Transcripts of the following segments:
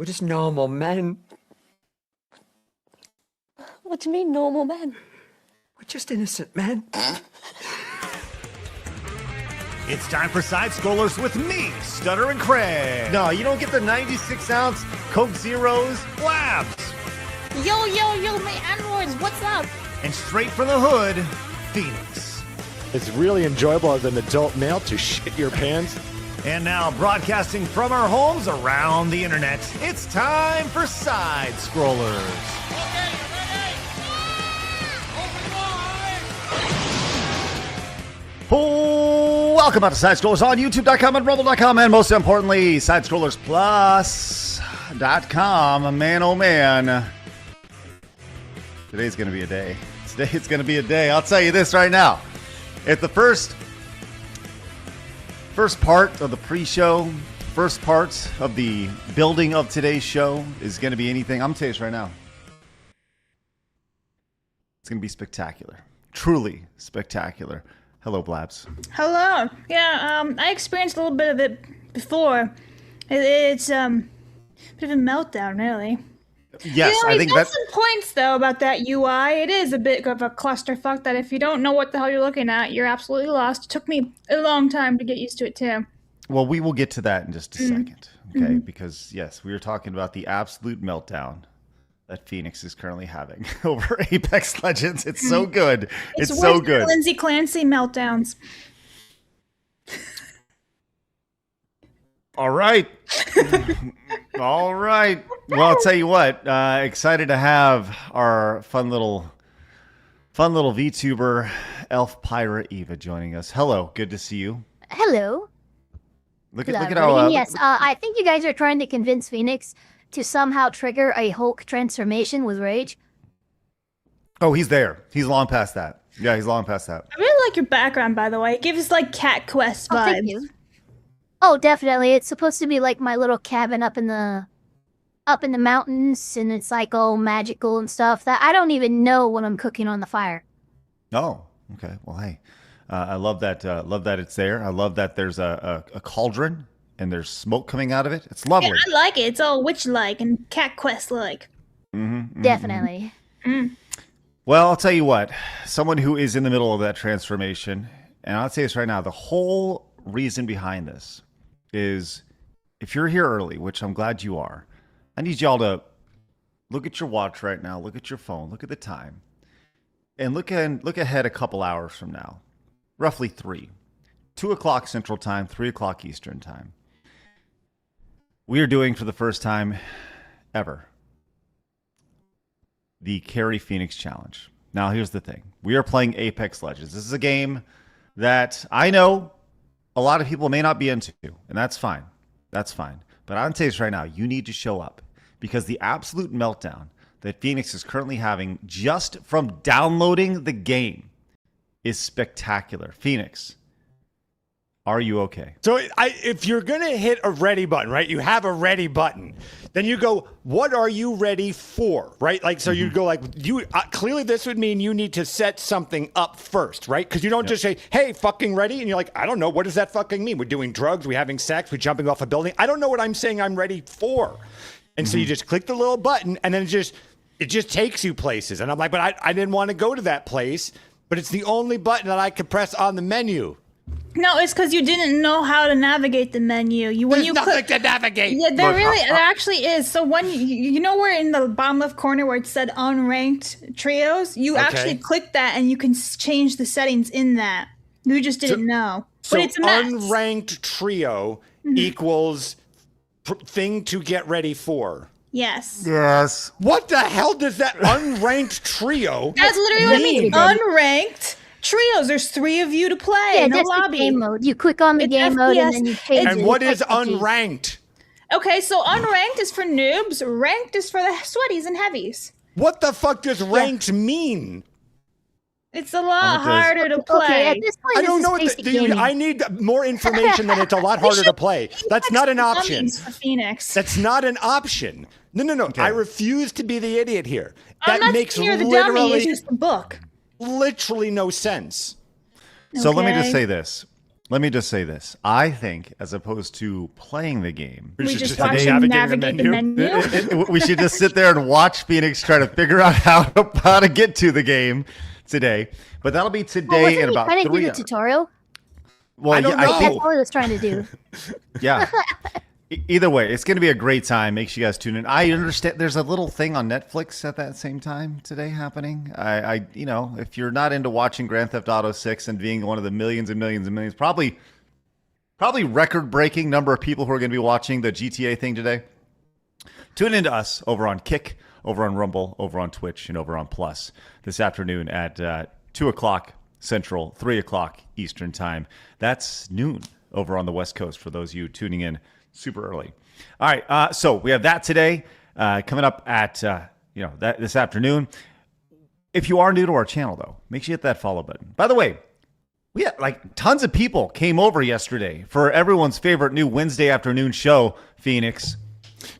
We're just normal men. What do you mean, normal men? We're just innocent men. It's time for Side Scrollers with me, Stutter and Craig. No, you don't get the 96-ounce Coke Zeros Blabs. Yo, my androids, what's up? And straight from the hood, Phoenix. It's really enjoyable as an adult male to shit your pants. And now, broadcasting from our homes around the internet, it's time for Side Scrollers. Okay, you ready? Oh, welcome back to Side Scrollers on YouTube.com and Rumble.com, and most importantly, SideScrollersPlus.com. Man, oh man. Today's going to be a day. It's going to be a day. I'll tell you this right now. At the first part of the pre-show, first part of the building of today's show is going to be anything. I'm going to tell you this right now. It's going to be spectacular. Truly spectacular. Hello, Blabs. Hello. Yeah, I experienced a little bit of it before. It's bit of a meltdown, really. Yes, you know, I think that's that's some points though about that UI. It is a bit of a clusterfuck that if you don't know what the hell you're looking at, you're absolutely lost. It took me a long time to get used to it too. Well, we will get to that in just a second, okay? Because yes, we were talking about the absolute meltdown that Phoenix is currently having over Apex Legends. It's so good. It's so worse than good. Lindsay Clancy meltdowns. All right. All right. Well, I'll tell you what. Excited to have our fun little VTuber, Elf Pirate Eva, joining us. Hello. Good to see you. Hello. Look Hello, at everybody. how. Yes, I think you guys are trying to convince Phoenix to somehow trigger a Hulk transformation with rage. Oh, he's there. He's long past that. Yeah, he's long past that. I really like your background, by the way. It gives like Cat Quest vibes. Oh, thank you. Oh, definitely. It's supposed to be like my little cabin up in the mountains, and it's like all magical and stuff. That I don't even know what I'm cooking on the fire. Oh, okay. Well, hey, I love that. Love that it's there. I love that there's a cauldron and there's smoke coming out of it. It's lovely. Yeah, I like it. It's all witch-like and Cat Quest-like. Definitely. Well, I'll tell you what. Someone who is in the middle of that transformation, and I'll say this right now, the whole reason behind this is if you're here early, which I'm glad you are, I need y'all to look at your watch right now, look at your phone, look at the time, and look ahead a couple hours from now, roughly 2 o'clock Central Time, 3 o'clock Eastern Time. We are doing for the first time ever the Carry Phoenix Challenge. Now, here's the thing. We are playing Apex Legends. This is a game that I know a lot of people may not be into, and that's fine. That's fine. But I'm telling you this right now, you need to show up because the absolute meltdown that Phoenix is currently having just from downloading the game is spectacular. Phoenix, are you okay? So if you're going to hit a ready button, right, you have a ready button, then you go, what are you ready for, right? Like, so you go like, clearly this would mean you need to set something up first, right? Because you don't just say, hey, fucking ready. And you're like, I don't know. What does that fucking mean? We're doing drugs. We're having sex. We're jumping off a building. I don't know what I'm saying I'm ready for. And so you just click the little button and then it just takes you places. And I'm like, but I didn't want to go to that place, but it's the only button that I could press on the menu. No, it's because you didn't know how to navigate the menu. There's nothing to navigate. Yeah, there actually is. So when you know where in the bottom left corner where it said unranked trios, you actually click that and you can change the settings in that. You just didn't know. So but it's a mess. unranked trio equals thing to get ready for. Yes. Yes. What the hell does that unranked trio That's literally what it mean? means. Unranked trios. There's 3 of you to play. Yeah, no that's lobby. the game mode. You click on the It's game mode and FPS. then you change it. And what is It's like cookies. unranked? Okay, so unranked is for noobs. Ranked is for the sweaties and heavies. What the fuck does ranked mean? It's a lot harder to play. Okay, at this point, I don't this know is what basic gaming. I need more information than it's a lot harder to play. That's not an option. For Phoenix. That's not an option. No. I refuse to be the idiot here. I'm That not makes saying you're the dummy. It's just the book. literally no sense. So let me just Okay. say this. Let me just say this. I think, as opposed to playing the game, We just have watch to him navigate the navigate the menu. we should just sit there and watch Phoenix try to figure out how to get to the game today. But that'll be today Wasn't in he about trying to 3 do the hours. tutorial? Well, I don't know. That's what I was trying to do. Yeah. Either way, it's going to be a great time. Make sure you guys tune in. I understand there's a little thing on Netflix at that same time today happening. I if you're not into watching Grand Theft Auto 6 and being one of the millions and millions and millions, probably record-breaking number of people who are going to be watching the GTA thing today, tune into us over on Kick, over on Rumble, over on Twitch, and over on Plus this afternoon at 2 o'clock Central, 3 o'clock Eastern Time. That's noon over on the West Coast for those of you tuning in super early. All right, so we have that today coming up at this afternoon. If you are new to our channel, though, make sure you hit that follow button. By the way, we had tons of people came over yesterday for everyone's favorite new Wednesday afternoon show, Phoenix.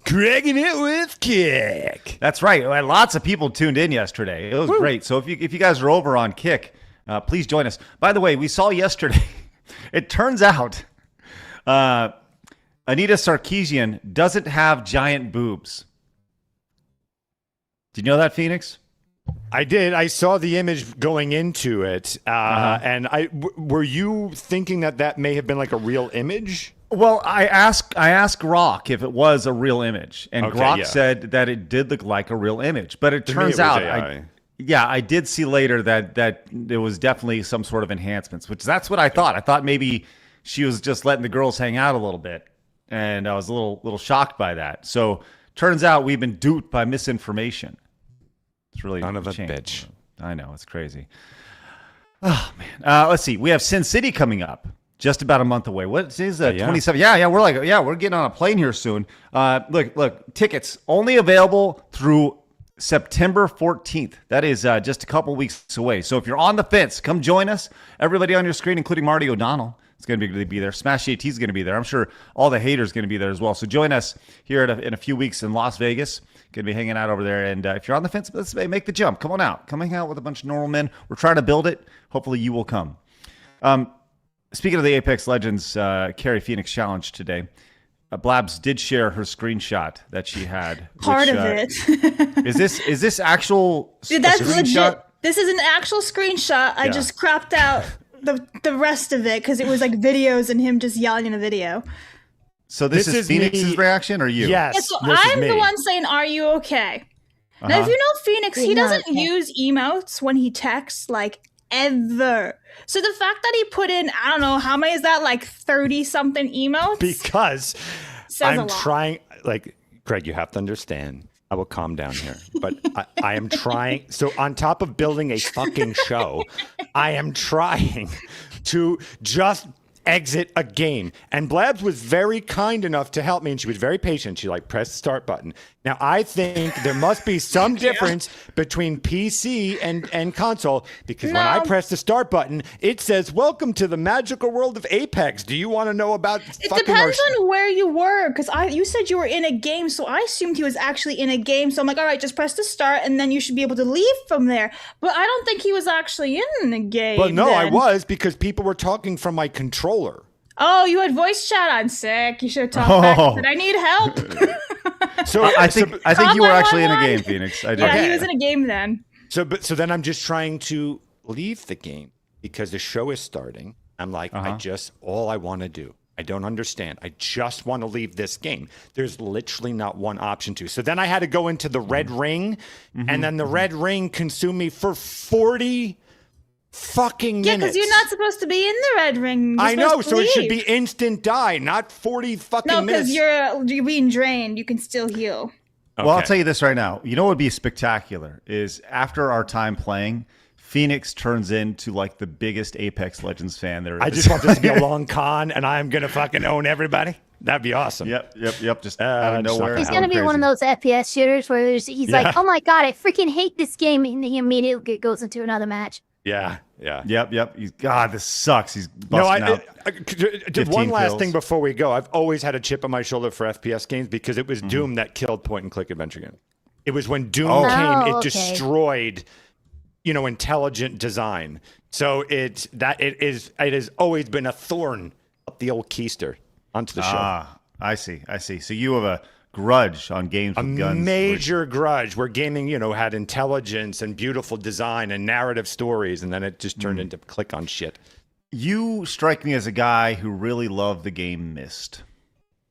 Cracking it with Kick. That's right. We had lots of people tuned in yesterday. It was great. So if you guys are over on Kick, please join us. By the way, we saw yesterday. It turns out Anita Sarkeesian doesn't have giant boobs. Did you know that, Phoenix? I did. I saw the image going into it, and were you thinking that may have been like a real image? Well, I asked Grok if it was a real image, and Okay, Grok yeah. said that it did look like a real image. But it To me, turns it was out, AI. I did see later that there was definitely some sort of enhancements, which that's what I thought. I thought maybe she was just letting the girls hang out a little bit, and I was a little shocked by that. So turns out we've been duped by misinformation. It's really Son of a changed. bitch. I know, it's crazy. Oh man, let's see. We have Sin City coming up. Just about a month away. What is that? 27? Yeah. We're getting on a plane here soon. Look. Tickets only available through September 14th. That is just a couple weeks away. So if you're on the fence, come join us. Everybody on your screen, including Marty O'Donnell, is going to be there. Smash JT is going to be there. I'm sure all the haters going to be there as well. So join us here in a few weeks in Las Vegas. Going to be hanging out over there. And if you're on the fence, let's make the jump. Come on out. Come hang out with a bunch of normal men. We're trying to build it. Hopefully you will come. Speaking of the Apex Legends Carrie Phoenix challenge today, Blabs did share her screenshot that she had. Part of it. Is this actual Dude, that's screenshot? legit. This is an actual screenshot. I just cropped out the rest of it because it was like videos and him just yelling in a video. So this is Phoenix's me. reaction or you? Yes. Yeah, so this is I'm me. the one saying, "Are you okay?" Now, if you know Phoenix, he He's not doesn't okay. use emotes when he texts, like, ever. So the fact that he put in, I don't know, how many is that, like 30-something emotes? Because Says a I'm lot. trying, like, Greg, you have to understand. I will calm down here. But I am trying. So on top of building a fucking show, I am trying to just exit a game. And Blabs was very kind enough to help me, and she was very patient. She pressed the start button. Now, I think there must be some difference between PC and console, because when I No. press the start button, it says, "Welcome to the magical world of Apex. Do you want to know about It fucking depends on where you were, because you said you were in a game, so I assumed he was actually in a game. So I'm like, all right, just press the start, and then you should be able to leave from there. But I don't think he was actually in a game. Well, no, I then. was, because people were talking from my controller. Oh, you had voice chat on. Sick. You should have talked back and said, I need help. So I think you were actually in a game, 911. Phoenix. I did. Yeah, he was in a game then. So then I'm just trying to leave the game because the show is starting. I'm like, all I want to do. I don't understand. I just want to leave this game. There's literally not one option to. So then I had to go into the red ring, and then the red ring consumed me for 40 fucking Yeah, minutes. because you're not supposed to be in the red ring. You're I know, supposed to so it should leave. be instant die, not 40 fucking No, minutes. because you're being drained. You can still heal. Well, I'll Okay. tell you this right now. You know what would be spectacular is after our time playing, Phoenix turns into like the biggest Apex Legends fan there is. I just want this to be a long con, and I'm going to fucking own everybody. That'd be awesome. Yep. Just out of just nowhere. not He's How gonna be one of those FPS shooters where he's like, "Oh my god, I freaking hate this game," and he immediately goes into another match. Yeah. Yep. God, this sucks. He's No, busting out. just one 15 last kills. thing before we go. I've always had a chip on my shoulder for FPS games because it was Doom that killed point-and-click adventure games. It was when Doom came, it okay. destroyed intelligent design. So it has always been a thorn up the old keister onto the show. I see. So you have a grudge on games with guns. A major grudge where gaming, had intelligence and beautiful design and narrative stories, and then it just turned into click on shit. You strike me as a guy who really loved the game Myst.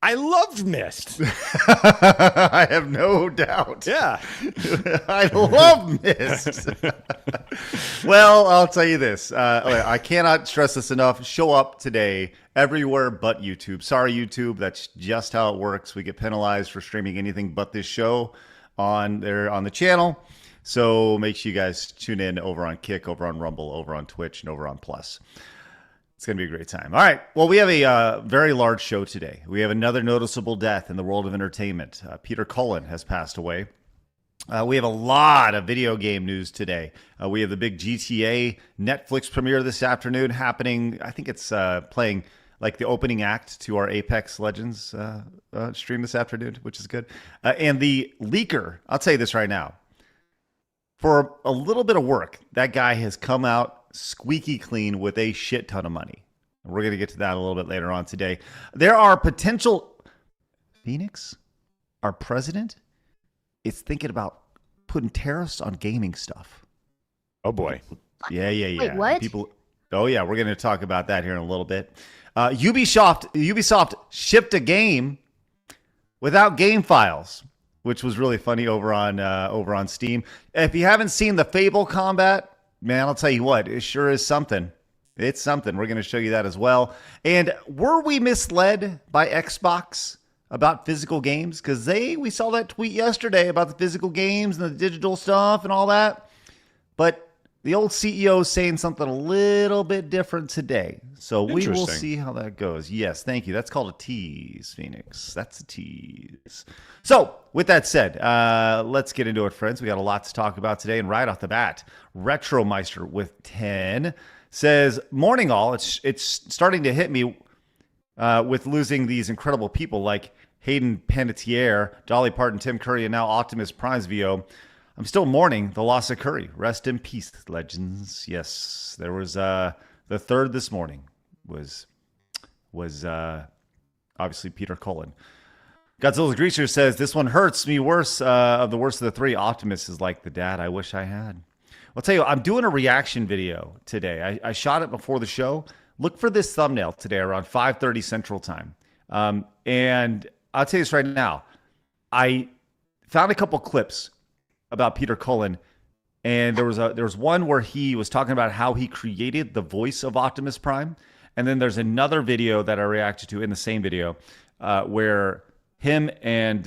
I loved Myst. I have no doubt. Yeah. I love Myst. Well, I'll tell you this. I cannot stress this enough. Show up today everywhere but YouTube. Sorry, YouTube. That's just how it works. We get penalized for streaming anything but this show on the channel. So make sure you guys tune in over on Kick, over on Rumble, over on Twitch, and over on Plus. It's going to be a great time. All right. Well, we have a very large show today. We have another noticeable death in the world of entertainment. Peter Cullen has passed away. We have a lot of video game news today. We have the big GTA Netflix premiere this afternoon happening. I think it's playing like the opening act to our Apex Legends stream this afternoon, which is good. And the leaker, I'll tell you this right now. For a little bit of work, that guy has come out squeaky clean with a shit ton of money. We're going to get to that a little bit later on today. There are potential... Phoenix, our president, is thinking about putting tariffs on gaming stuff. Oh, boy. Yeah. Wait, what? Oh, yeah, we're going to talk about that here in a little bit. Ubisoft shipped a game without game files, which was really funny over on Steam. If you haven't seen the Fable combat, man, I'll tell you what, it sure is something. It's something. We're going to show you that as well. And were we misled by Xbox about physical games? Because we saw that tweet yesterday about the physical games and the digital stuff and all that. But the old CEO is saying something a little bit different today. So we will see how that goes. Yes, thank you. That's called a tease, Phoenix. That's a tease. So with that said, let's get into it, friends. We got a lot to talk about today. And right off the bat, Retromeister with 10 says, morning all. It's starting to hit me with losing these incredible people like Hayden Panettiere, Dolly Parton, Tim Curry, and now Optimus Prime's VO. I'm still mourning the loss of Curry. Rest in peace, legends. Yes, there was the third this morning was obviously Peter Cullen. Godzilla's Greaser says, this one hurts me worse of the worst of the three. Optimus is like the dad I wish I had. I'll tell you, I'm doing a reaction video today. I shot it before the show. Look for this thumbnail today around 5:30 Central Time. And I'll tell you this right now. I found a couple clips about Peter Cullen, and there was one where he was talking about how he created the voice of Optimus Prime, and then there's another video that I reacted to in the same video where him and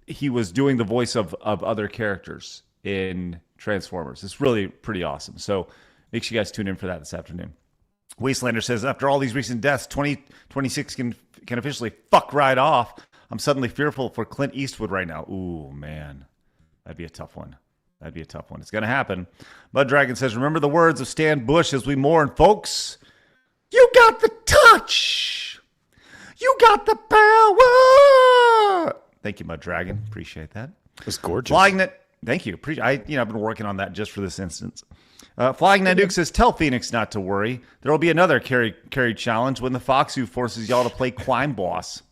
he was doing the voice of other characters in Transformers. It's really pretty awesome. So make sure you guys tune in for that this afternoon. Wastelander says, after all these recent deaths, 2026 can officially fuck right off. I'm suddenly fearful for Clint Eastwood right now. Ooh, man. That'd be a tough one. It's going to happen. Mud Dragon says, remember the words of Stan Bush as we mourn, folks. You got the touch. You got the power. Thank you, Mud Dragon. Appreciate that. It was gorgeous. Flying Net. Thank you. I've been working on that just for this instance. Flying Nanook says, tell Phoenix not to worry. There will be another carry challenge when the Foxu forces y'all to play Crime Boss.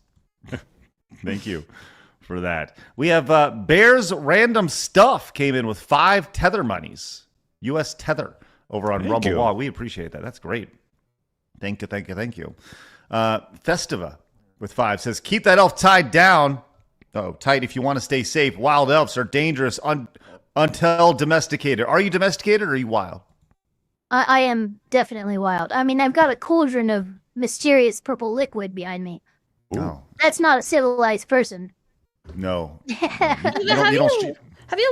Thank you for that. We have Bears Random Stuff came in with 5 Tether monies. U.S. Tether over on Rumble Wall. We appreciate that. That's great. Thank you. Festiva with 5 says, keep that elf tied down. Oh, tight if you want to stay safe. Wild elves are dangerous until domesticated. Are you domesticated or are you wild? I am definitely wild. I mean, I've got a cauldron of mysterious purple liquid behind me. Oh. That's not a civilized person. No. Have you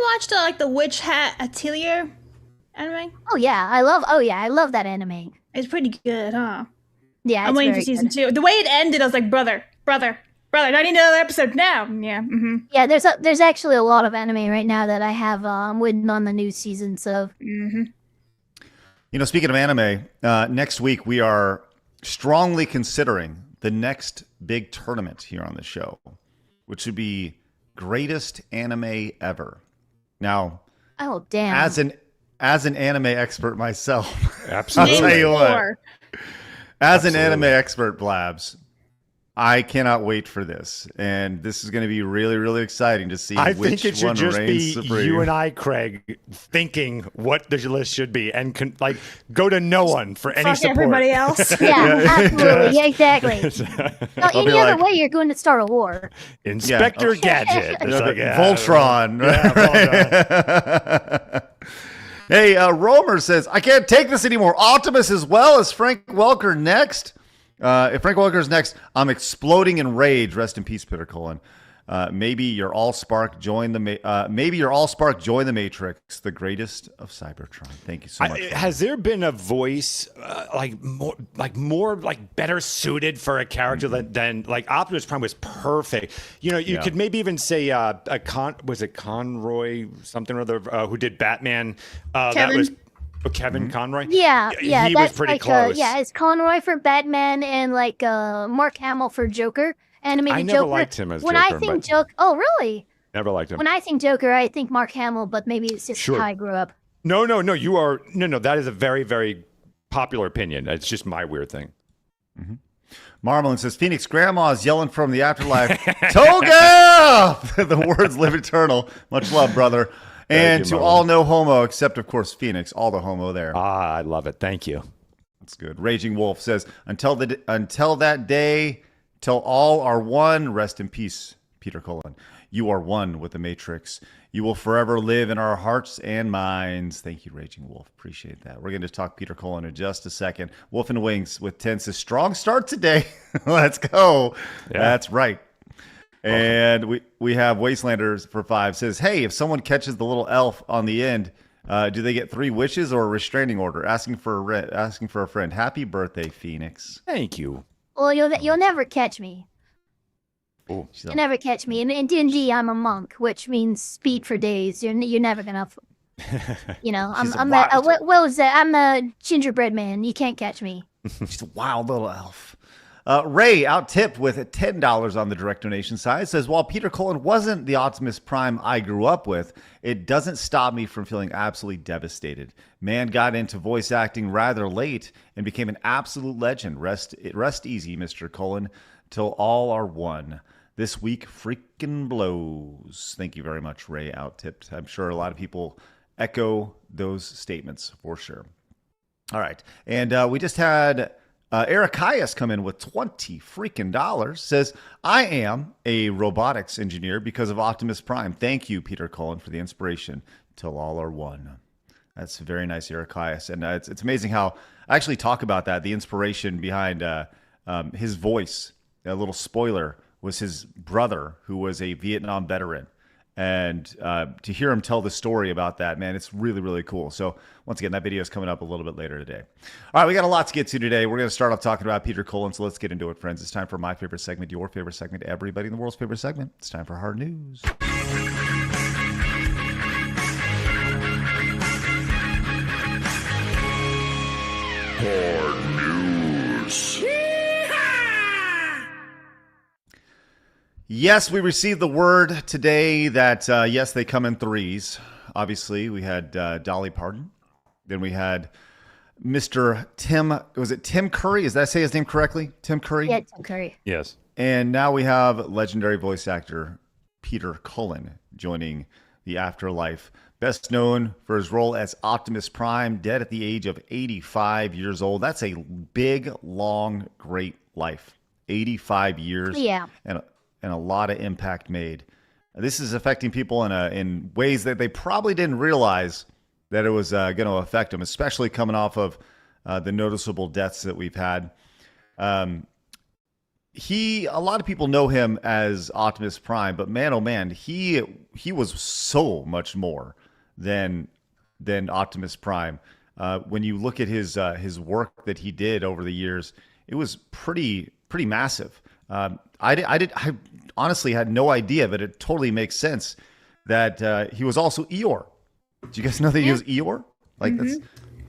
watched the Witch Hat Atelier anime? Oh yeah, I love that anime. It's pretty good, huh? Yeah, I'm waiting for season 2. The way it ended, I was like, brother, I need another episode now. Yeah. Mm-hmm. Yeah, there's actually a lot of anime right now that I have waiting on the new seasons of. Mm-hmm. Speaking of anime, next week we are strongly considering the next big tournament here on the show, which would be greatest anime ever. Now, oh damn! as an anime expert myself, Absolutely. I'll tell you what. Four. As an anime expert, Blabs, I cannot wait for this, and this is going to be really, really exciting to see. I which think it should one just reigns be supreme. you and I, Craig, thinking what the list should be, and go to no one for any Fuck support. everybody else. Yeah, absolutely. Yeah, exactly. No, I'll any be other like- way, you're going to start a war. Inspector Yeah. Gadget. It's like, Voltron. Yeah, Voltron. Hey, Romer says, I can't take this anymore. Optimus as well as Frank Welker next. If Frank Welker is next, I'm exploding in rage. Rest in peace, Peter Cullen. Maybe your Allspark join the Matrix, the greatest of Cybertron. Thank you so much. Has there been a voice more better suited for a character than like Optimus Prime was perfect? You know, you could maybe even say was it Conroy something or other who did Batman? That Kevin. was Kevin Conroy. Yeah, yeah. he That's was pretty like, close. it's Conroy for Batman and like Mark Hamill for Joker. Animated I never Joker. liked him as when Joker, I think but- Joker, oh really? Never liked him. When I think Joker, I think Mark Hamill, but maybe it's just Sure. how I grew up. No. You are no. That is a very, very popular opinion. It's just my weird thing. Marmalin says, Phoenix Grandma's yelling from the afterlife, Toga! The words live eternal. Much love, brother. And you, to Marlon. all no homo, except, of course, Phoenix. All the homo there. I love it. Thank you. That's good. Raging Wolf says, until that day, till all are one, rest in peace, Peter Cullen. You are one with the Matrix. You will forever live in our hearts and minds. Thank you, Raging Wolf. Appreciate that. We're going to talk Peter Cullen in just a second. Wolf and Wings with 10 says, strong start today. Let's go. Yeah. That's right. And we have Wastelanders for 5 says, hey, if someone catches the little elf on the end, do they get 3 wishes or a restraining order? Asking for a friend. Happy birthday, Phoenix. Thank you. Well, you'll never catch me. Oh, She's You'll never catch me. In D&D, I'm a monk, which means speed for days. You're never gonna, you know. What was that? I'm a gingerbread man. You can't catch me. She's a wild little elf. Ray, out-tipped with $10 on the direct donation side, says, while Peter Cullen wasn't the Optimus Prime I grew up with, it doesn't stop me from feeling absolutely devastated. Man got into voice acting rather late and became an absolute legend. Rest easy, Mr. Cullen, till all are one. This week freaking blows. Thank you very much, Ray, out-tipped. I'm sure a lot of people echo those statements for sure. All right. And we just had Erikias come in with $20 freaking dollars. Says, I am a robotics engineer because of Optimus Prime. Thank you, Peter Cullen, for the inspiration. Till all are one. That's very nice, Erikias. And it's amazing how I actually talk about that. The inspiration behind his voice, a little spoiler, was his brother, who was a Vietnam veteran. And to hear him tell the story about that, man, it's really, really cool. So once again, that video is coming up a little bit later today. All right, we got a lot to get to today. We're going to start off talking about Peter Cullen. So let's get into it, friends. It's time for my favorite segment, your favorite segment, everybody in the world's favorite segment. It's time for Hard News. Hard News. Yes, we received the word today that, yes, they come in threes. Obviously, we had Dolly Parton. Then we had Mr. Tim. Was it Tim Curry? Did I say his name correctly? Tim Curry? Yeah, Tim Curry. Yes. And now we have legendary voice actor Peter Cullen joining the afterlife. Best known for his role as Optimus Prime, dead at the age of 85 years old. That's a big, long, great life. 85 years. Yeah. And a lot of impact made. This is affecting people in ways that they probably didn't realize that it was going to affect them, especially coming off of the noticeable deaths that we've had. A lot of people know him as Optimus Prime, but man, oh man, he was so much more than Optimus Prime. When you look at his work that he did over the years, it was pretty massive. I honestly had no idea, but it totally makes sense that he was also Eeyore. Did you guys know that he was Eeyore? Like that's.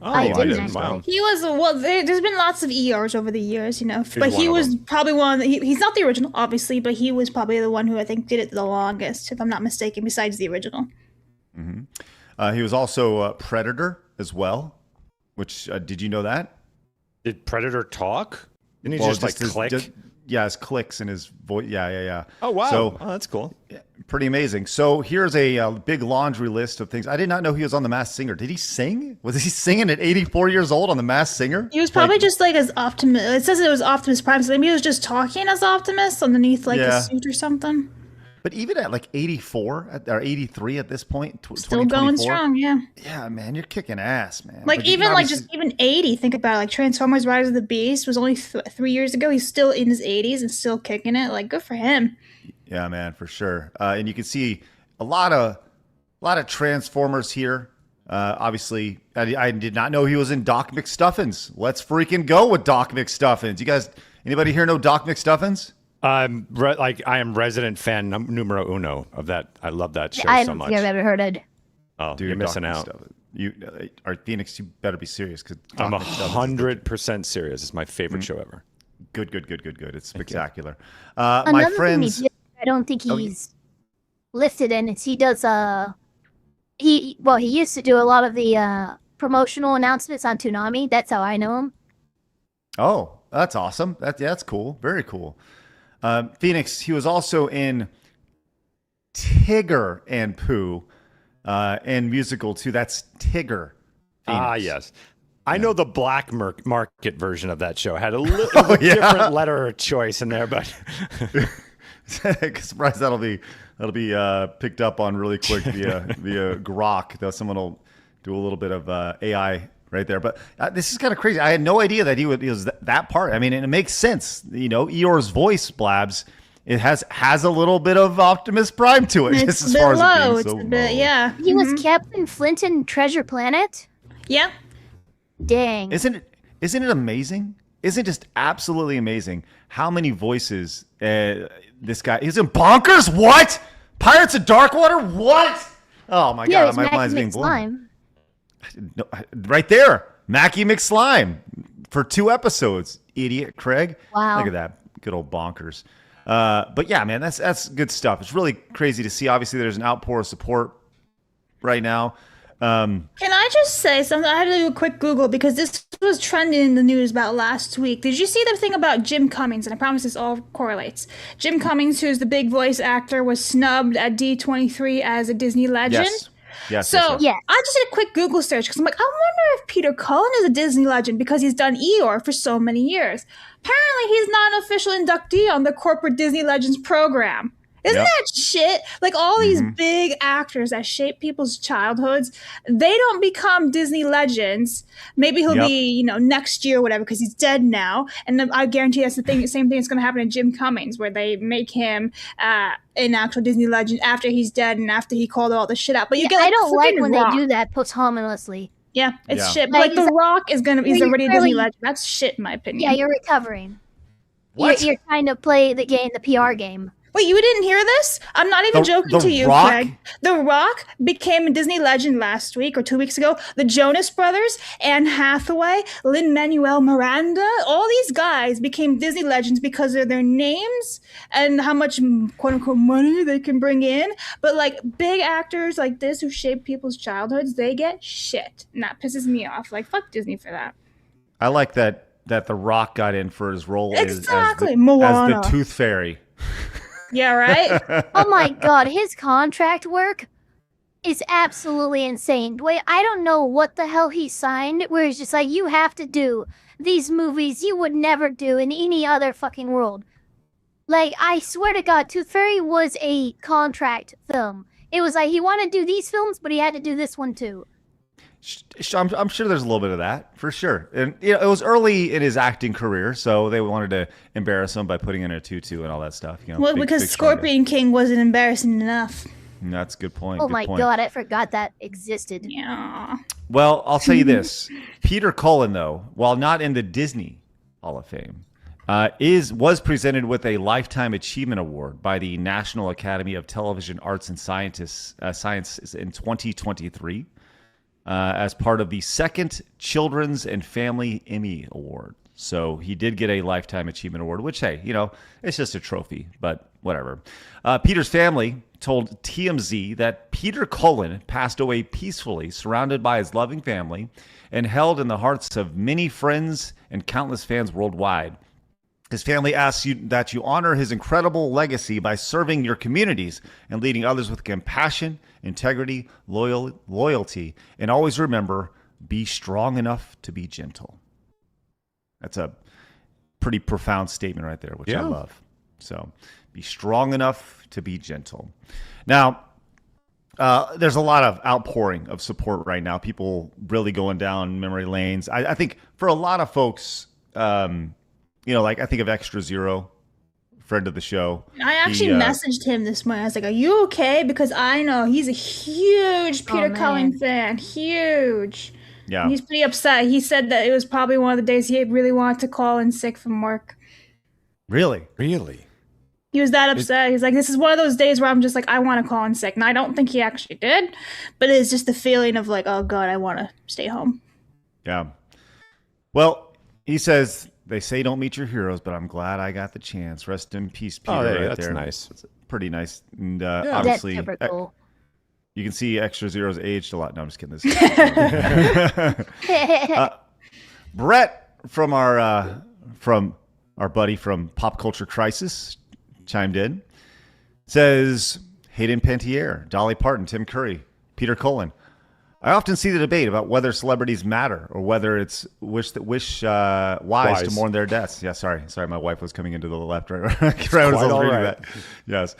I didn't didn't. actually. Wow. He was there's been lots of ERs over the years, you know, but one he of was them. probably one. He's not the original, obviously, but he was probably the one who I think did it the longest, if I'm not mistaken, besides the original. He was also Predator as well, which did you know that? Did Predator talk? Didn't he just like click? His clicks and his voice. Yeah. Oh, wow. So, that's cool. Yeah, pretty amazing. So here's a big laundry list of things. I did not know he was on The Masked Singer. Did he sing? Was he singing at 84 years old on The Masked Singer? He was probably just like as Optimus. It says it was Optimus Prime, so maybe he was just talking as Optimus underneath like a suit or something. But even at like 84 or 83 at this point, still going strong, yeah. Yeah, man, you're kicking ass, man. Like even 80. Think about it. Like Transformers: Rise of the Beast was only 3 years ago. He's still in his 80s and still kicking it. Like good for him. Yeah, man, for sure. And you can see a lot of Transformers here. Obviously, I did not know he was in Doc McStuffins. Let's freaking go with Doc McStuffins. You guys, anybody here know Doc McStuffins? I am resident fan numero uno of that. I love that show so much. I don't think I've ever heard it. Oh, dude, you're missing out. You, Phoenix, you better be serious because I'm 100% serious. It's my favorite show ever. Good. It's spectacular. Another My thing friends, he did, I don't think he's listed in it. He does. He used to do a lot of the promotional announcements on Toonami. That's how I know him. Oh, that's awesome. That's cool. Very cool. Phoenix, he was also in Tigger and Pooh and musical too. That's Tigger. Phoenix. Yes. I know the black market version of that show had a little different letter choice in there, but surprised that'll be picked up on really quick via Grok. Though someone will do a little bit of AI right there. But this is kind of crazy. I had no idea that he was that part. I mean, and it makes sense. You know, Eeyore's voice, Blabs, it has a little bit of Optimus Prime to it. It's just a as far bit as low. it being so low. Yeah. He was Captain Flint in Treasure Planet. Yeah. Dang. Isn't it amazing? Isn't it just absolutely amazing how many voices this guy is in Bonkers? What? Pirates of Darkwater? What? Oh my God, my mind's being blown. No, right there, Mackie McSlime for 2 episodes. Idiot, Craig. Wow. Look at that, good old Bonkers. But yeah, man, that's good stuff. It's really crazy to see. Obviously, there's an outpour of support right now. Can I just say something? I had to do a quick Google because this was trending in the news about last week. Did you see the thing about Jim Cummings? And I promise this all correlates. Jim Cummings, who's the big voice actor, was snubbed at D23 as a Disney legend. Yes. Yes. I just did a quick Google search because I'm like, I wonder if Peter Cullen is a Disney legend because he's done Eeyore for so many years. Apparently, he's not an official inductee on the corporate Disney Legends program. Isn't that shit? Like all these big actors that shape people's childhoods, they don't become Disney legends. Maybe he'll be, next year or whatever because he's dead now. And I guarantee that's the same thing that's going to happen to Jim Cummings, where they make him an actual Disney legend after he's dead and after he called all the shit out. But you get, I don't like when Rock. they do that posthumously. Yeah, it's shit. But like The Rock is already a Disney legend. That's shit in my opinion. Yeah, you're recovering. What? You're trying to play the PR game. Wait, you didn't hear this? I'm not even joking to you, Rock? Craig. The Rock became a Disney legend last week or 2 weeks ago. The Jonas Brothers, Anne Hathaway, Lin-Manuel Miranda, all these guys became Disney legends because of their names and how much quote-unquote money they can bring in. But like big actors like this who shape people's childhoods, they get shit. And that pisses me off. Like, fuck Disney for that. I like that The Rock got in for his role as Moana. the Tooth Fairy. Yeah, right? Oh my God, his contract work is absolutely insane. Wait, I don't know what the hell he signed, where it's just like, you have to do these movies you would never do in any other fucking world. Like, I swear to God, Tooth Fairy was a contract film. It was like, he wanted to do these films, but he had to do this one too. I'm sure there's a little bit of that, for sure. And it was early in his acting career, so they wanted to embarrass him by putting in a tutu and all that stuff. Because Scorpion King wasn't embarrassing enough. That's a good point. Oh my God, I forgot that existed. Yeah. Well, I'll tell you this. Peter Cullen, though, while not in the Disney Hall of Fame, was presented with a Lifetime Achievement Award by the National Academy of Television Arts and Sciences in 2023. As part of the second Children's and Family Emmy Award. So he did get a Lifetime Achievement Award, which, hey, it's just a trophy, but whatever. Peter's family told TMZ that Peter Cullen passed away peacefully, surrounded by his loving family, and held in the hearts of many friends and countless fans worldwide. His family asks that you honor his incredible legacy by serving your communities and leading others with compassion, integrity, loyalty, and always remember, be strong enough to be gentle. That's a pretty profound statement right there, which I love. So be strong enough to be gentle. Now, there's a lot of outpouring of support right now. People really going down memory lanes. I think for a lot of folks, like I think of Extra Zero, friend of the show. I actually messaged him this morning. I was like, "Are you okay?" Because I know he's a huge Peter Cullen fan. Huge. Yeah. And he's pretty upset. He said that it was probably one of the days he really wanted to call in sick from work. Really? He was that upset. He's like, this is one of those days where I'm just like, I want to call in sick. And I don't think he actually did. But it's just the feeling of like, oh, God, I want to stay home. Yeah. Well, he says, they say don't meet your heroes, but I'm glad I got the chance. Rest in peace, Peter. That's there. Nice. It's pretty nice. And Obviously, obviously, that's super cool. You can see Extra Zero's aged a lot. No, I'm just kidding. Brett from our buddy from Pop Culture Crisis chimed in. Says Hayden Panettiere, Dolly Parton, Tim Curry, Peter Cullen. I often see the debate about whether celebrities matter or whether it's wise to mourn their deaths. Yeah, sorry, my wife was coming into the left right. I was reading that. Yes,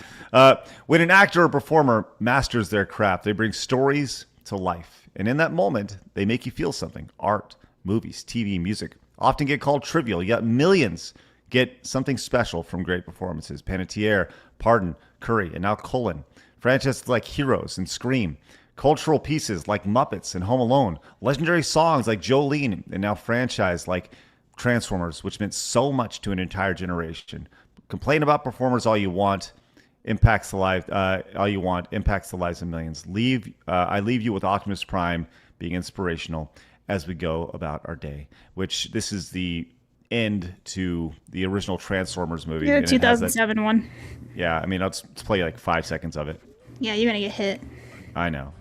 when an actor or performer masters their craft, they bring stories to life, and in that moment, they make you feel something. Art, movies, TV, music often get called trivial, yet millions get something special from great performances. Panettiere, Parton, Curry, and now Cullen. Franchises like Heroes and Scream. Cultural pieces like Muppets and Home Alone, legendary songs like Jolene, and now franchise like Transformers, which meant so much to an entire generation. Complain about performers all you want, impacts the lives of millions. I leave you with Optimus Prime being inspirational as we go about our day. Which this is the end to the original Transformers movie. Yeah, 2007 one. Yeah, I mean, let's play like 5 seconds of it. Yeah, you're gonna get hit. I know.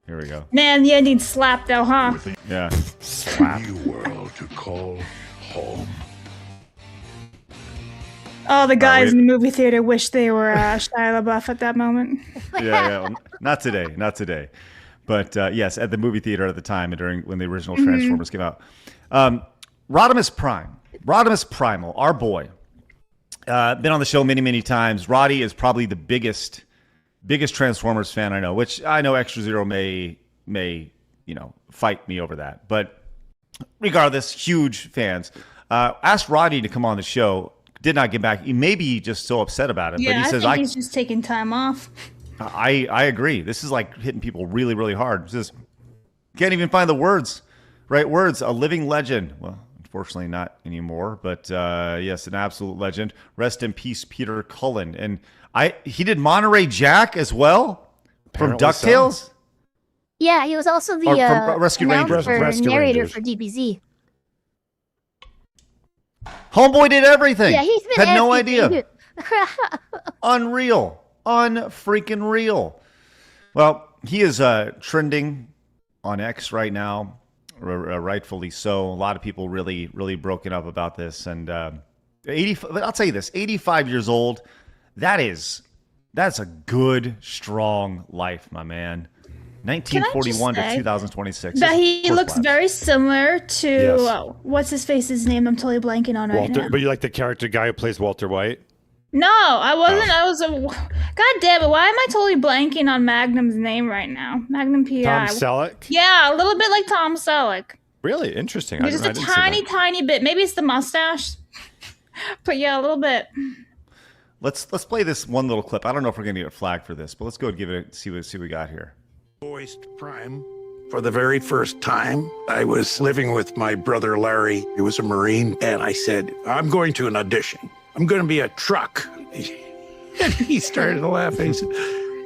Here we go. Man, the ending slapped though, huh? Yeah. Slap. New world to call home. All the guys in the movie theater wish they were Shia LaBeouf at that moment. Yeah. Well, not today. But yes, at the movie theater at the time and when the original Transformers came out. Rodimus Primal, our boy. Been on the show many, many times. Roddy is probably the biggest Transformers fan I know, which I know Extra Zero may fight me over that. But regardless, huge fans. Asked Roddy to come on the show. Did not get back. He may be just so upset about it. Yeah, but he says, I think he's just taking time off. I agree. This is like hitting people really, really hard. Just can't even find the right words. A living legend. Well, unfortunately not anymore. But yes, an absolute legend. Rest in peace, Peter Cullen. And he did Monterey Jack as well. Apparently from DuckTales. So. Yeah, he was also the Rescue Rangers. Narrator for DBZ. Homeboy did everything. Yeah, he's been had everything. No idea. Unreal. Unfreaking real. Well, he is trending on X right now, rightfully so. A lot of people really, really broken up about this. And 85. I'll tell you this: 85 years old. That's a good, strong life, my man. 1941 to 2026. That he looks very similar to what's his face's name? I'm totally blanking on right now. But you like the character guy who plays Walter White? No, I wasn't. Oh. God damn it! Why am I totally blanking on Magnum's name right now? Magnum PI. Tom Selleck. Yeah, a little bit like Tom Selleck. Really interesting. Just a tiny bit. Maybe it's the mustache, but yeah, a little bit. Let's play this one little clip. I don't know if we're gonna get flagged for this, but let's go and give it. See what we got here. Voiced Prime for the very first time. I was living with my brother Larry. He was a Marine, and I said, "I'm going to an audition. I'm going to be a truck." And he started laughing.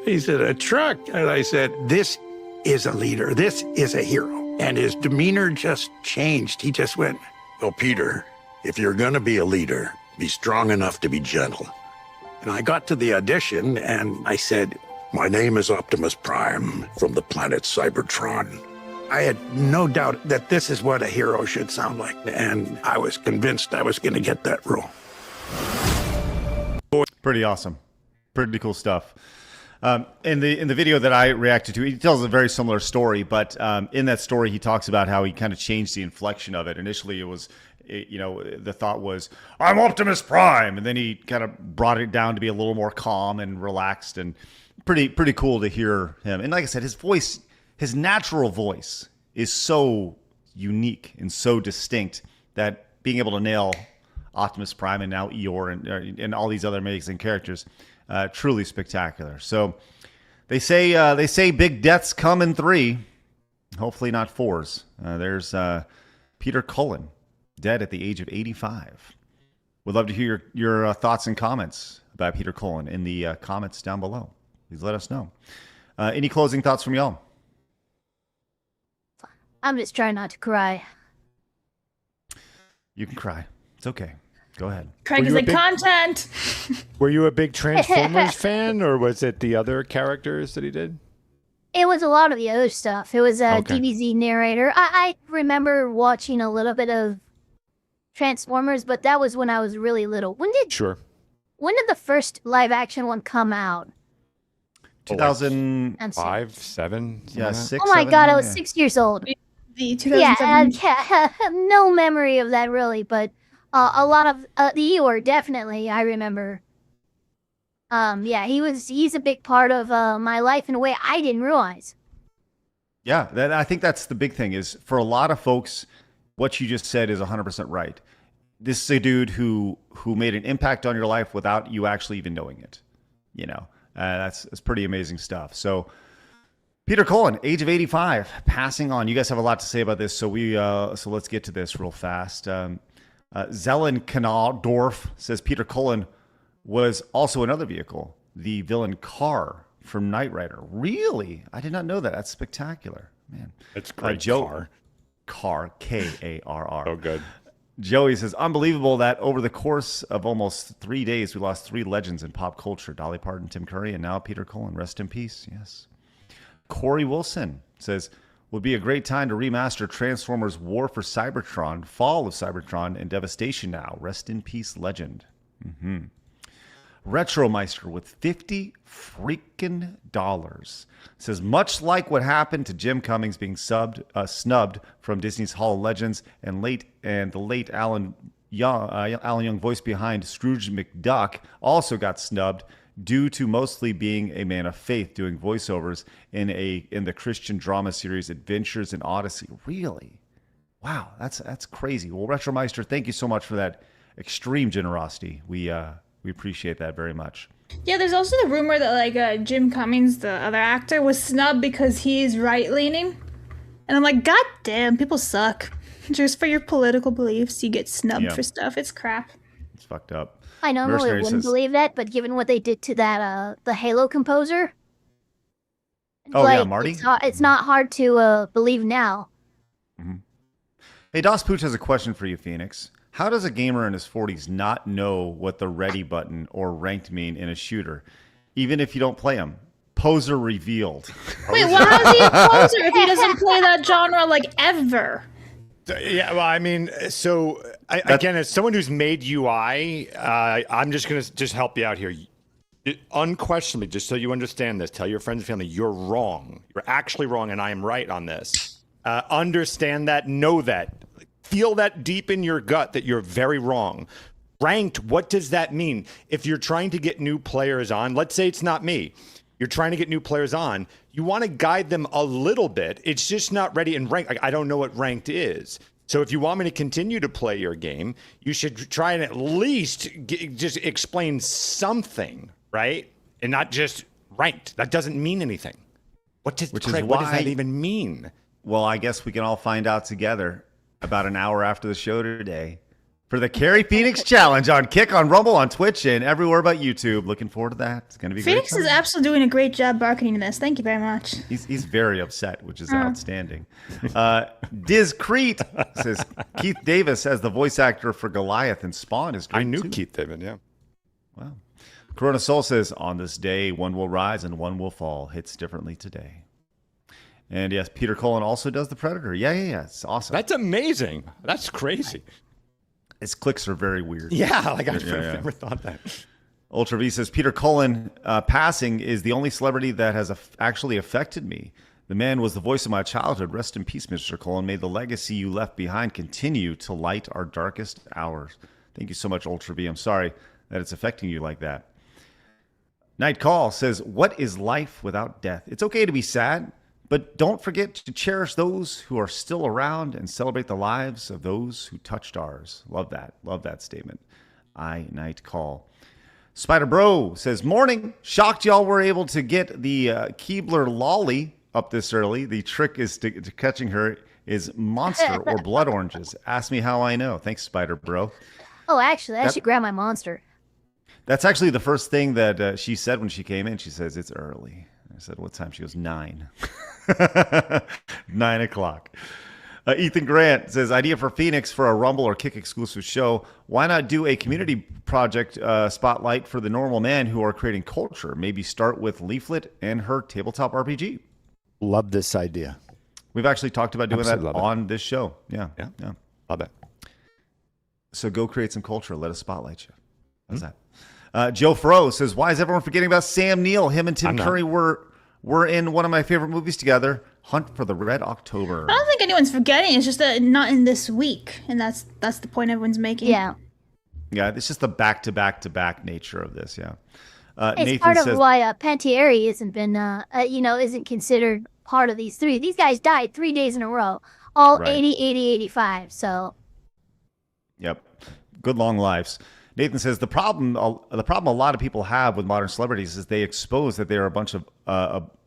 He said, "A truck?" And I said, "This is a leader. This is a hero." And his demeanor just changed. He just went, well, Peter, if you're going to be a leader, be strong enough to be gentle. And I got to the audition and I said, my name is Optimus Prime from the planet Cybertron. I had no doubt that this is what a hero should sound like. And I was convinced I was going to get that role. Pretty awesome. Pretty cool stuff. In the video that I reacted to, he tells a very similar story, but in that story, he talks about how he kind of changed the inflection of it. Initially, the thought was, I'm Optimus Prime. And then he kind of brought it down to be a little more calm and relaxed, and pretty cool to hear him. And like I said, his voice, his natural voice is so unique and so distinct that being able to nail Optimus Prime and now Eeyore and all these other amazing characters, truly spectacular. So they say big deaths come in 3, hopefully not 4s. There's Peter Cullen, dead at the age of 85. Would love to hear your thoughts and comments about Peter Cullen in the comments down below. Please let us know. Any closing thoughts from y'all? I'm just trying not to cry. You can cry. It's okay. Go ahead. Craig is like, content. Were you a big Transformers fan, or was it the other characters that he did? It was a lot of the other stuff. It was a Okay. DBZ narrator. I remember watching a little bit of Transformers, but that was when I was really little. When did the first live action one come out? 2005, I'm sorry. 5, 7. yeah, 6. Oh my 7, god, I was yeah. 6 years old. The Yeah, 2007. no memory of that really, but a lot of the Eeyore definitely I remember. Yeah, he's a big part of my life in a way I didn't realize. Yeah, I think that's the big thing is for a lot of folks, what you just said is 100% right. This is a dude who made an impact on your life without you actually even knowing it. You know, that's pretty amazing stuff. So Peter Cullen, age of 85, passing on. You guys have a lot to say about this, so so let's get to this real fast. Zelen Kanaldorf says Peter Cullen was also another vehicle, the villain Car from Knight Rider. Really? I did not know that. That's spectacular, man. That's great. Car, K-A-R-R. Oh, good. Joey says, unbelievable that over the course of almost 3 days, we lost 3 legends in pop culture. Dolly Parton, Tim Curry, and now Peter Cullen. Rest in peace. Yes. Corey Wilson says, would be a great time to remaster Transformers War for Cybertron, Fall of Cybertron, and Devastation Now. Rest in peace, legend. Retromeister with 50 freaking dollars says, much like what happened to Jim Cummings being snubbed from Disney's Hall of Legends and the late Alan Young, voice behind Scrooge McDuck, also got snubbed due to mostly being a man of faith doing voiceovers in the Christian drama series Adventures in Odyssey. Really? Wow, that's crazy. Well, Retromeister, thank you so much for that extreme generosity. We appreciate that very much. Yeah, there's also the rumor that like Jim Cummings, the other actor, was snubbed because he's right-leaning. And I'm like, god damn, people suck. Just for your political beliefs, you get snubbed for stuff. It's crap. It's fucked up. I normally Mercenary wouldn't says- believe that, but given what they did to that the Halo composer, Oh, yeah, Marty? it's not hard to believe now. Hey, Das Pooch has a question for you, Phoenix. How does a gamer in his 40s not know what the ready button or ranked mean in a shooter, even if you don't play them? Poser revealed. Wait, well, how's he a poser if he doesn't play that genre like ever? Yeah, well, I mean, so again, as someone who's made UI, I'm just going to help you out here. Unquestionably, just so you understand this, tell your friends and family, you're wrong. You're actually wrong, and I am right on this. Understand that, know that. Feel that deep in your gut that you're very wrong. Ranked, what does that mean? If you're trying to get new players on, let's say it's not me. You're trying to get new players on. You want to guide them a little bit. It's just not ready and ranked. Like, I don't know what ranked is. So if you want me to continue to play your game, you should try and at least just explain something, right? And not just ranked. That doesn't mean anything. What does that even mean? Well, I guess we can all find out together about an hour after the show today for the Carrie Phoenix Challenge on Kick, on Rumble, on Twitch, and everywhere but YouTube. Looking forward to that. It's going to be Phoenix great. is absolutely doing a great job marketing this. Thank you very much. He's very upset, which is outstanding. Diz Crete says Keith Davis as the voice actor for Goliath and Spawn is great. I knew too. Keith David, yeah. Wow. Corona Soul says, on this day, one will rise and one will fall. Hits differently today. And yes, Peter Cullen also does the Predator. Yeah. It's awesome. That's amazing. That's crazy. His clicks are very weird. Yeah, like I've never thought that. Ultra V says, Peter Cullen passing is the only celebrity that has actually affected me. The man was the voice of my childhood. Rest in peace, Mr. Cullen. May the legacy you left behind continue to light our darkest hours. Thank you so much, Ultra V. I'm sorry that it's affecting you like that. Night Call says, what is life without death? It's okay to be sad, but don't forget to cherish those who are still around and celebrate the lives of those who touched ours. Love that. Love that statement. Night Call. Spider Bro says, morning. Shocked y'all were able to get the Keebler lolly up this early. The trick is to catching her is Monster or blood oranges. Ask me how I know. Thanks, Spider Bro. Oh, actually, I should grab my Monster. That's actually the first thing that she said when she came in. She says, it's early. I said, what time? She goes, 9. 9 o'clock. Ethan Grant says, idea for Phoenix for a Rumble or Kick exclusive show. Why not do a community project spotlight for the normal man who are creating culture? Maybe start with Leaflet and her tabletop RPG. Love this idea. We've actually talked about doing Absolutely that on this show. Yeah. Love it. So go create some culture. Let us spotlight you. How's that? Joe Fro says, why is everyone forgetting about Sam Neill? Him and Tim Curry were in one of my favorite movies together, Hunt for the Red October. I don't think anyone's forgetting. It's just that not in this week, and that's the point everyone's making. Yeah. Yeah, it's just the back-to-back-to-back nature of this, yeah. It's Nathan part says, of why Pantieri isn't considered part of these three. These guys died 3 days in a row, all Right. 80, 85, so. Yep, good long lives. Nathan says, the problem a lot of people have with modern celebrities is they expose that they are a bunch of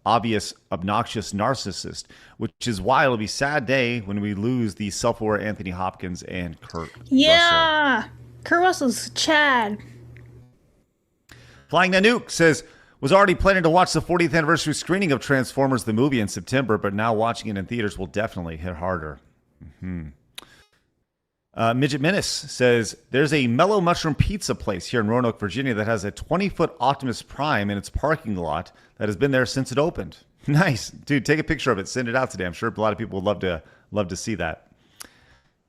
obvious, obnoxious narcissists, which is why it'll be a sad day when we lose the self-aware Anthony Hopkins and Kurt Russell. Yeah. Kurt Russell's Chad. Flying Nanook says, was already planning to watch the 40th anniversary screening of Transformers the movie in September, but now watching it in theaters will definitely hit harder. Midget Menace says, there's a Mellow Mushroom Pizza place here in Roanoke, Virginia that has a 20-foot Optimus Prime in its parking lot that has been there since it opened. Nice. Dude, take a picture of it. Send it out today. I'm sure a lot of people would love to see that.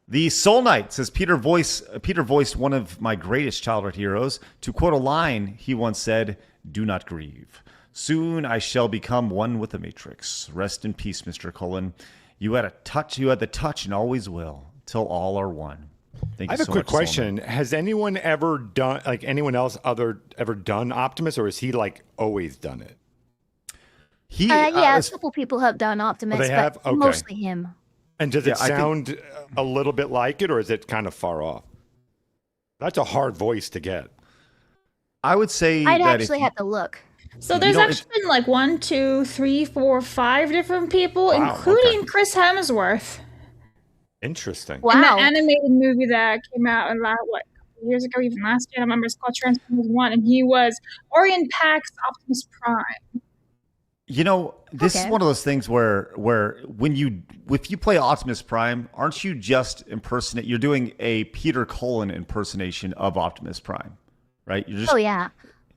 The Soul Knight says, Peter voiced one of my greatest childhood heroes. To quote a line, he once said, do not grieve. Soon I shall become one with the Matrix. Rest in peace, Mr. Cullen. You had the touch and always will. Till all are one. Thank you I have so a quick much, Soul question. Knight. Has anyone ever done, like anyone else ever done Optimus, or has he like always done it? A couple people have done Optimus, they have? but Okay. mostly him. And does it I think- sound a little bit like it, or is it kind of far off? That's a hard voice to get. I would say I'd that actually have to look. So there's know, actually been like 1, 2, 3, 4, 5 different people, Wow, including okay. Chris Hemsworth. Interesting. In Wow. that animated movie that came out a couple years ago, even last year, I don't remember, it's called Transformers 1, and he was Orion Pax's Optimus Prime. You know, this Okay. is one of those things where if you play Optimus Prime, aren't you just you're doing a Peter Cullen impersonation of Optimus Prime, right? You're just, Oh, yeah.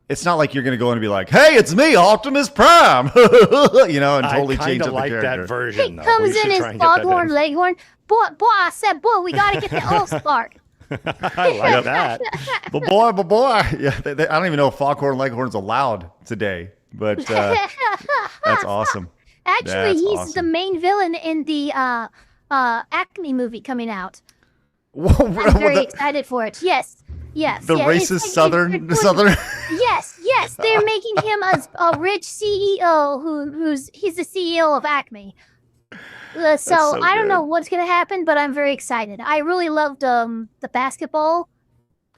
It's not like you're going to go in and be like, hey, it's me, Optimus Prime, and totally I change kind up of like the that character. version. He though. comes We in should his try and get that foghorn in. leghorn. Boy, I said, we got to get the All-Spark. I like that. But boy, yeah, I don't even know if Foghorn Leghorn's allowed today, but that's awesome. Actually, That's he's awesome. the main villain in the Acme movie coming out. Whoa, I'm very excited for it. Yes. the yeah, it's racist like- southern. Yes, they're making him a rich CEO he's the CEO of Acme. So I don't know what's gonna happen, but I'm very excited. I really loved the basketball.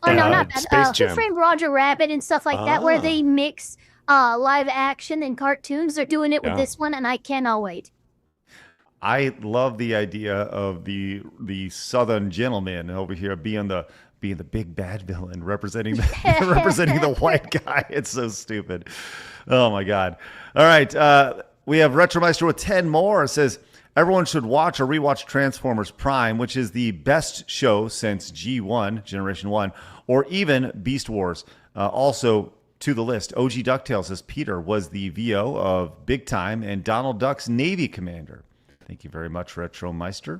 Oh no, not Space that. Who Jam. Framed Roger Rabbit and stuff like that, where Ah. they mix live action and cartoons. They're doing it with Yeah. this one, and I cannot wait. I love the idea of the Southern gentleman over here being the being the big bad villain, representing the white guy. It's so stupid. Oh my God. All right. We have Retromeister with 10 more. It says, everyone should watch or rewatch Transformers Prime, which is the best show since G1, Generation 1, or even Beast Wars. Also, to the list, OG DuckTales says Peter was the VO of Big Time and Donald Duck's Navy commander. Thank you very much, Retromeister.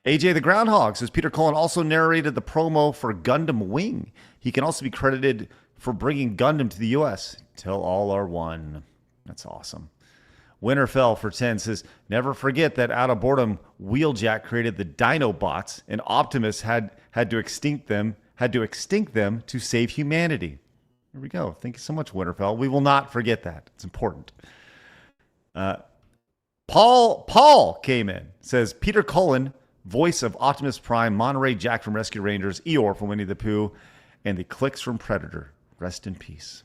AJ the Groundhog says Peter Cullen also narrated the promo for Gundam Wing. He can also be credited for bringing Gundam to the U.S. Till all are one. That's awesome. Winterfell for 10 says, never forget that out of boredom, Wheeljack created the Dinobots, and Optimus had to extinct them to save humanity. There we go. Thank you so much, Winterfell. We will not forget that. It's important. Paul came in. Says, Peter Cullen, voice of Optimus Prime, Monterey Jack from Rescue Rangers, Eeyore from Winnie the Pooh, and the Clicks from Predator. Rest in peace.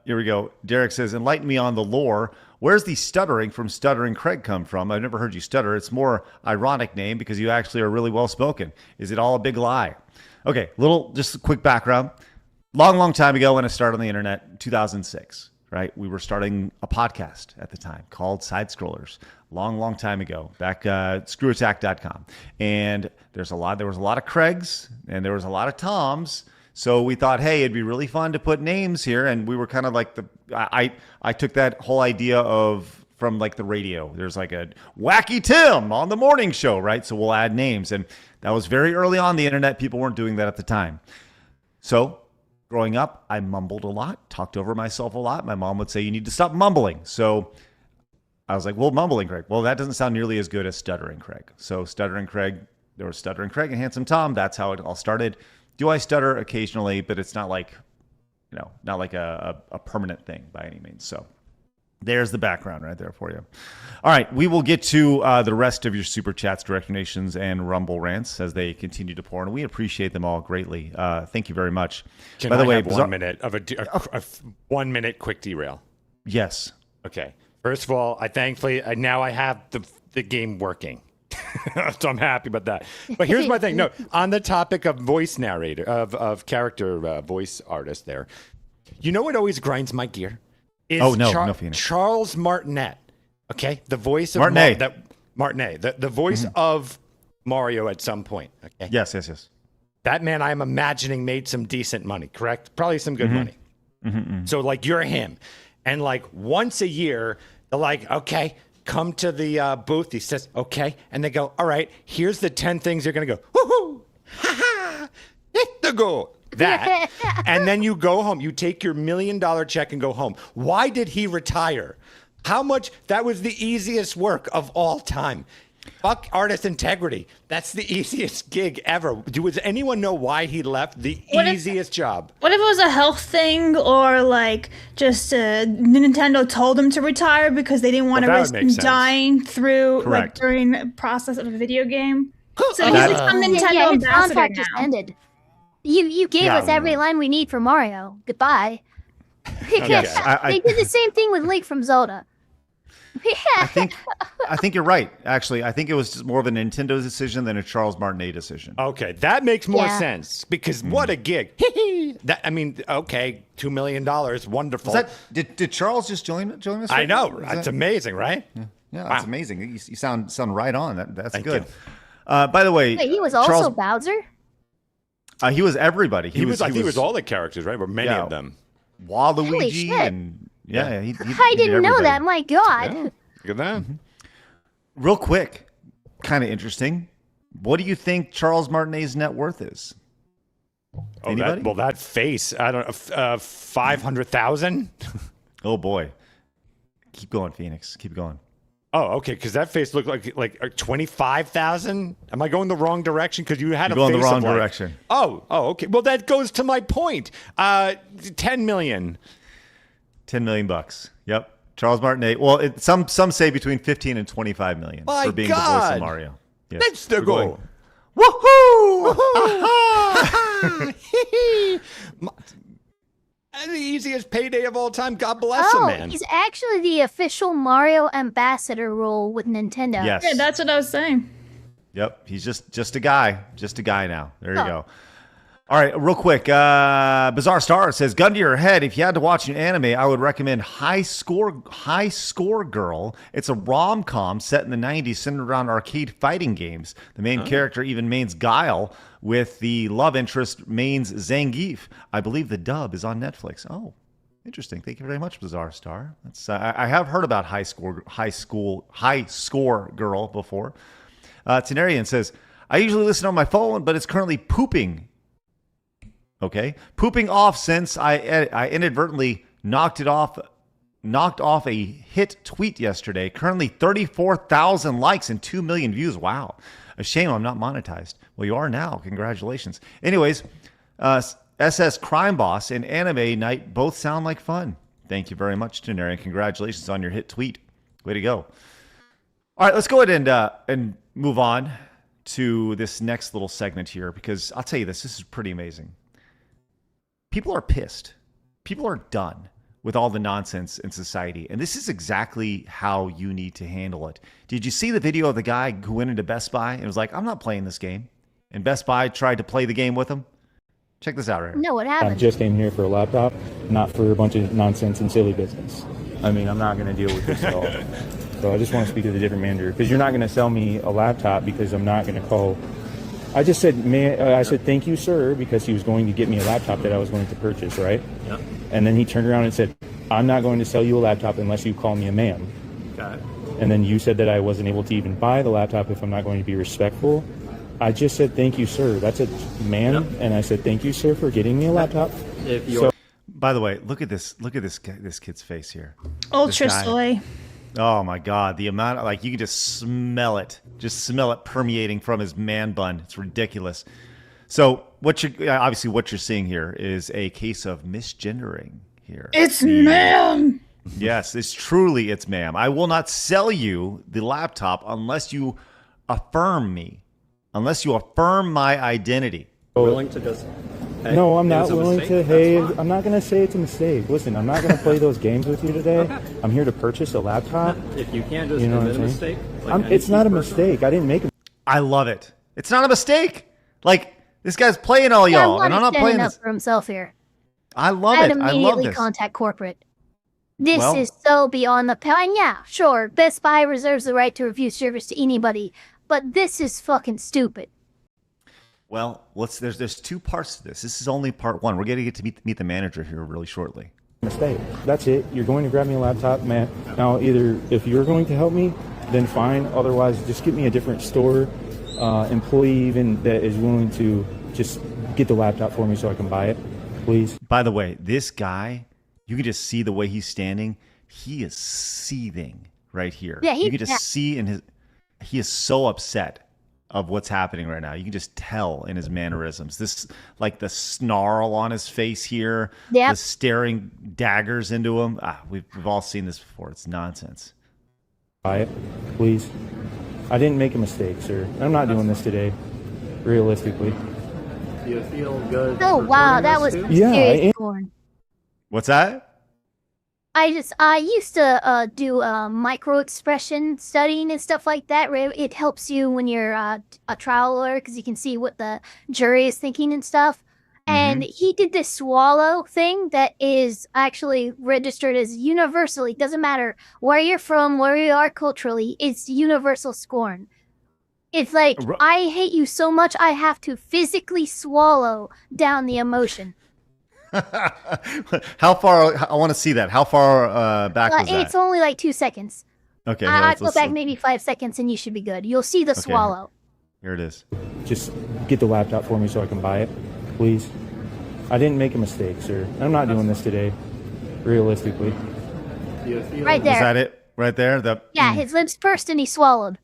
Here we go. Derek says, enlighten me on the lore. Where's the stuttering from Stuttering Craig come from? I've never heard you stutter. It's more ironic name because you actually are really well spoken. Is it all a big lie? Okay, just a quick background. Long time ago when I started on the internet, 2006, right? We were starting a podcast at the time called Side Scrollers. Long time ago, back screwattack.com. And there was a lot of Craigs and there was a lot of Toms. So we thought, hey, it'd be really fun to put names here. And we were kind of like I took that whole idea from like the radio. There's like a Wacky Tim on the morning show, right? So we'll add names. And that was very early on the internet. People weren't doing that at the time. So growing up, I mumbled a lot, talked over myself a lot. My mom would say, you need to stop mumbling. So I was like, well, Mumbling Craig. Well, that doesn't sound nearly as good as Stuttering Craig. So Stuttering Craig, there was Stuttering Craig and Handsome Tom. That's how it all started. Do I stutter occasionally, but it's not like, not like a permanent thing by any means. So there's the background right there for you. All right, we will get to the rest of your super chats, direct donations, and Rumble rants as they continue to pour in. We appreciate them all greatly. Thank you very much. By the way, have 1 minute of a 1 minute quick derail? Yes. Okay. First of all, now I have the game working. So I'm happy about that. But here's my thing. No, on the topic of voice narrator, of character voice artist there, you know what always grinds my gear? Is no, Phoenix. Charles Martinet. Okay? The voice of Martinet. The voice of Mario at some point. Okay. Yes. That man, I'm imagining, made some decent money, correct? Probably some good money. So like you're him. And like once a year, they're like, okay, come to the booth. He says, okay. And they go, all right, here's the 10 things you're going to go, woohoo, ha ha, hit the goal. That. And then you go home. You take your $1 million check and go home. Why did he retire? How much? That was the easiest work of all time. Fuck artist integrity. That's the easiest gig ever. Does anyone know why he left? The easiest job. What if it was a health thing, or like just Nintendo told him to retire because they didn't want to risk him dying through like during the process of a video game? So he's become Nintendo ambassador contract now. just ended. You gave us every line we need for Mario. Goodbye. They did the same thing with Link from Zelda. I think you're right. Actually, I think it was just more of a Nintendo decision than a Charles Martinet decision. Okay, that makes more sense because what a gig! Okay, $2 million, wonderful. Did Charles just join us? I know. That's amazing, right? Yeah, that's amazing. You sound right on. That's Thank good. By the way, wait, he was also Bowser. He was everybody. He was all the characters, right? Or many of them. Waluigi and. Yeah, I didn't know that. My God. Yeah, look at that. Real quick, kind of interesting. What do you think Charles Martinet's net worth is? Anybody? That face. I don't know. 500,000. Oh boy. Keep going, Phoenix. Keep going. Oh, okay. Because that face looked like 25,000. Am I going the wrong direction? Because you had You're going the wrong direction. Oh, okay. Well, that goes to my point. 10 million. $10 million. Yep. Charles Martinet. Well, some say between 15 and 25 million for being the voice of Mario. Yes. That's the goal. Woohoo! The easiest payday of all time. God bless him, man. He's actually the official Mario ambassador role with Nintendo. Yes. Yeah, that's what I was saying. Yep, he's just a guy now. There you go. All right, real quick. Bizarre Star says, gun to your head. If you had to watch an anime, I would recommend High Score Girl. It's a rom-com set in the 90s centered around arcade fighting games. The main character even mains Guile with the love interest mains Zangief. I believe the dub is on Netflix. Oh, interesting. Thank you very much, Bizarre Star. That's I have heard about High Score Girl before. Tenarian says, I usually listen on my phone, but it's currently pooping. Okay, pooping off since I inadvertently knocked off a hit tweet yesterday. Currently 34,000 likes and 2 million views. Wow, a shame I'm not monetized. Well, you are now. Congratulations. Anyways, SS Crime Boss and Anime Night both sound like fun. Thank you very much, Tenarian. Congratulations on your hit tweet. Way to go. All right, let's go ahead and move on to this next little segment here, because I'll tell you this is pretty amazing. People are pissed. People are done with all the nonsense in society. And this is exactly how you need to handle it. Did you see the video of the guy who went into Best Buy and was like, I'm not playing this game? And Best Buy tried to play the game with him? Check this out right here. No, what happened? I just came here for a laptop, not for a bunch of nonsense and silly business. I mean, I'm not going to deal with this at all. So I just want to speak to the different manager, because you're not going to sell me a laptop because I'm not going to call. I just said, I said, thank you, sir, because he was going to get me a laptop that I was going to purchase, right? Yeah. And then he turned around and said, I'm not going to sell you a laptop unless you call me a ma'am. Got it. And then you said that I wasn't able to even buy the laptop if I'm not going to be respectful. I just said, thank you, sir. That's a ma'am. Yep. And I said, thank you, sir, for getting me a laptop. By the way, look at this kid's face here. Ultra soy. Oh my God, the amount of, you can just smell it permeating from his man bun. It's ridiculous. So what you're seeing here is a case of misgendering here. It's ma'am. Yes, it's ma'am. I will not sell you the laptop unless you affirm me, unless you affirm my identity. Willing to just... Hey, no, I'm not willing to. Hey, I'm not going to say it's a mistake. Listen, I'm not going to play those games with you today. Okay. I'm here to purchase a laptop. If you can't just admit a mistake. It's not a mistake. I didn't make a I love it. It's not a mistake. This guy's playing all y'all, and I'm not playing this. Up for himself here. I love it. I'd immediately contact corporate. This is so beyond the pale. And yeah, sure, Best Buy reserves the right to refuse service to anybody, but this is fucking stupid. Well, there's two parts to this. This is only part one. We're going to get to meet the manager here really shortly. mistake. That's it. You're going to grab me a laptop, man. Now, either if you're going to help me, then fine. Otherwise, just get me a different store employee even that is willing to just get the laptop for me so I can buy it, please. By the way, this guy, you can just see the way he's standing. He is seething right here. Yeah, you can just see he is so upset of what's happening right now. You can just tell in his mannerisms. This, like the snarl on his face here, the staring daggers into him. We've all seen this before. It's nonsense. Buy it, please. I didn't make a mistake, sir. I'm not doing this today, realistically. Do you feel good? Oh, wow, that was serious porn. What's that? I used to do micro expression studying and stuff like that. It helps you when you're a trial lawyer because you can see what the jury is thinking and stuff. And he did this swallow thing that is actually registered as universally. Doesn't matter where you're from, where you are culturally, it's universal scorn. It's like, I hate you so much, I have to physically swallow down the emotion. How far? I want to see that. How far back was that? It's only like 2 seconds. Okay. I'll go back maybe 5 seconds and you should be good. You'll see the swallow. Here it is. Just get the laptop for me so I can buy it, please. I didn't make a mistake, sir. I'm not doing this today, realistically. Right there. Is that it? Right there? His lips pursed and he swallowed.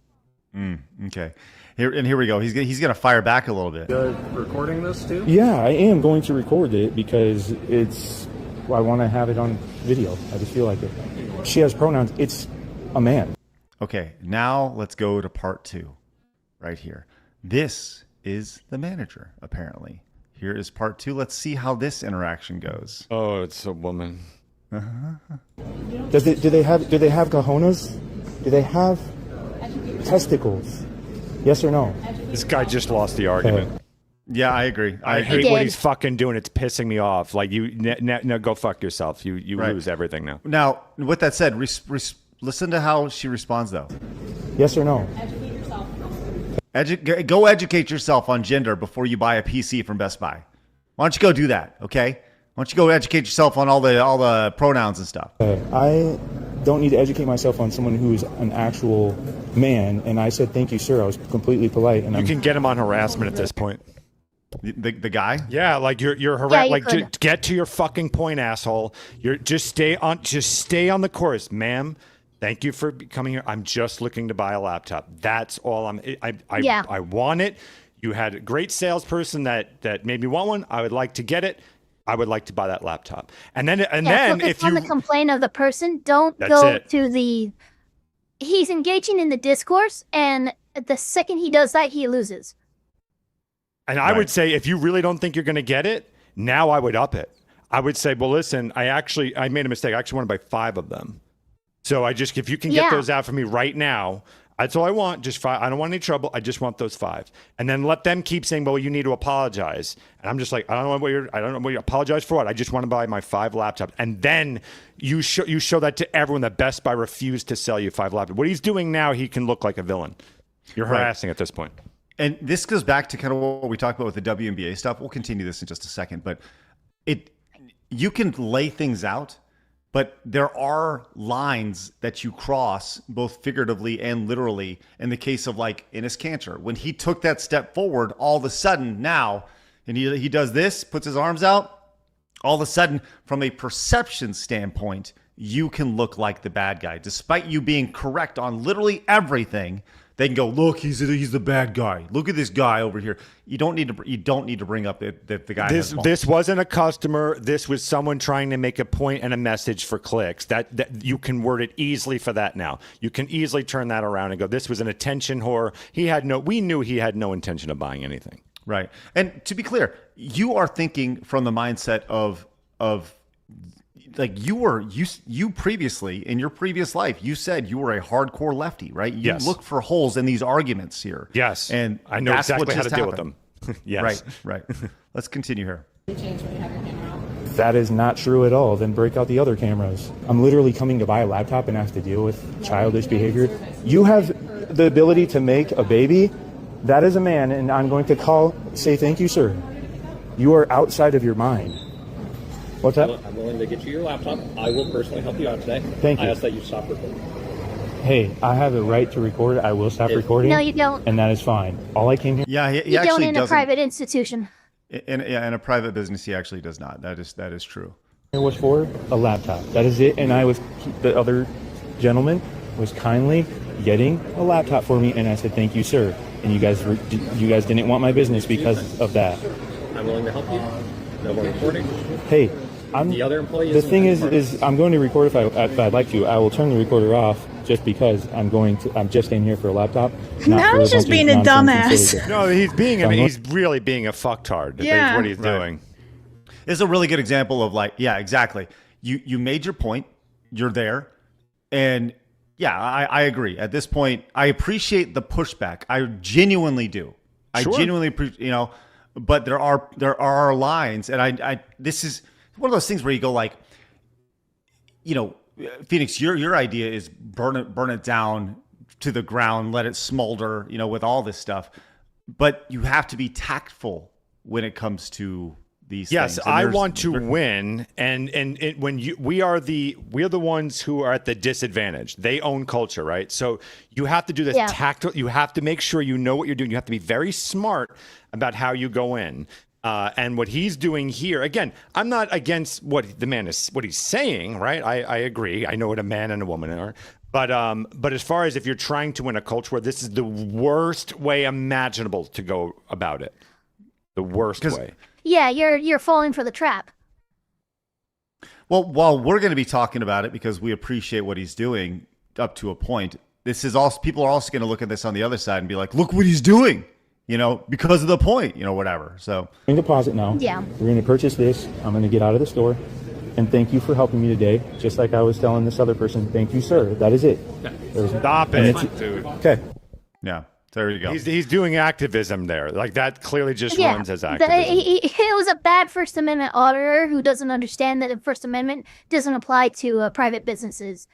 Okay. Here we go. He's gonna fire back a little bit. Good recording this too? Yeah, I am going to record it because I want to have it on video. I just feel like it. She has pronouns. It's a man. Okay, now let's go to part 2. Right here. This is the manager, apparently. Here is part 2. Let's see how this interaction goes. Oh, it's a woman. Do they have cojones? Do they have testicles? Yes or no? This guy just lost the argument. Yeah, I agree. I agree. hate what did. he's fucking doing. It's pissing me off. Like no, go fuck yourself. You Right. lose everything now. Now, with that said, listen to how she responds, though. Yes or no? Go educate yourself on gender before you buy a PC from Best Buy. Why don't you go do that, okay? Why don't you go educate yourself on all the pronouns and stuff? I don't need to educate myself on someone who's an actual man, and I said thank you, sir. I was completely polite, and You can get him on harassment at this point. The guy? Yeah, like you're Yeah, harassed. you Like could. get to your fucking point, asshole. You're just stay on the course, ma'am. Thank you for coming here. I'm just looking to buy a laptop. That's all I want it. You had a great salesperson that made me want one. I would like to get it. I would like to buy that laptop. And then Focus if on you the complaint of the person, don't That's go it. to the. He's engaging in the discourse, and the second he does that, he loses. And I would say, if you really don't think you're going to get it, now I would up it. I would say, well, listen, I made a mistake. I actually want to buy 5 of them. So if you can get those out for me right now, that's all I want. Just 5. I don't want any trouble. I just want those 5. And then let them keep saying, well, you need to apologize. And I'm just like, I don't know what you apologize for. What? I just want to buy my 5 laptops. And then you show that to everyone that Best Buy refused to sell you 5 laptops. What he's doing now, he can look like a villain. You're harassing at this point. And this goes back to kind of what we talked about with the WNBA stuff. We'll continue this in just a second, but you can lay things out, but there are lines that you cross both figuratively and literally in the case of like Enes Kanter. When he took that step forward, all of a sudden now, and he does this, puts his arms out, all of a sudden from a perception standpoint, you can look like the bad guy. Despite you being correct on literally everything, they can go, look, he's the bad guy. Look at this guy over here. You don't need to bring up that the guy. This wasn't a customer. This was someone trying to make a point and a message for clicks. That you can word it easily for that now. You can easily turn that around and go, this was an attention whore. We knew he had no intention of buying anything. Right. And to be clear, you are thinking from the mindset of like you previously in your previous life, you said you were a hardcore lefty, right? You Yes. look for holes in these arguments here. Yes. And I know that's exactly what how to just deal with happened. them. Yes. Right. Let's continue here. that is not true at all, then break out the other cameras. I'm literally coming to buy a laptop and have to deal with childish behavior. You have the ability to make a baby. That is a man, and I'm going to say thank you, sir. You are outside of your mind. What's that? I'm willing to get you your laptop. I will personally help you out today. Thank you. I ask that you stop recording. Hey, I have a right to record. I will stop recording. No, you don't. And that is fine. All I came here. Yeah, he You don't actually in a doesn't. private institution. In a private business, he actually does not. That is true. It was for a laptop. That is it. And the other gentleman was kindly getting a laptop for me, and I said, "Thank you, sir." And you guys didn't want my business because of that. I'm willing to help you. No more recording. Hey, The other employee the isn't thing in the is, I'm going to record if I'd like to. I will turn the recorder off just because I'm just in here for a laptop. Now he's just being a dumbass. No, he's really being a fucktard. Yeah. Is what he's doing. It's a really good example of yeah, exactly. You made your point. You're there, and yeah, I agree. At this point, I appreciate the pushback. I genuinely do. Sure. I genuinely appreciate, but there are lines, and I this is one of those things where you go like, Phoenix, your idea is burn it down to the ground, let it smolder, with all this stuff. But you have to be tactful when it comes to these Yes, things. I want to win, and we are the ones who are at the disadvantage. They own culture, right? So you have to do this tactile. You have to make sure you know what you're doing. You have to be very smart about how you go in. And what he's doing here, again, I'm not against what he's saying, right? I agree. I know what a man and a woman are. But as far as if you're trying to win a culture war, this is the worst way imaginable to go about it. The worst way. Yeah, you're falling for the trap. Well, while we're going to be talking about it because we appreciate what he's doing up to a point, this is also people are also going to look at this on the other side and be like, look what he's doing, because of the point, whatever. So I'm going to pause it now. Yeah. We're going to purchase this. I'm going to get out of the store. And thank you for helping me today. Just like I was telling this other person, thank you, sir. That is it. Stop it, dude. Okay. yeah. There you go. He's doing activism there. Like that clearly just runs as activism. It was a bad First Amendment auditor who doesn't understand that the First Amendment doesn't apply to private businesses.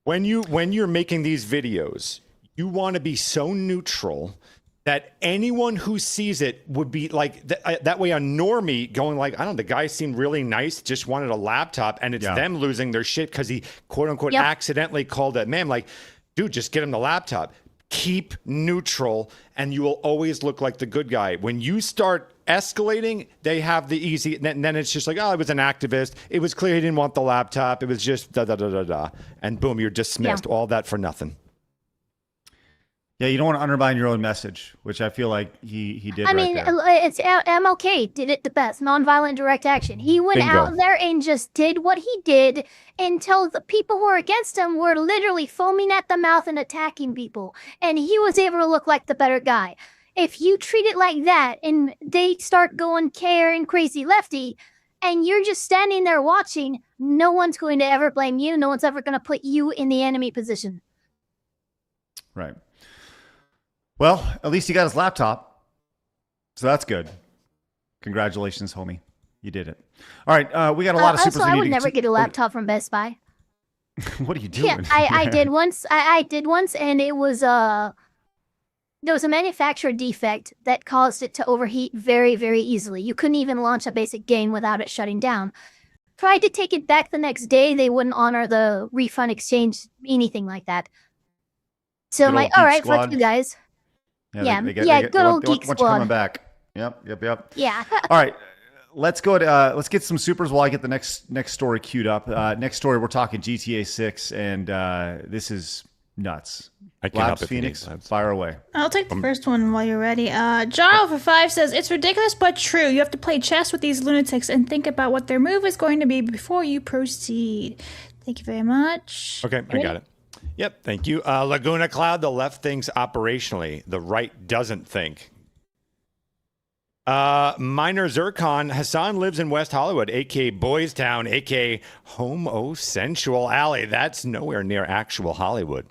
When you're making these videos, you want to be so neutral that anyone who sees it would be like that way. A normie going like, I don't know, the guy seemed really nice, just wanted a laptop, and it's them losing their shit because he quote unquote accidentally called that man. Like, dude, just get him the laptop. Keep neutral, and you will always look like the good guy. When you start escalating, they have the easy, and then it's just like, oh, it was an activist. It was clear he didn't want the laptop. It was just da-da-da-da-da. And boom, you're dismissed. All that for nothing. Yeah, you don't want to undermine your own message, which I feel like he did. I mean, it's MLK did it the best. Nonviolent direct action. He went out there and just did what he did until the people who were against him were literally foaming at the mouth and attacking people. And he was able to look like the better guy. If you treat it like that and they start going Karen crazy lefty, and you're just standing there watching, no one's going to ever blame you. No one's ever going to put you in the enemy position. Right. Well, at least he got his laptop, so that's good. Congratulations, homie. You did it. All right, we got a lot of supers. Also, I would never get a laptop from Best Buy. What are you doing? Yeah, I did once. I did once, and it was there was a manufacturer defect that caused it to overheat very, very easily. You couldn't even launch a basic game without it shutting down. Tried to take it back the next day. They wouldn't honor the refund exchange, anything like that. So I'm like, all right, fuck you guys. Yeah, good old Geek Squad. Coming back. Yep. Yeah. All right, let's go. Let's get some supers while I get the next story queued up. Next story, we're talking GTA 6, and this is nuts. I can't help Labs it. Phoenix, fire away. I'll take the first one while you're ready. John for 5 says, it's ridiculous but true. You have to play chess with these lunatics and think about what their move is going to be before you proceed. Thank you very much. Okay, I got it. Yep, thank you. Laguna Cloud, the left thinks operationally, the right doesn't think. Minor Zircon, Hassan lives in West Hollywood, a.k.a. Boys Town, a.k.a. Homo-sensual Alley. That's nowhere near actual Hollywood.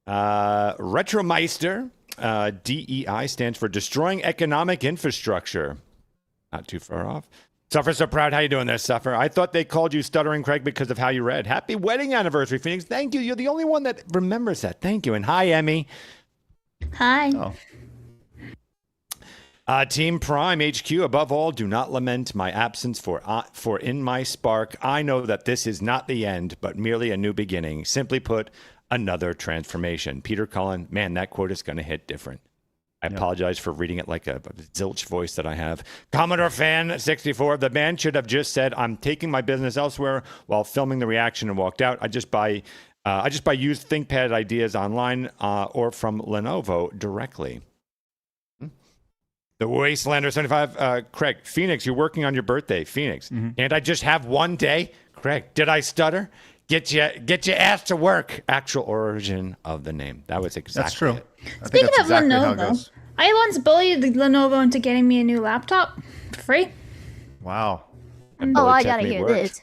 Retromeister, DEI stands for Destroying Economic Infrastructure. Not too far off. Suffer so proud. How you doing there, Suffer? I thought they called you Stuttering Craig because of how you read. Happy wedding anniversary, Phoenix. Thank you. You're the only one that remembers that. Thank you. And hi, Emmy. Hi. Team Prime HQ, above all, do not lament my absence for in my spark, I know that this is not the end, but merely a new beginning. Simply put, another transformation. Peter Cullen, man, that quote is going to hit different. I apologize for reading it like a zilch voice that I have. Commodore Fan 64, the man should have just said, I'm taking my business elsewhere while filming the reaction and walked out. I just buy used ThinkPad ideas online or from Lenovo directly. The Wastelander 75, Craig, Phoenix, you're working on your birthday. Phoenix, Can't I just have one day? Craig, did I stutter? Get your ass to work. Actual origin of the name. That was exactly That's true. it. Speaking of Lenovo, I once bullied Lenovo into getting me a new laptop for free. Wow. Oh, I gotta hear this.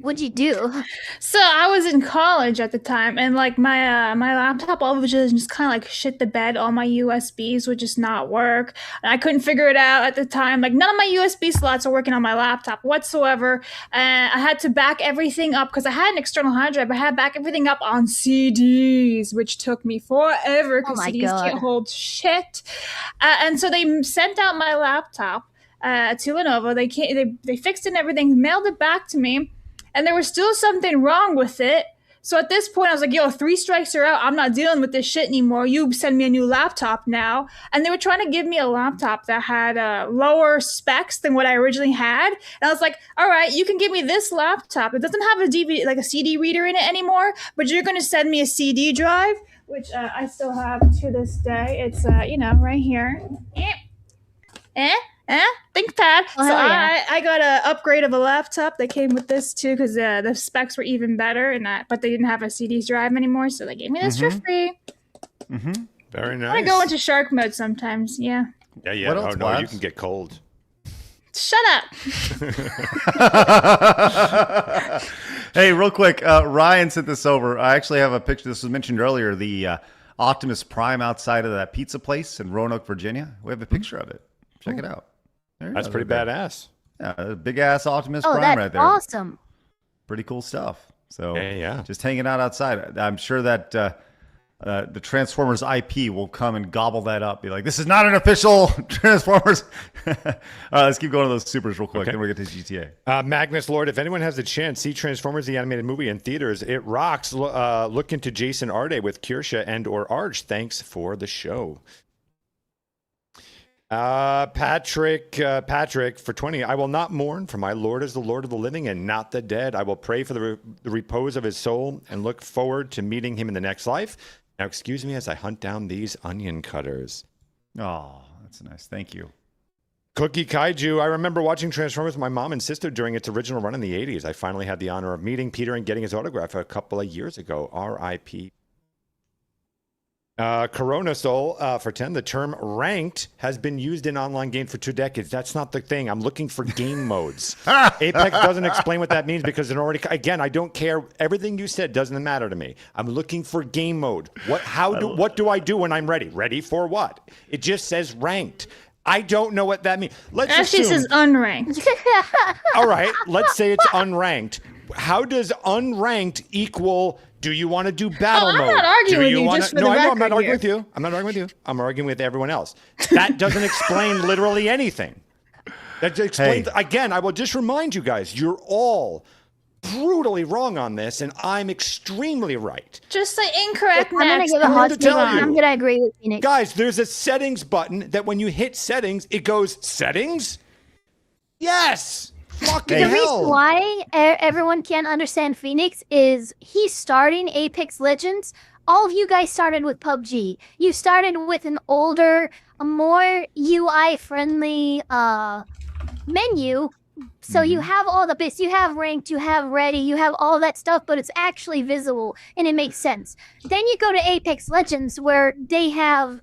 What'd you do? So I was in college at the time, and like my laptop all of a sudden just kind of like shit the bed. All my USBs would just not work, and I couldn't figure it out at the time. Like none of my USB slots are working on my laptop whatsoever. And I had to back everything up because I had an external hard drive. I had to back everything up on CDs, which took me forever because CDs can't hold shit. And so they sent out my laptop to Lenovo. They fixed it and everything, mailed it back to me. And there was still something wrong with it. So at this point, I was like, yo, 3 strikes are out. I'm not dealing with this shit anymore. You send me a new laptop now. And they were trying to give me a laptop that had lower specs than what I originally had. And I was like, all right, you can give me this laptop. It doesn't have a DVD, like a CD reader in it anymore, but you're going to send me a CD drive, which I still have to this day. It's, right here. ThinkPad. Oh, so yeah. I got an upgrade of a laptop that came with this too because the specs were even better, but they didn't have a CD drive anymore, so they gave me this for free. Very nice. I go into shark mode sometimes. Yeah. Yeah. What else, no, Labs? you can get cold. Shut up. Hey, real quick, Ryan sent this over. I actually have a picture. This was mentioned earlier. The Optimus Prime outside of that pizza place in Roanoke, Virginia. We have a picture of it. Check it out. That's pretty badass. Yeah, big ass Optimus Oh, Prime that's right there. awesome. Pretty cool stuff. So Yeah. just hanging out outside. I'm sure that the Transformers IP will come and gobble that up. Be like, this is not an official Transformers. All right, let's keep going to those supers real quick. Okay. Then we'll get to GTA. Magnus Lord, if anyone has the chance, see Transformers the animated movie in theaters. It rocks. Look into Jason Arde with Kirsha and or Arch. Thanks for the show. Patrick for 20. I will not mourn, for my Lord is the Lord of the living and not the dead. I will pray for the repose of his soul and look forward to meeting him in the next life. Now, excuse me as I hunt down these onion cutters. Oh, that's nice. Thank you. Cookie Kaiju, I remember watching Transformers with my mom and sister during its original run in the 80s. I finally had the honor of meeting Peter and getting his autograph a couple of years ago. R.I.P. Corona Soul for 10. The term ranked has been used in online games for 2 decades. That's not the thing. I'm looking for game modes. Apex doesn't explain what that means because it already. Again, I don't care. Everything you said doesn't matter to me. I'm looking for game mode. What do I do when I'm ready? Ready for what? It just says ranked. I don't know what that means. Let's Actually, it assume. says unranked. All right, let's say it's unranked. How does unranked equal? Do you want to do battle mode? I'm not arguing do with you, wanna, just for no, the I know, I'm not record arguing with you. I'm not arguing with you. I'm arguing with everyone else. That doesn't explain literally anything. That explains, again, I will just remind you guys, you're all brutally wrong on this, and I'm extremely right. Just say incorrect I'm gonna next. give a I'm hot to take. tell you. I'm gonna agree with Phoenix. Guys, there's a settings button that when you hit settings, it goes, settings? Yes! Fucking The hell! reason why everyone can't understand Phoenix is he's starting Apex Legends. All of you guys started with PUBG. You started with an older, a more UI-friendly menu. So you have all the bits. You have ranked, you have ready, you have all that stuff, but it's actually visible and it makes sense. Then you go to Apex Legends where they have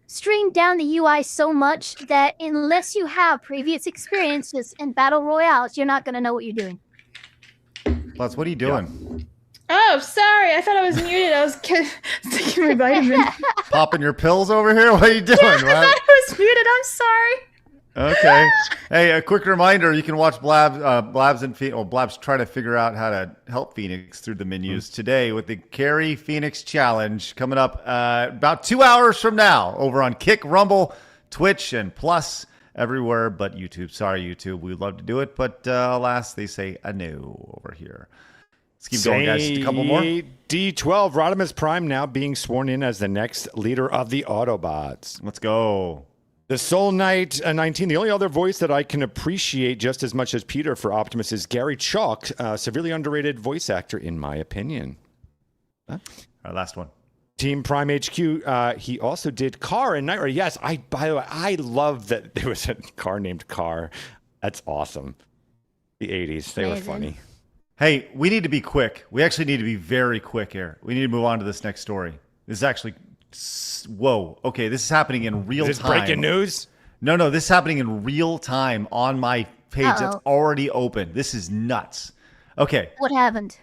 streamed down the UI so much that unless you have previous experiences in battle royales, you're not going to know what you're doing. Plus, what are you doing? Oh, sorry. I thought I was muted. I was taking my vitamin. Popping your pills over here? What are you doing? I thought I was muted. I'm sorry. Okay. Hey, a quick reminder: you can watch Blabs try to figure out how to help Phoenix through the menus today with the Carry Phoenix Challenge coming up about 2 hours from now over on Kick, Rumble, Twitch, and Plus everywhere but YouTube. Sorry, YouTube. We'd love to do it, but alas, they say a no over here. Let's keep going, guys. Just a couple more. D12, Rodimus Prime now being sworn in as the next leader of the Autobots. Let's go. The Soul Knight 19, the only other voice that I can appreciate just as much as Peter for Optimus is Gary Chalk, a severely underrated voice actor, in my opinion. All right, last one. Team Prime HQ, he also did Car and Night Rider. Yes, by the way, I love that there was a car named Car. That's awesome. The 80s, they were funny. Hey, we need to be quick. We actually need to be very quick here. We need to move on to this next story. This is actually... Whoa. Okay, this is happening in real time. Is this breaking news? No, this is happening in real time on my page that's Uh-oh. already open. This is nuts. Okay, What happened?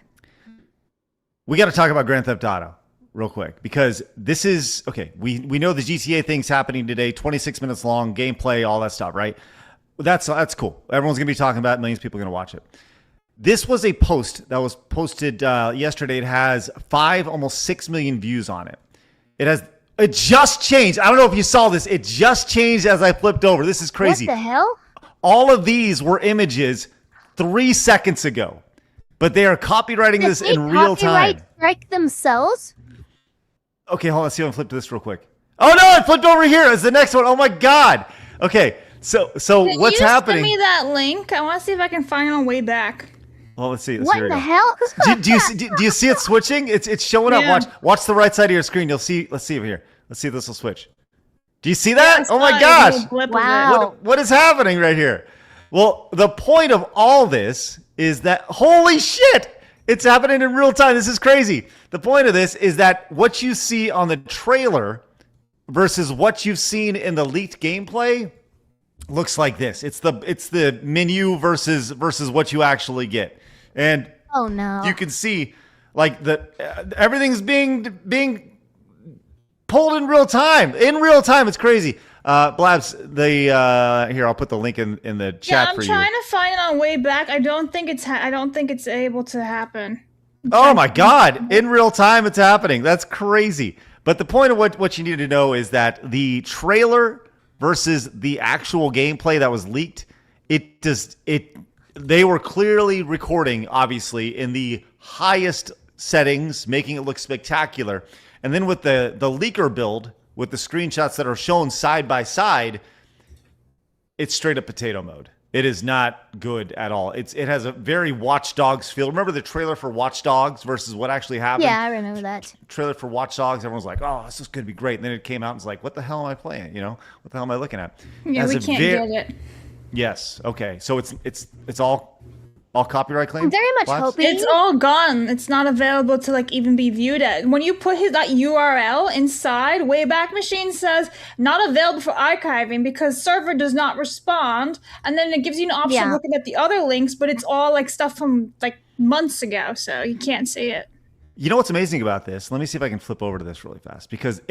we got to talk about Grand Theft Auto real quick because this is, okay, we know the GTA thing's happening today, 26 minutes long, gameplay, all that stuff, right? That's cool. Everyone's going to be talking about it. Millions of people are going to watch it. This was a post that was posted yesterday. It has almost 6 million views on it. It just changed. I don't know if you saw this. It just changed as I flipped over. This is crazy. What the hell? All of these were images 3 seconds ago, but they are copywriting this Did they in real time. copyright strike themselves? Okay, hold on. Let's see if I can flip to this real quick. Oh no, it flipped over here. It's the next one. Oh my God. Okay, so Can what's you happening? Send me that link. I want to see if I can find it on way back. Well, let's see. What Here we the go. hell? Do you see it switching? It's showing up. Yeah. Watch the right side of your screen. You'll see. Let's see over here. Let's see if this will switch. Do you see that? It's Oh my not a gosh! little blip of it. Wow. What is happening right here? Well, the point of all this is that holy shit, it's happening in real time. This is crazy. The point of this is that what you see on the trailer versus what you've seen in the leaked gameplay looks like this. It's the menu versus what you actually get. And Oh no. you can see like everything's being pulled in real time. In real time, it's crazy. Blabs, here I'll put the link in the chat for you. I'm trying to find it on way back. I don't think it's able to happen. Oh my God! In real time, it's happening. That's crazy. But the point of what you need to know is that the trailer versus the actual gameplay that was leaked, they were clearly recording, obviously, in the highest settings, making it look spectacular. And then with the leaker build, with the screenshots that are shown side by side, it's straight up potato mode. It is not good at all. It has a very Watch Dogs feel. Remember the trailer for Watch Dogs versus what actually happened? Yeah, I remember that. Trailer for Watch Dogs, everyone was like, oh, this is going to be great. And then it came out and was like, what the hell am I playing? What the hell am I looking at? Yeah, we can't get it. Yes. Okay. So it's all copyright claims? I'm very much hoping. It's all gone. It's not available to even be viewed at. When you put that URL inside, Wayback Machine says not available for archiving because server does not respond. And then it gives you an option looking at the other links, but it's all stuff from months ago, so you can't see it. You know what's amazing about this? Let me see if I can flip over to this really fast because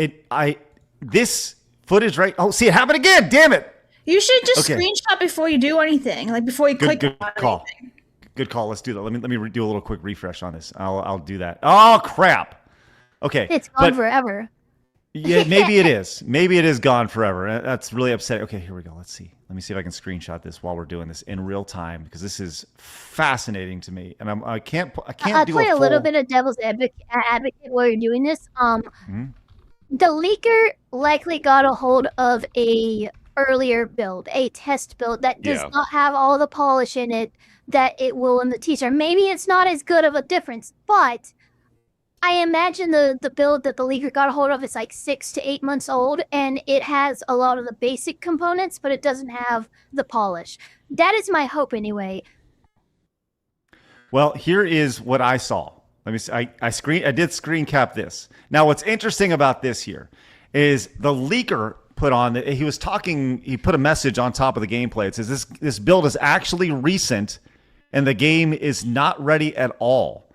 this footage see it happened again. Damn it. You should just screenshot before you do anything, before you click good on call. anything. Good call. Let's do that. Let me do a little quick refresh on this. I'll do that. Oh crap. Okay. It's gone forever. Yeah, maybe it is. Maybe it is gone forever. That's really upsetting. Okay, here we go. Let's see. Let me see if I can screenshot this while we're doing this in real time because this is fascinating to me, and I can't I'll do play a little full... bit of devil's advocate while you're doing this. The leaker likely got a hold of a earlier build, a test build that does not have all the polish in it that it will in the teaser. Maybe it's not as good of a difference, but I imagine the build that the leaker got a hold of is 6 to 8 months old, and it has a lot of the basic components, but it doesn't have the polish. That is my hope anyway. Well, here is what I saw. Let me see. I did screen cap this. Now, what's interesting about this here is the leaker he put a message on top of the gameplay. It says this build is actually recent and the game is not ready at all.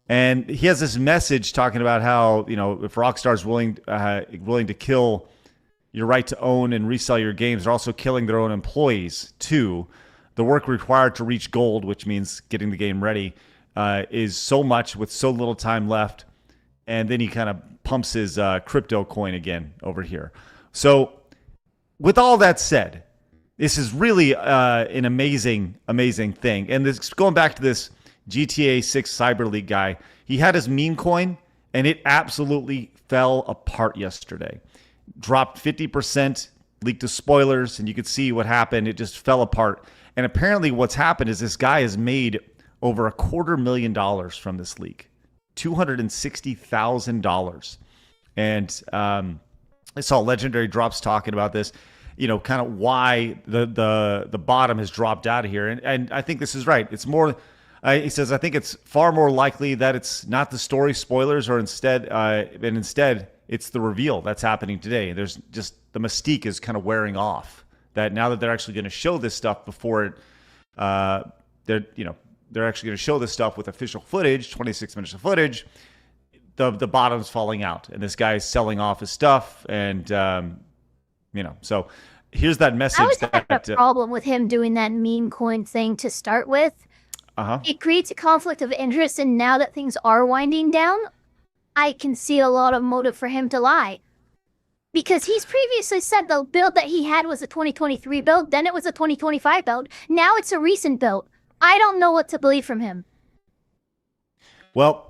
And he has this message talking about how, if Rockstar's willing to kill your right to own and resell your games, they're also killing their own employees too. The work required to reach gold, which means getting the game ready, is so much with so little time left. And then he kind of pumps his crypto coin again over here. So with all that said, this is really an amazing, amazing thing. And this, going back to this GTA 6 Cyber League guy, he had his meme coin, and it absolutely fell apart yesterday. Dropped 50%, leaked to spoilers, and you could see what happened. It just fell apart. And apparently what's happened is this guy has made over $250,000 from this leak. $260,000. And I saw Legendary Drops talking about this, kind of why the bottom has dropped out of here. And I think this is right. It's more, he says, I think it's far more likely that it's not the story spoilers or instead it's the reveal that's happening today. There's just the mystique is kind of wearing off, that now that they're actually going to show this stuff before it, they're actually going to show this stuff with official footage, 26 minutes of footage. The bottom's falling out, and this guy's selling off his stuff, and so here's that message. I always had a problem with him doing that meme coin thing to start with. It creates a conflict of interest, and now that things are winding down, I can see a lot of motive for him to lie. Because he's previously said the build that he had was a 2023 build, then it was a 2025 build, now it's a recent build. I don't know what to believe from him. Well,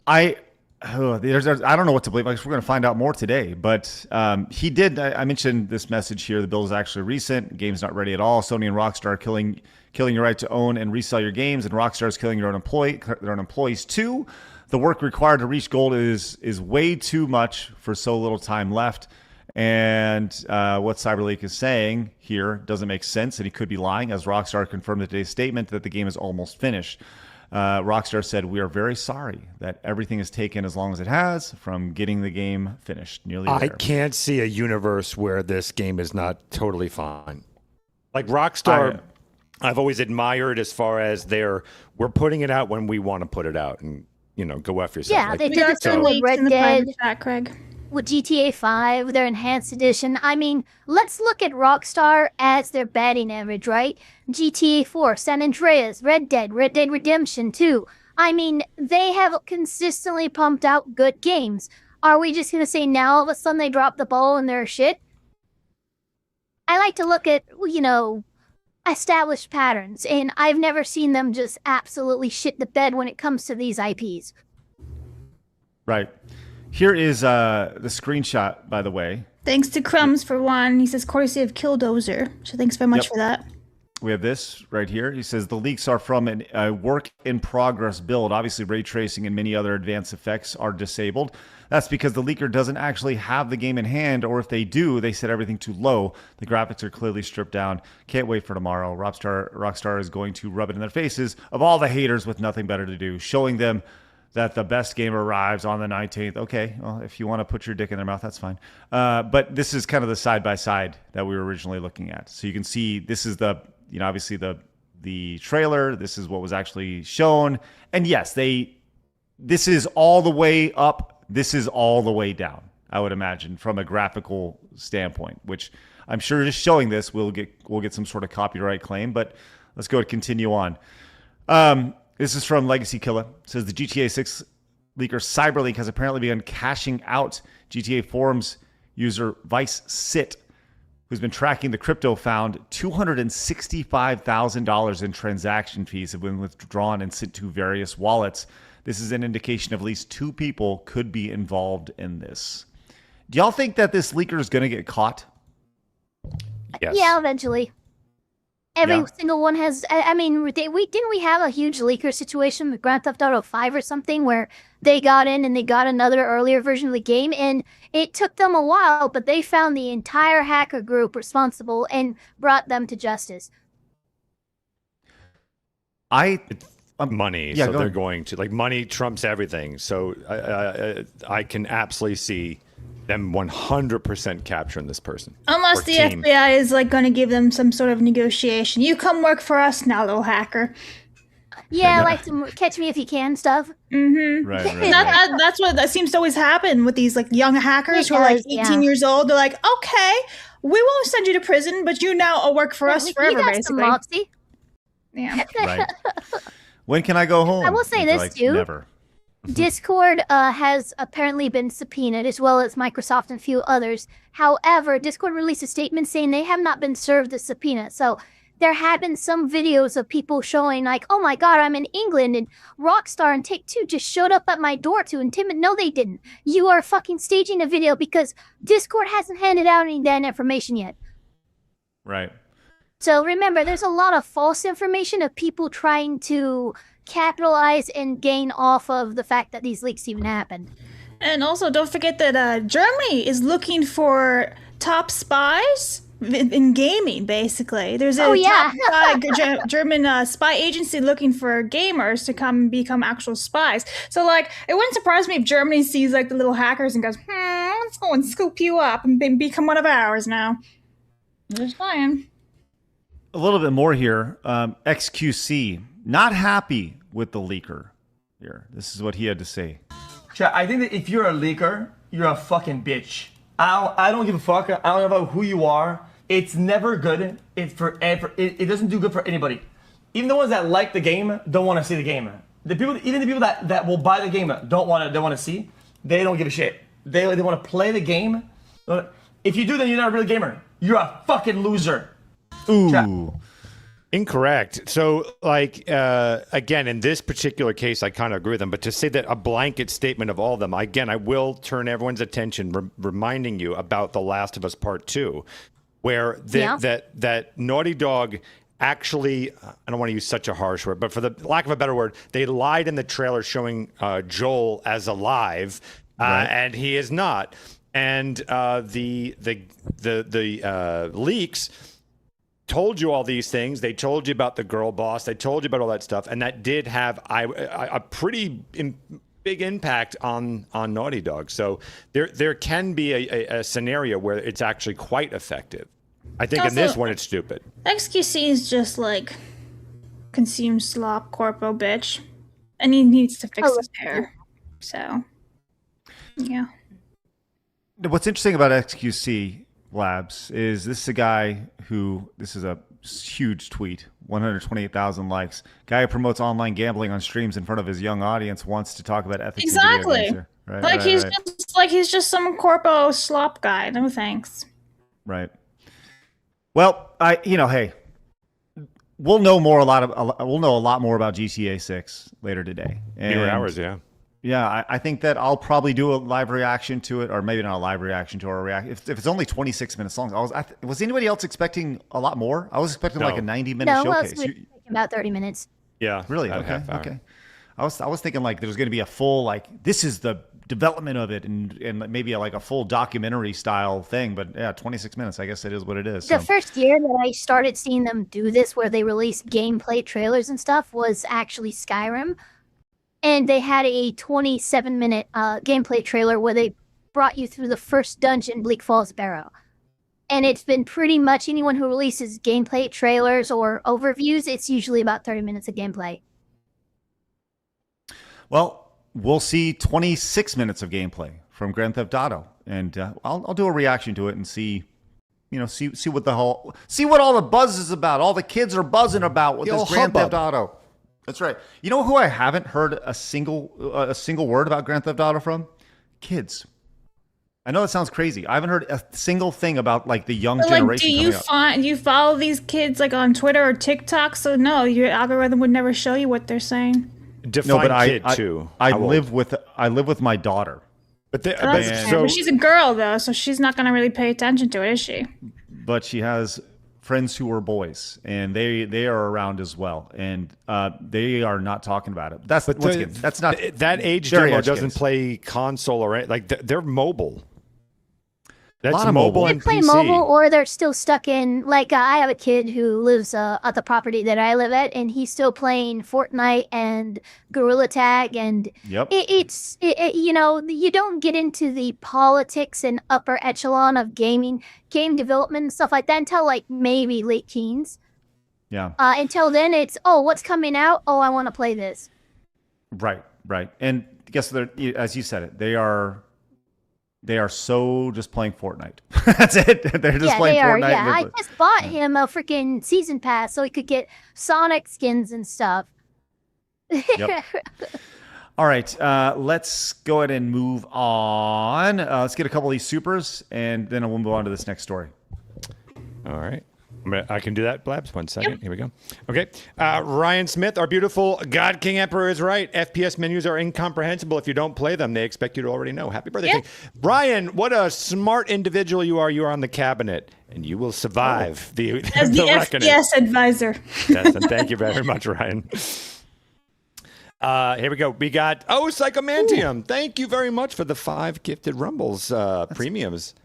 I don't know what to believe. We're going to find out more today. But he did. I mentioned this message here. The build is actually recent. The game's not ready at all. Sony and Rockstar are killing your right to own and resell your games, and Rockstar is killing their own employees too. The work required to reach gold is way too much for so little time left. And what CyberLeak is saying here doesn't make sense, and he could be lying, as Rockstar confirmed in today's statement that the game is almost finished. Rockstar said, "We are very sorry that everything has taken as long as it has from getting the game finished." Nearly there. I can't see a universe where this game is not totally fine. Like Rockstar, I've always admired as far as we're putting it out when we want to put it out, and go F yourself. Yeah, like, they did the same with Red in the Dead. private chat, Craig. with GTA 5, their enhanced edition. I mean, let's look at Rockstar as their batting average, right? GTA 4, San Andreas, Red Dead Redemption 2. I mean, they have consistently pumped out good games. Are we just going to say now all of a sudden they drop the ball and they're shit? I like to look at, established patterns, and I've never seen them just absolutely shit the bed when it comes to these IPs. Right. Here is the screenshot, by the way. Thanks to Crumbs for one. He says courtesy of Killdozer. So thanks very much for that. We have this right here. He says the leaks are from a work in progress build. Obviously, ray tracing and many other advanced effects are disabled. That's because the leaker doesn't actually have the game in hand, or if they do, they set everything too low. The graphics are clearly stripped down. Can't wait for tomorrow. Rockstar is going to rub it in their faces of all the haters with nothing better to do, showing them that the best game arrives on the 19th. Okay, well, if you want to put your dick in their mouth, that's fine. But this is kind of the side-by-side that we were originally looking at. So you can see this is the, obviously the trailer. This is what was actually shown. And yes, this is all the way up. This is all the way down, I would imagine, from a graphical standpoint, which I'm sure just showing this, we'll get some sort of copyright claim, but let's go and continue on. This is from Legacy Killer. It says the GTA 6 leaker Cyberleak has apparently begun cashing out. GTA forums user Vice Sit, who's been tracking the crypto, found $265,000 in transaction fees have been withdrawn and sent to various wallets. This is an indication of at least 2 people could be involved in this. Do y'all think that this leaker is going to get caught? Yes. Yeah, eventually. Every single one has. I mean, didn't we have a huge leaker situation with Grand Theft Auto 5 or something where they got in and they got another earlier version of the game, and it took them a while, but they found the entire hacker group responsible and brought them to justice. Money, yeah, so they're going to, like, money trumps everything. So I can absolutely see them 100% capturing this person. Unless the team. FBI is like going to give them some sort of negotiation. You come work for us now, little hacker. Yeah, like to catch me if you can stuff. Mm-hmm. Right. That's what that seems to always happen with these like young hackers who are like 18 years old. They're like, okay, we won't send you to prison, but you now work for us forever, got basically. some moxie. Yeah. Right. When can I go home? I will say They're this like, too. Never. Discord has apparently been subpoenaed, as well as Microsoft and a few others. However, Discord released a statement saying they have not been served the subpoena. So there had been some videos of people showing like, oh my god, I'm in England, and Rockstar and Take-Two just showed up at my door to intimidate. No, they didn't. You are fucking staging a video because Discord hasn't handed out any of that information yet. Right. So remember, there's a lot of false information of people trying to capitalize and gain off of the fact that these leaks even happened. And also, don't forget that Germany is looking for top spies in gaming, basically. There's a German spy agency looking for gamers to come become actual spies. So, like, it wouldn't surprise me if Germany sees, like, the little hackers and goes, let's go and scoop you up and become one of ours now. Just saying. A little bit more here. XQC, not happy with the leaker here. This is what he had to say. I think that if you're a leaker, you're a fucking bitch. I don't give a fuck. I don't know about who you are. It's never good. It doesn't do good for anybody. Even the ones that like the game don't want to see the game. Even the people that will buy the game don't want to see. They don't give a shit. They want to play the game. If you do, then you're not a real gamer. You're a fucking loser. Ooh. Incorrect. So, like, again, in this particular case, I kind of agree with them. But to say that a blanket statement of all of them, again, I will turn everyone's attention, reminding you about The Last of Us Part 2, where that Naughty Dog actually, I don't want to use such a harsh word, but for the lack of a better word, they lied in the trailer showing Joel as alive, and he is not. And the leaks told you all these things. They told you about the girl boss. They told you about all that stuff, and that did have a pretty big impact on Naughty Dog. So there can be a scenario where it's actually quite effective. I think in this one it's stupid. XQC is just like consume slop corpo bitch, and he needs to fix his hair. So yeah. What's interesting about XQC Labs is this is a guy who, this is a huge tweet, 128,000 likes. Guy who promotes online gambling on streams in front of his young audience wants to talk about ethics. Exactly. In video games here. Right, Like right, he's right. just like he's just some corpo slop guy. No thanks. Right. Well, hey, we'll know a lot more about GTA 6 later today. Fewer hours, yeah. Yeah, I think that I'll probably do a live reaction to it, or maybe not a live reaction to it, or if it's only 26 minutes long. Was anybody else expecting a lot more? I was expecting like a 90-minute No, showcase. well, it's about 30 minutes. Yeah. Really? about a Okay. half hour. Okay. I was thinking like there's going to be a full this is the development of it and maybe like a full documentary style thing, but yeah, 26 minutes. I guess it is what it is. The So. first year that I started seeing them do this, where they released gameplay trailers and stuff, was actually Skyrim. And they had a 27-minute gameplay trailer where they brought you through the first dungeon, Bleak Falls Barrow. And it's been pretty much anyone who releases gameplay trailers or overviews, it's usually about 30 minutes of gameplay. Well, we'll see 26 minutes of gameplay from Grand Theft Auto, and I'll do a reaction to it and see what all the buzz is about. All the kids are buzzing about with this Grand Theft Auto. That's right. You know who I haven't heard a single word about Grand Theft Auto from? Kids. I know that sounds crazy. I haven't heard a single thing about like the young generation. Do you follow these kids like on Twitter or TikTok? So no, your algorithm would never show you what they're saying. Define kid too. I live with my daughter. But But she's a girl though, so she's not going to really pay attention to it, is she? But she has friends who are boys, and they are around as well, and they are not talking about it. That's not that age demo doesn't play console or anything. Like they're mobile. That's mobile and They play PC. mobile, or they're still stuck in, like, I have a kid who lives at the property that I live at, and he's still playing Fortnite and Gorilla Tag, and Yep. you don't get into the politics and upper echelon of game development and stuff like that until, like, maybe late teens. Yeah. Until then, it's, what's coming out? Oh, I want to play this. Right. And guess as you said it, they are so just playing Fortnite. That's it. They're just playing Fortnite. Yeah, I just bought him a freaking season pass so he could get Sonic skins and stuff. Yep. All right, let's go ahead and move on. Let's get a couple of these supers, and then we'll move on to this next story. All right. I can do that, Blabs. 1 second. Yep. Here we go. Okay. Ryan Smith, our beautiful God King Emperor is right. FPS menus are incomprehensible if you don't play them. They expect you to already know. Happy birthday. Yep. Ryan, what a smart individual you are. You are on the cabinet, and you will survive As the reckoning. FPS advisor. Yes, and thank you very much, Ryan. Here we go. We got, Psychomantium. Ooh. Thank you very much for the 5 gifted Rumbles premiums.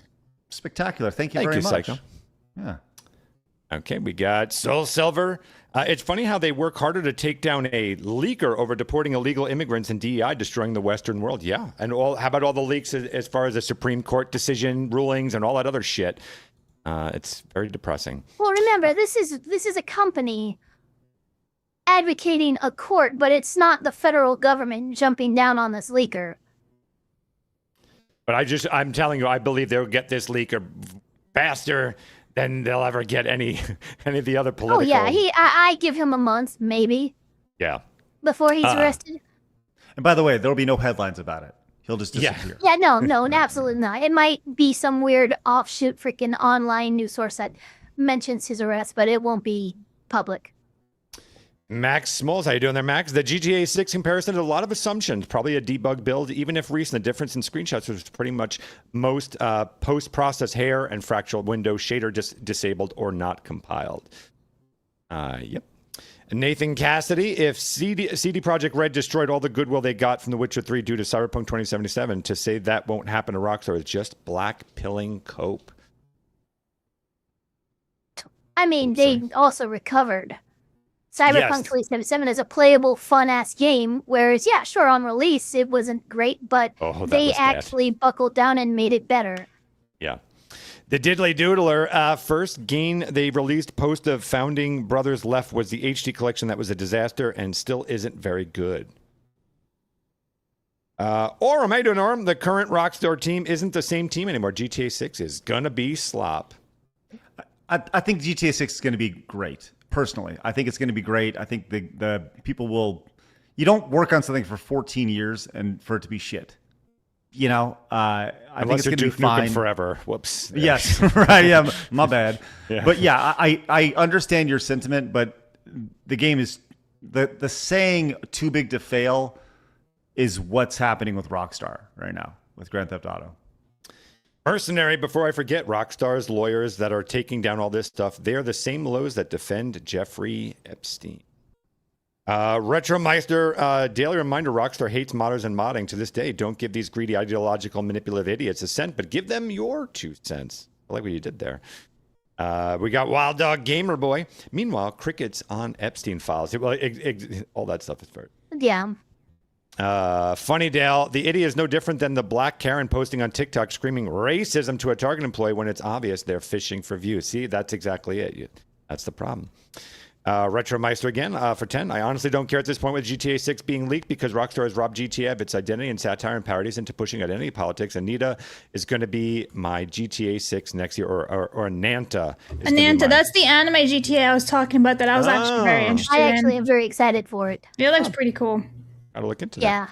Spectacular. Thank you very much. Psycho. Yeah. Okay, we got Soul Silver. It's funny how they work harder to take down a leaker over deporting illegal immigrants and DEI destroying the Western world. Yeah, and how about all the leaks as far as the Supreme Court decision rulings and all that other shit? It's very depressing. Well, remember, this is a company advocating a court, but it's not the federal government jumping down on this leaker. But I'm telling you, I believe they'll get this leaker faster than they'll ever get any of the other political. Oh yeah, I give him a month, maybe. Yeah. Before he's arrested. And by the way, there will be no headlines about it. He'll just disappear. Yeah, no, absolutely not. It might be some weird offshoot freaking online news source that mentions his arrest, but it won't be public. Max Smalls, how you doing there, Max? The GTA 6 comparison is a lot of assumptions, probably a debug build. Even if recent, the difference in screenshots was pretty much most post-process hair and fractal window shader just disabled or not compiled. Yep. Nathan Cassidy, if CD Projekt Red destroyed all the goodwill they got from The Witcher 3 due to Cyberpunk 2077, to say that won't happen to Rockstar is just black-pilling cope. I mean, they also recovered. Cyberpunk 2077 is a playable, fun-ass game, whereas, yeah, sure, on release, it wasn't great, but they actually buckled down and made it better. Yeah. The Diddly Doodler, first game they released post of Founding Brothers Left was the HD collection that was a disaster and still isn't very good. Orem, how you doing, Orem? The current Rockstar team isn't the same team anymore. GTA 6 is gonna be slop. I think GTA 6 is going to be great. Personally, I think it's going to be great. I think the people will. You don't work on something for 14 years and for it to be shit. You know, I think it's going to be fine forever. Whoops. Yes, right. Yeah, my bad. Yeah. But yeah, I understand your sentiment. But the game is the saying "too big to fail" is what's happening with Rockstar right now with Grand Theft Auto. Mercenary, before I forget, Rockstar's lawyers that are taking down all this stuff, they're the same lawyers that defend Jeffrey Epstein. Retromeister, daily reminder, Rockstar hates modders and modding to this day. Don't give these greedy, ideological, manipulative idiots a cent, but give them your 2 cents. I like what you did there. We got Wild Dog Gamer Boy. Meanwhile, crickets on Epstein files. Well, all that stuff is fair. Yeah. Funny Dale, the idiot is no different than the black Karen posting on TikTok screaming racism to a Target employee when it's obvious they're fishing for views. See, that's exactly it. That's the problem. Retromeister again for 10. I honestly don't care at this point with GTA 6 being leaked because Rockstar has robbed GTA of its identity and satire and parodies into pushing identity politics. Anita is going to be my GTA 6 next year, or Ananta. Ananta, that's the anime GTA I was talking about that I was actually very interested in. I actually am very excited for it. It looks pretty cool. Gotta look into that.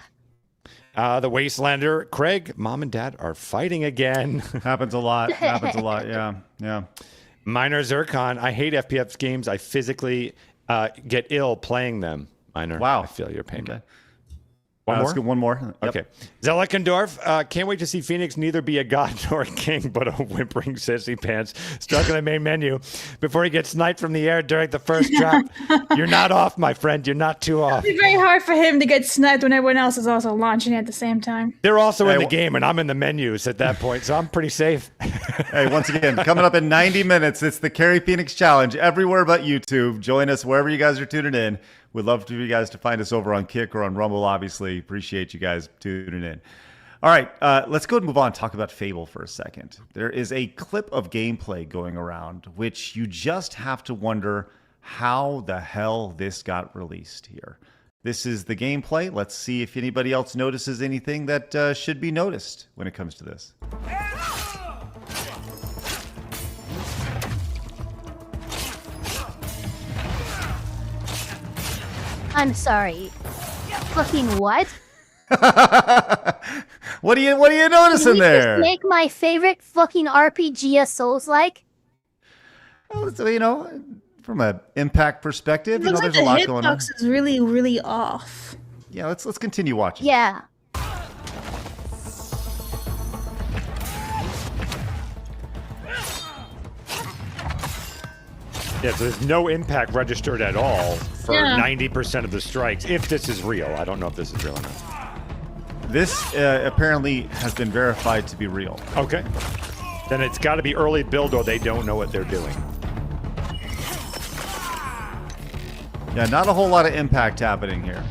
Yeah. The Wastelander, Craig, Mom and Dad are fighting again. Happens a lot. Yeah. Minor Zircon, I hate FPS games. I physically get ill playing them. Minor, wow. I feel your pain. Okay. One more? Let's get one more. Yep. Okay. Zelekendorf, can't wait to see Phoenix neither be a god nor a king, but a whimpering sissy pants stuck in the main menu before he gets sniped from the air during the first drop. You're not off, my friend. You're not too off. It'd be very hard for him to get sniped when everyone else is also launching at the same time. They're also in the game, and I'm in the menus at that point, so I'm pretty safe. Hey, once again, coming up in 90 minutes, it's the Carry Phoenix Challenge everywhere but YouTube. Join us wherever you guys are tuning in. We'd love for you guys to find us over on Kick or on Rumble, obviously. Appreciate you guys tuning in. All right, let's go and move on and talk about Fable for a second. There is a clip of gameplay going around, which you just have to wonder how the hell this got released here. This is the gameplay. Let's see if anybody else notices anything that should be noticed when it comes to this. I'm sorry. Fucking what? What are you noticing Can we there? Just make my favorite fucking RPG a Souls-like. Well, so, you know, from an impact perspective, It you know, looks like there's a the lot going on. hitbox is really, really off. Yeah, let's continue watching. Yeah. Yeah, so there's no impact registered at all for 90% of the strikes, if this is real. I don't know if this is real or not. This apparently has been verified to be real. Okay. Then it's got to be early build or they don't know what they're doing. Yeah, not a whole lot of impact happening here.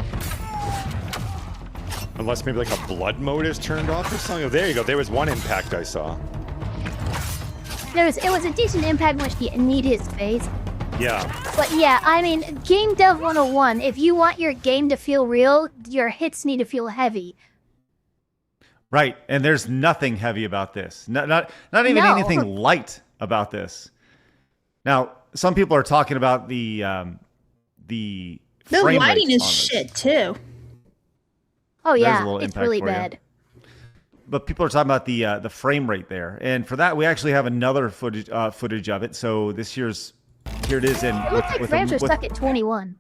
Unless maybe like a blood mode is turned off or something. Oh, there you go. There was one impact I saw. It was a decent impact when she need his face. Yeah. But yeah, I mean, Game Dev 101, if you want your game to feel real, your hits need to feel heavy. Right, and there's nothing heavy about this. Not even anything light about this. Now, some people are talking about the frame lighting rates is on this. shit too. Oh There's a yeah, little it's impact really for you. bad. But people are talking about the frame rate there, and for that we actually have another footage of it. So here it is. And It looks like frames are stuck at 21.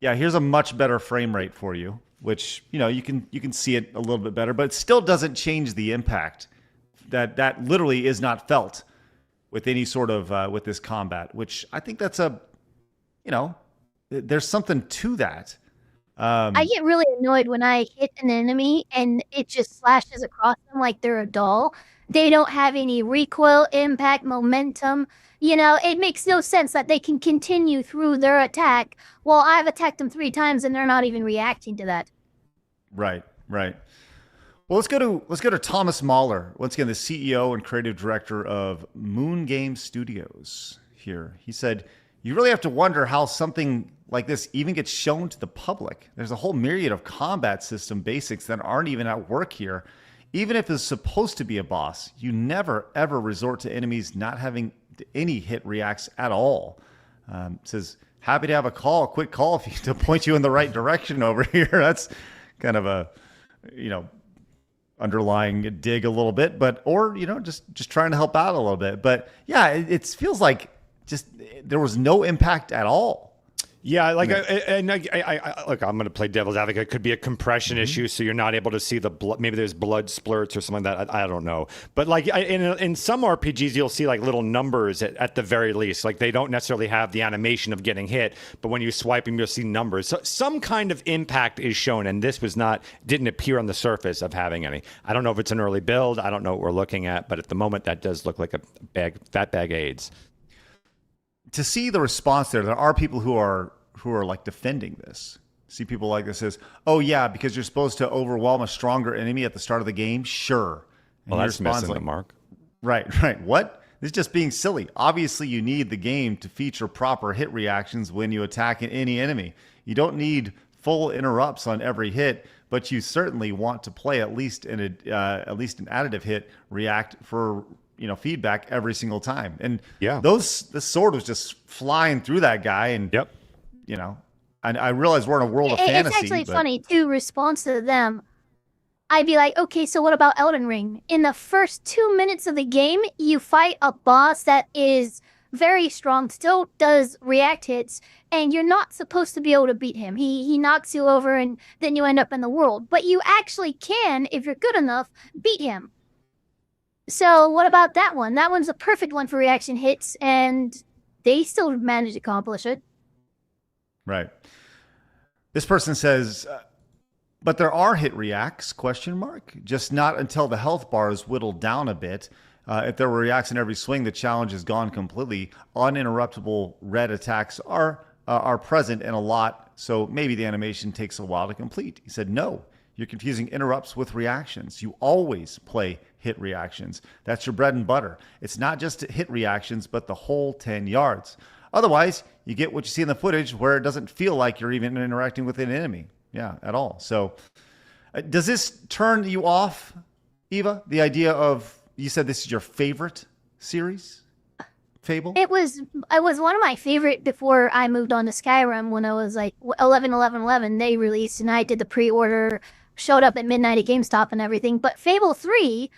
Yeah, here's a much better frame rate for you, which you can see it a little bit better, but it still doesn't change the impact that literally is not felt with any sort of with this combat. Which I think that's there's something to that. I get really annoyed when I hit an enemy and it just slashes across them like they're a doll. They don't have any recoil, impact, momentum. You know, it makes no sense that they can continue through their attack while I've attacked them 3 times and they're not even reacting to that. Right. Well, let's go to Thomas Mahler, once again the CEO and creative director of Moon Game Studios. Here, he said, you really have to wonder how something like this even gets shown to the public. There's a whole myriad of combat system basics that aren't even at work here. Even if it's supposed to be a boss, you never, ever resort to enemies not having any hit reacts at all. Says, happy to have a quick call to point you in the right direction over here. That's kind of a, underlying dig a little bit, or just trying to help out a little bit. But yeah, it feels like just there was no impact at all. Yeah, look, I'm going to play devil's advocate. It could be a compression issue, so you're not able to see the blood. Maybe there's blood splurts or something like that. I don't know. But in some RPGs, you'll see like little numbers at the very least. Like they don't necessarily have the animation of getting hit, but when you swipe them, you'll see numbers. So some kind of impact is shown, and this didn't appear on the surface of having any. I don't know if it's an early build. I don't know what we're looking at, but at the moment, that does look like a fat bag of AIDS. To see the response there are people who are like defending this. See people like this as, oh yeah, because you're supposed to overwhelm a stronger enemy at the start of the game. Sure. And well, that's missing the mark. Right. What? This is just being silly. Obviously, you need the game to feature proper hit reactions when you attack any enemy. You don't need full interrupts on every hit, but you certainly want to play at least an additive hit react for feedback every single time. And this sword was just flying through that guy, and and I realize we're in a world of fantasy. It's actually funny to respond to them. I'd be like, okay, so what about Elden Ring? In the first 2 minutes of the game, you fight a boss that is very strong, still does react hits, and you're not supposed to be able to beat him. He knocks you over, and then you end up in the world. But you actually can, if you're good enough, beat him. So what about that one? That one's a perfect one for reaction hits, and they still managed to accomplish it. Right. This person says, but there are hit reacts, ? Just not until the health bar is whittled down a bit. If there were reacts in every swing, the challenge is gone completely. Uninterruptible red attacks are present in a lot, so maybe the animation takes a while to complete. He said, no, you're confusing interrupts with reactions. You always play hit reactions. That's your bread and butter. It's not just hit reactions, but the whole 10 yards. Otherwise, you get what you see in the footage where it doesn't feel like you're even interacting with an enemy. Yeah, at all. So does this turn you off, Eva? The idea of, you said this is your favorite series, Fable? It was one of my favorite before I moved on to Skyrim when I was like 11 they released, and I did the pre-order, showed up at midnight at GameStop and everything. But Fable 3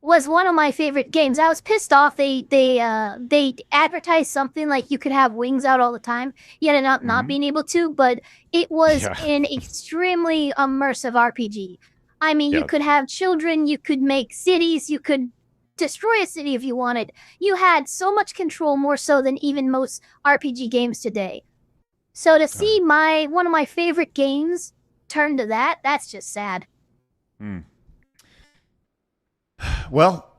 was one of my favorite games. I was pissed off. They advertised something like you could have wings out all the time. You ended up not being able to, but it was an extremely immersive RPG. I mean, you could have children, you could make cities, you could destroy a city if you wanted. You had so much control, more so than even most RPG games today. So to see one of my favorite games turn to that's just sad. Well,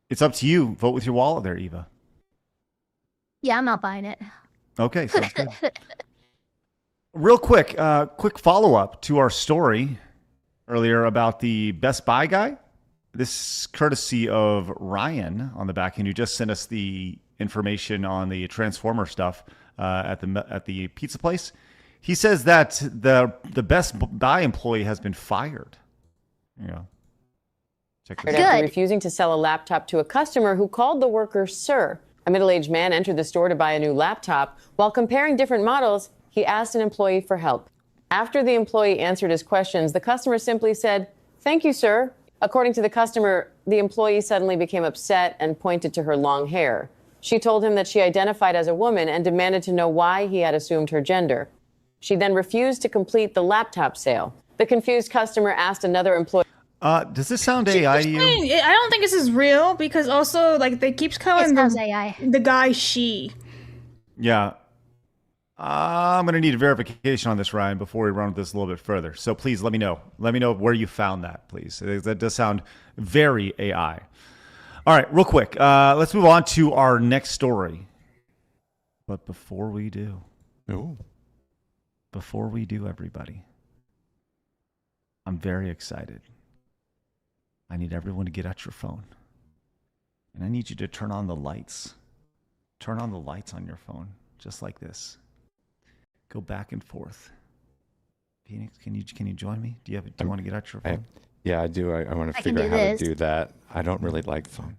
it's up to you. Vote with your wallet there, Eva. Yeah, I'm not buying it. Okay, sounds good. Real quick follow-up to our story earlier about the Best Buy guy. This courtesy of Ryan on the back end, who just sent us the information on the Transformer stuff at the pizza place. He says that the Best Buy employee has been fired. Check this out. After refusing to sell a laptop to a customer who called the worker sir. A middle-aged man entered the store to buy a new laptop. While comparing different models, he asked an employee for help. After the employee answered his questions, the customer simply said, "Thank you, sir." According to the customer, the employee suddenly became upset and pointed to her long hair. She told him that she identified as a woman and demanded to know why he had assumed her gender. She then refused to complete the laptop sale. The confused customer asked another employee, does this sound AI to you? I don't think this is real, because also, like, they keep calling the guy she. Yeah. I'm going to need a verification on this, Ryan, before we run with this a little bit further. So please let me know. Let me know where you found that, please. That does sound very AI. All right, real quick. Let's move on to our next story. But before we do, everybody, I'm very excited. I need everyone to get out your phone. And I need you to turn on the lights. Turn on the lights on your phone. just like this. Go back and forth. Phoenix, can you join me? Do you want to get out your phone? Yeah, I do. I want to I can figure out do how this. to do that. I don't really like phone.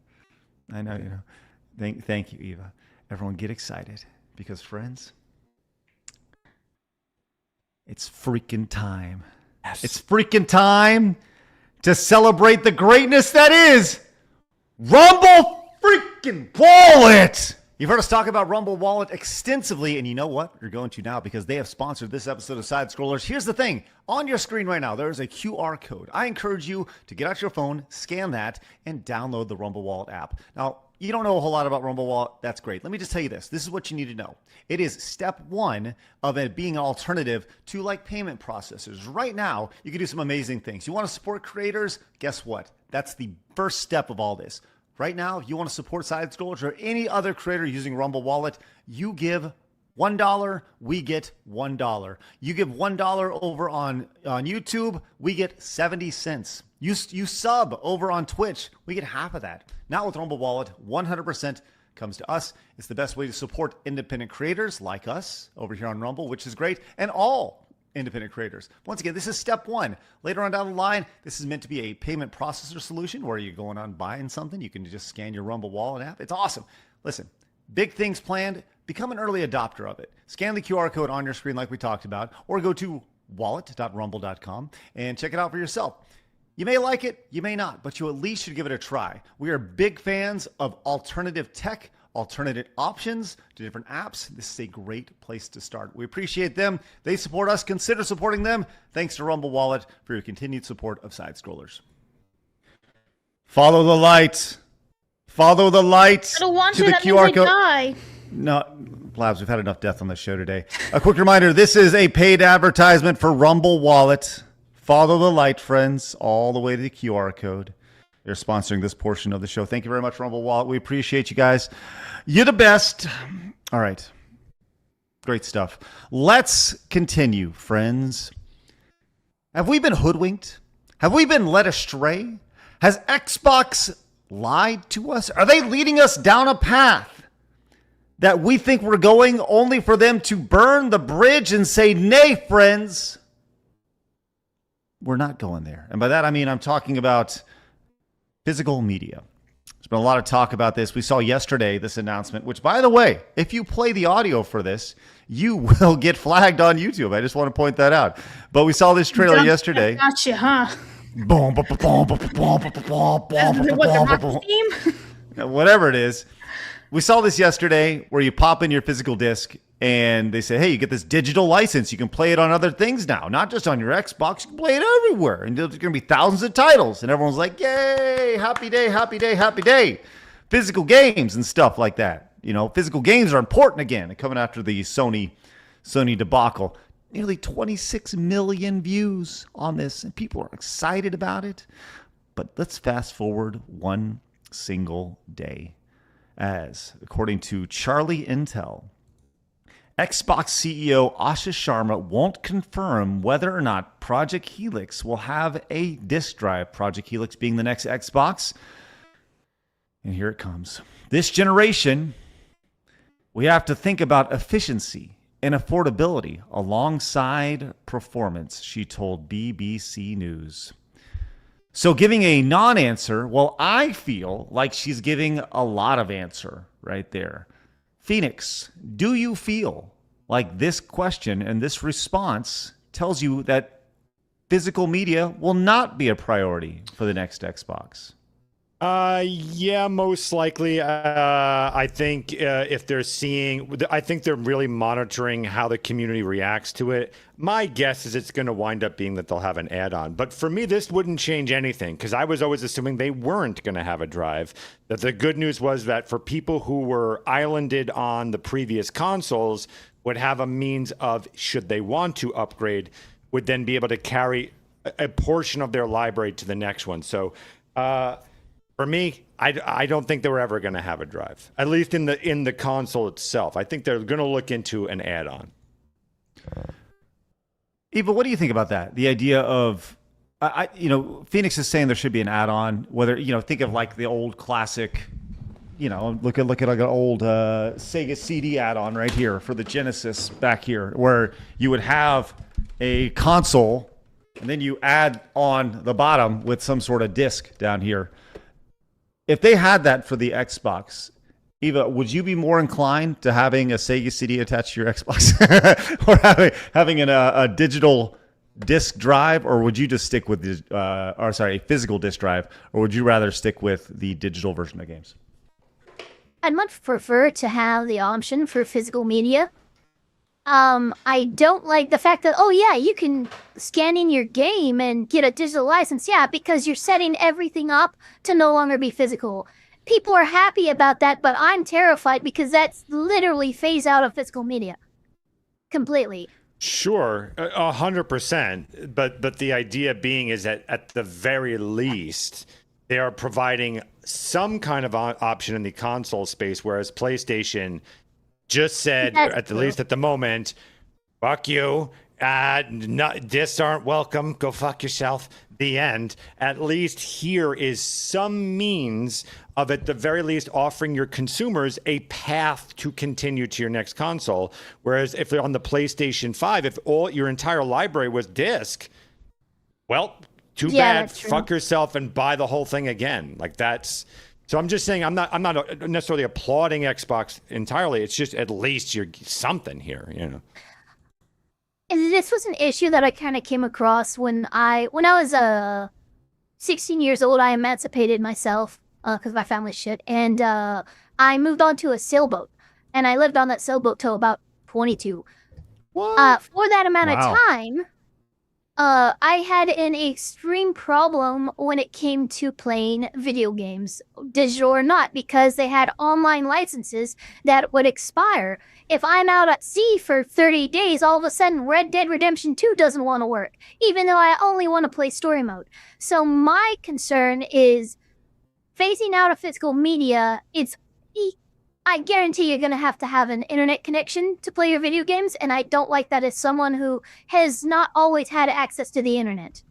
I know, you know. Thank you, Eva. Everyone get excited because, friends, it's freaking time. Yes. It's freaking time to celebrate the greatness that is Rumble freaking Wallet. You've heard us talk about Rumble Wallet extensively, and you know what? You're going to now because they have sponsored this episode of Side Scrollers. Here's the thing. On your screen right now, there is a QR code. I encourage you to get out your phone, scan that, and download the Rumble Wallet app. Now, you don't know a whole lot about Rumble Wallet. That's great. Let me just tell you this. This is what you need to know. It is step one of it being an alternative to like payment processors. Right now, you can do some amazing things. You want to support creators? Guess what? That's the first step of all this. Right now, if you want to support Side Scrollers or any other creator using Rumble Wallet, you give $1, we get $1. You give $1 over on YouTube, we get 70 cents. You sub over on Twitch, we get half of that. Now with Rumble Wallet, 100% comes to us. It's the best way to support independent creators like us over here on Rumble, which is great, and all independent creators. Once again, this is step one. Later on down the line, this is meant to be a payment processor solution where you're going on buying something. You can just scan your Rumble Wallet app. It's awesome. Listen, big things planned. Become an early adopter of it. Scan the QR code on your screen like we talked about, or go to wallet.rumble.com and check it out for yourself. You may like it, you may not, but you at least should give it a try. We are big fans of alternative tech, alternative options to different apps. This is a great place to start. We appreciate them. They support us. Consider supporting them. Thanks to Rumble Wallet for your continued support of Side Scrollers. Follow the light. Follow the light I don't want to to. the That QR means I code. die. No, Blabs, we've had enough death on the show today. A quick reminder, this is a paid advertisement for Rumble Wallet. Follow the light, friends, all the way to the QR code. They're sponsoring this portion of the show. Thank you very much, Rumble Wallet. We appreciate you guys. You're the best. All right. Great stuff. Let's continue, friends. Have we been hoodwinked? Have we been led astray? Has Xbox lied to us? Are they leading us down a path that we think we're going only for them to burn the bridge and say, nay, friends? We're not going there. And by that, I mean, I'm talking about physical media. There's been a lot of talk about this. We saw yesterday this announcement, which, by the way, if you play the audio for this, you will get flagged on YouTube. I just want to point that out. But we saw this trailer yesterday. Gotcha, huh? Boom, boom, boom, boom, boom, boom, boom, boom, What, the boom, rock theme? whatever it is. We saw this yesterday where you pop in your physical disc and they say, hey, you get this digital license. You can play it on other things now, not just on your Xbox. You can play it everywhere. And there's going to be thousands of titles. And everyone's like, yay, happy day, happy day, happy day. Physical games and stuff like that. You know, physical games are important again. Coming after the Sony debacle. Nearly 26 million views on this. And people are excited about it. But let's fast forward one single day. As, according to Charlie Intel, Xbox CEO Ashish Sharma won't confirm whether or not Project Helix will have a disk drive, Project Helix being the next Xbox. And here it comes. This generation, we have to think about efficiency and affordability alongside performance, she told BBC News. So giving a non-answer, well, I feel like she's giving a lot of answer right there. Phoenix, do you feel like this question and this response tells you that physical media will not be a priority for the next Xbox? Yeah, most likely. I think if they're seeing, I think they're really monitoring how the community reacts to it. My guess is it's going to wind up being that they'll have an add-on. But for me, this wouldn't change anything because I was always assuming they weren't going to have a drive. That the good news was that for people who were islanded on the previous consoles would have a means of, should they want to upgrade, would then be able to carry a portion of their library to the next one. So, for me, I don't think they were ever going to have a drive, at least in the console itself. I think they're going to look into an add-on. Eva, what do you think about that? The idea of, Phoenix is saying there should be an add-on. Whether think of like the old classic look at like an old Sega CD add-on right here for the Genesis back here, where you would have a console and then you add on the bottom with some sort of disc down here. If they had that for the Xbox, Eva, would you be more inclined to having a Sega CD attached to your Xbox or having a digital disc drive, or would you just stick with a physical disc drive, or would you rather stick with the digital version of games? I'd much prefer to have the option for physical media. I don't like the fact that, you can scan in your game and get a digital license. Yeah, because you're setting everything up to no longer be physical. People are happy about that, but I'm terrified because that's literally phase out of physical media. Completely. Sure, 100%. But the idea being is that at the very least, they are providing some kind of option in the console space, whereas PlayStation just said, at the least at the moment, fuck you. Discs aren't welcome. Go fuck yourself. The end. At least here is some means of, at the very least, offering your consumers a path to continue to your next console. Whereas if they're on the PlayStation 5, if all your entire library was disc, well, too bad. Fuck yourself and buy the whole thing again. Like that's. So I'm just saying I'm not necessarily applauding Xbox entirely. It's just at least you're something here, And this was an issue that I kind of came across when I was 16 years old. I emancipated myself because my family's shit, and I moved on to a sailboat, and I lived on that sailboat till about 22. What? For that amount of time, I had an extreme problem when it came to playing video games, digital or not, because they had online licenses that would expire. If I'm out at sea for 30 days, all of a sudden Red Dead Redemption 2 doesn't want to work, even though I only want to play story mode. So my concern is phasing out of physical media. I guarantee you're going to have an internet connection to play your video games, and I don't like that as someone who has not always had access to the internet.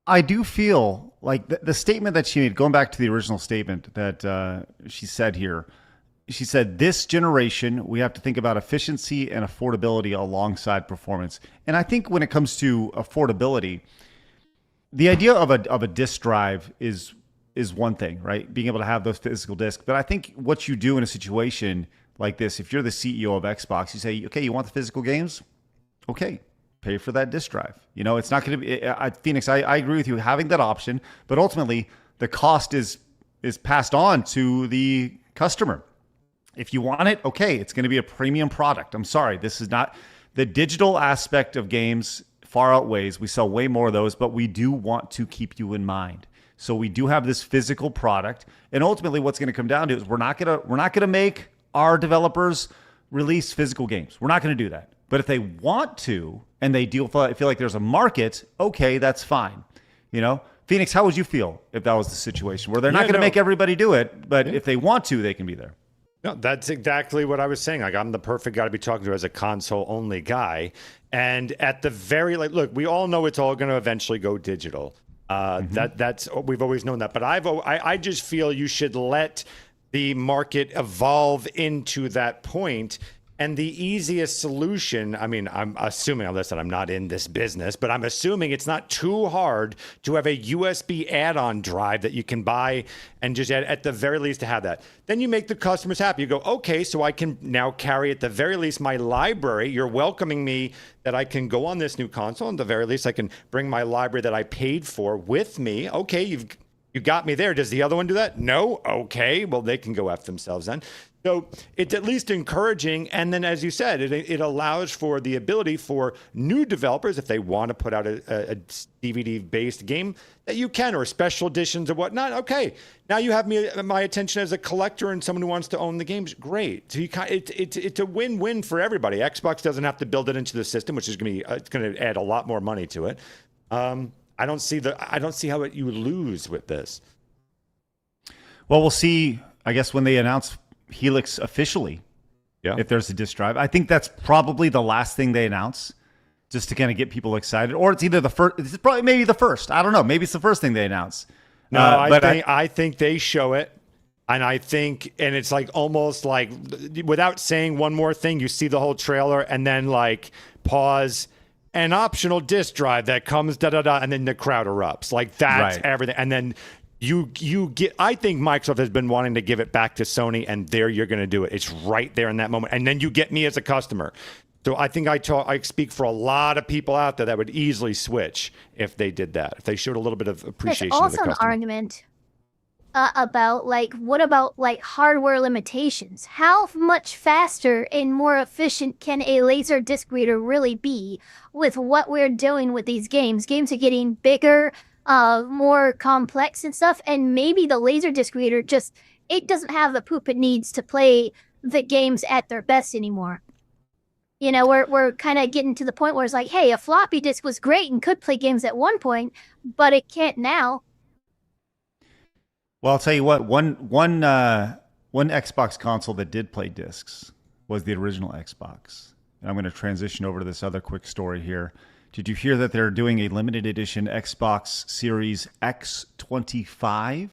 I do feel like the statement that she made, going back to the original statement that she said here, she said, this generation, we have to think about efficiency and affordability alongside performance. And I think when it comes to affordability, the idea of a disk drive is one thing, right? Being able to have those physical discs. But I think what you do in a situation like this, if you're the CEO of Xbox, you say, okay, you want the physical games? Okay, pay for that disk drive. It's not going to be Phoenix. I agree with you having that option, but ultimately the cost is passed on to the customer. If you want it, okay, it's going to be a premium product. I'm sorry, this is not the digital aspect of games far outweighs. We sell way more of those, but we do want to keep you in mind. So we do have this physical product, and ultimately, what's going to come down to is we're not going to make our developers release physical games. We're not going to do that. But if they want to, and they feel like there's a market, okay, that's fine. Phoenix, how would you feel if that was the situation where they're not going to make everybody do it, but if they want to, they can be there? No, that's exactly what I was saying. Like, I'm the perfect guy to be talking to as a console-only guy. And at the very, look, we all know it's all going to eventually go digital. That's we've always known that. But I just feel you should let the market evolve into that point. And the easiest solution, I mean, I'm assuming, listen, I'm not in this business, but I'm assuming it's not too hard to have a USB add-on drive that you can buy and just at the very least to have that. Then you make the customers happy. You go, okay, so I can now carry at the very least my library. You're welcoming me that I can go on this new console. And at the very least, I can bring my library that I paid for with me. Okay, you got me there. Does the other one do that? No? Okay, well, they can go F themselves then. So it's at least encouraging. And then, as you said, it allows for the ability for new developers, if they want to put out a DVD-based game, that you can, or special editions or whatnot. Okay, now you have my attention as a collector and someone who wants to own the games. Great. So it's a win-win for everybody. Xbox doesn't have to build it into the system, which is going to add a lot more money to it. I don't see how you lose with this. Well, we'll see, I guess, when they announce Helix officially, if there's a disk drive. I think that's probably the last thing they announce, just to kind of get people excited. Or it's either the first, it's probably maybe the first. I don't know. Maybe it's the first thing they announce. No, I think they show it. And I think, and it's like almost like without saying one more thing, you see the whole trailer and then like pause, an optional disk drive that comes and then the crowd erupts. Like that's everything. And then you get, I think Microsoft has been wanting to give it back to Sony, and there you're going to do it. It's right there in that moment. And then you get me as a customer. So I think I speak for a lot of people out there that would easily switch if they did that, if they showed a little bit of appreciation. There's also of the customer. an argument about like, what about like hardware limitations? How much faster and more efficient can a laser disc reader really be with what we're doing with these games? Games are getting bigger, more complex and stuff, and maybe the laser disc reader it doesn't have the poop it needs to play the games at their best anymore. You know, we're kind of getting to the point where it's like, hey, a floppy disk was great and could play games at one point, but it can't now. Well, I'll tell you what, one Xbox console that did play discs was the original Xbox. And I'm going to transition over to this other quick story here. Did you hear that they're doing a limited edition Xbox Series X25?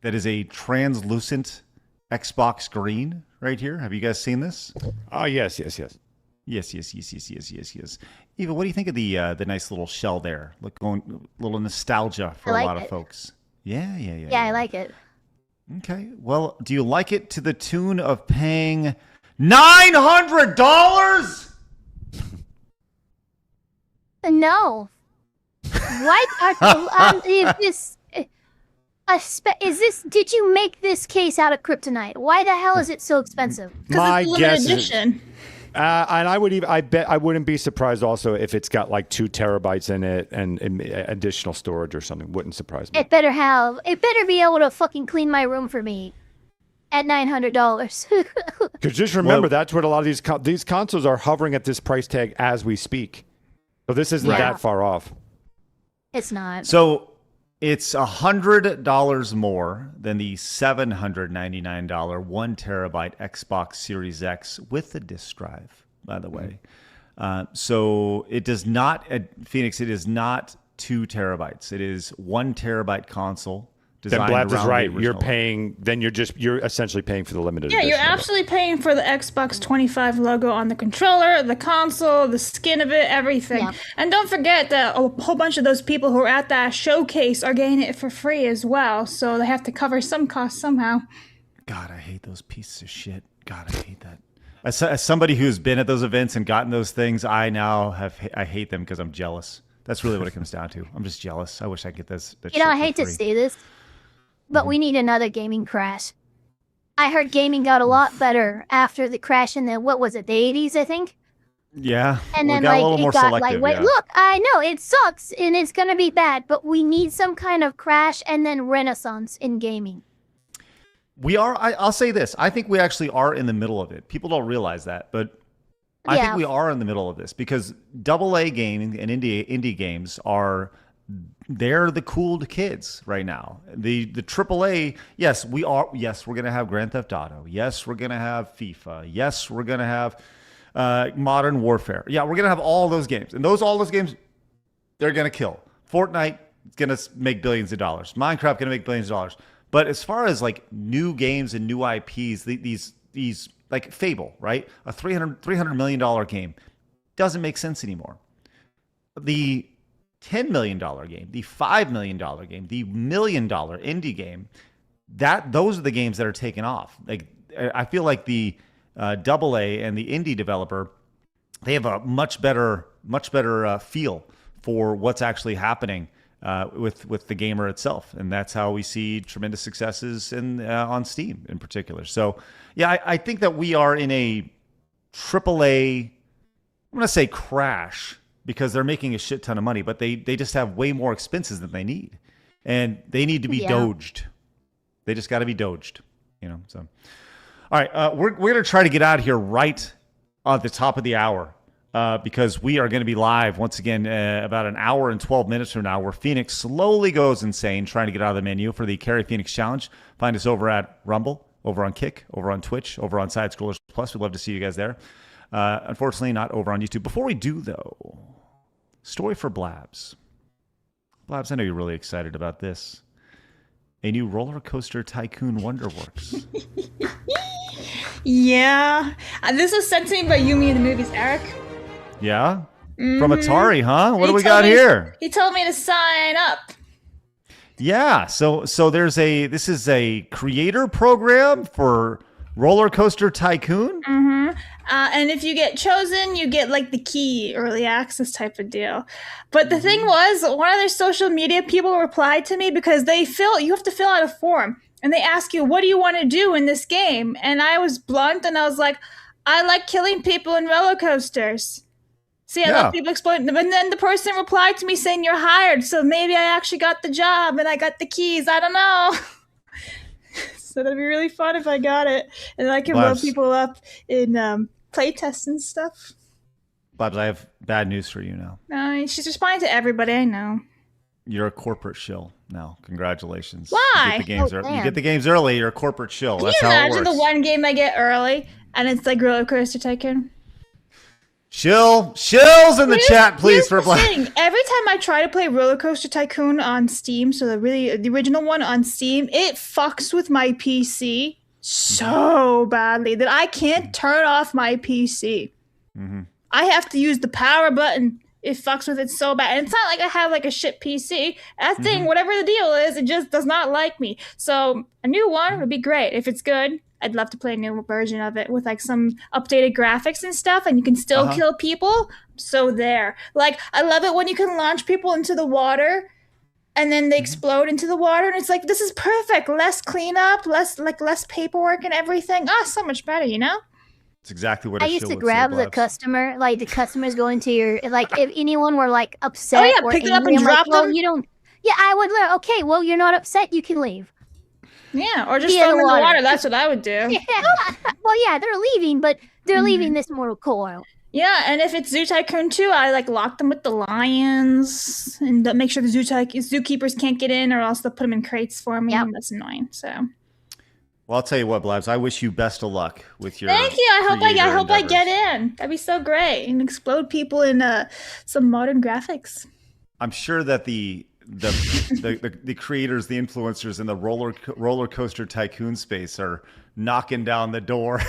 That is a translucent Xbox green right here. Have you guys seen this? Oh, yes. Yes. Eva, what do you think of the nice little shell there? A little nostalgia for a lot of folks. Yeah, I like it. Okay. Well, do you like it to the tune of paying $900? No. Why did you make this case out of kryptonite? Why the hell is it so expensive? My it's guess edition. And I bet I wouldn't be surprised also if it's got like 2 terabytes in it and additional storage or something. Wouldn't surprise me. It better be able to fucking clean my room for me at $900. Because just remember, that's what a lot of these consoles are hovering at this price tag as we speak. So this isn't that far off. It's not. So it's $100 more than the $799 1 terabyte Xbox Series X with the disc drive, by the way. So it does not, Phoenix, it is not 2 terabytes. It is 1 terabyte console. Then Blabs is right. You're essentially paying for the limited edition. Yeah, you're absolutely paying for the Xbox 25 logo on the controller, the console, the skin of it, everything. Yeah. And don't forget that a whole bunch of those people who are at that showcase are getting it for free as well. So they have to cover some costs somehow. God, I hate those pieces of shit. God, I hate that. As somebody who's been at those events and gotten those things, I hate them because I'm jealous. That's really what it comes down to. I'm just jealous. I wish I could get this. I hate to say this, but we need another gaming crash. I heard gaming got a lot better after the crash in the 80s, I think. Yeah. And then look, I know it sucks and it's going to be bad, but we need some kind of crash and then renaissance in gaming. We are, I'll say this. I think we actually are in the middle of it. People don't realize that, but I think we are in the middle of this because AA gaming and indie games they're the cool kids right now. The AAA, yes, we're going to have Grand Theft Auto. Yes, we're going to have FIFA. Yes, we're going to have Modern Warfare. Yeah, we're going to have all those games. And all those games, they're going to kill. Fortnite is going to make billions of dollars. Minecraft going to make billions of dollars. But as far as like new games and new IPs, these like Fable, right? A $300 million game doesn't make sense anymore. The $10 million game, the $5 million game, the $1 million indie game, those are the games that are taking off. Like I feel like the AA and the indie developer, they have a much better feel for what's actually happening with the gamer itself, and that's how we see tremendous successes on Steam in particular. So yeah, I think that we are in a AAA, I'm going to say crash, because they're making a shit ton of money, but they just have way more expenses than they need. And they need to be doged. They just got to be doged, so. All right, we're going to try to get out of here right at the top of the hour because we are going to be live once again about an hour and 12 minutes from now where Phoenix slowly goes insane trying to get out of the menu for the Carry Phoenix Challenge. Find us over at Rumble, over on Kick, over on Twitch, over on Side Scrollers Plus. We'd love to see you guys there. Unfortunately, not over on YouTube. Before we do, though, story for Blabs. Blabs, I know you're really excited about this. a new Rollercoaster Tycoon Wonderworks. Yeah. This was sent to me by Yumi in the movies, Eric. Yeah? From Atari, huh? What do we He told got me- here? He told me to sign up. Yeah, so this is a creator program for Rollercoaster Tycoon. And if you get chosen, you get like the key, early access type of deal. But the thing was, one of their social media people replied to me because you have to fill out a form and they ask you, what do you want to do in this game? And I was blunt and I was like, I like killing people in roller coasters. See, I love people exploding. And then the person replied to me saying, you're hired. So maybe I actually got the job and I got the keys. I don't know. So that'd be really fun if I got it. And I can blow people up in play tests and stuff. Babs, I have bad news for you now. No, she's responding to everybody, I know. You're a corporate shill now. Congratulations. Why? You get the games early, you're a corporate shill. Can That's you how it imagine works. the one game I get early and it's like Rollercoaster Tycoon? Shills in the chat, please, Here's for the thing. Every time I try to play Rollercoaster Tycoon on Steam, so the original one on Steam, it fucks with my PC so badly that I can't turn off my PC. I have to use the power button. It fucks with it so bad. And it's not like I have like a shit PC. That thing, whatever the deal is, it just does not like me. So a new one would be great. If it's good, I'd love to play a new version of it with like some updated graphics and stuff, and you can still kill people. So there. Like, I love it when you can launch people into the water and then they explode into the water, and it's like, this is perfect. Less cleanup, less paperwork and everything. So much better, you know? It's exactly what I a used shill to would grab say, the Babs. customer, like the customers go into your, like if anyone were like upset or pick angry, them up and I'm like, drop well, them? you don't. Yeah, I would. Okay, well, you're not upset. You can leave. Yeah, or just Be in throw them the in the water. water. That's what I would do. Yeah. Well, yeah, they're leaving, but they're leaving this mortal coil. Yeah, and if it's Zoo Tycoon 2, I like lock them with the lions and make sure the zookeepers can't get in, or else they'll put them in crates for me. Yep. That's annoying. So Well, I'll tell you what, Blabs. I wish you best of luck with your. thank you. I hope I endeavors. get in. That'd be so great, and explode people in some modern graphics. I'm sure that the creators, the influencers in the roller coaster tycoon space are knocking down the door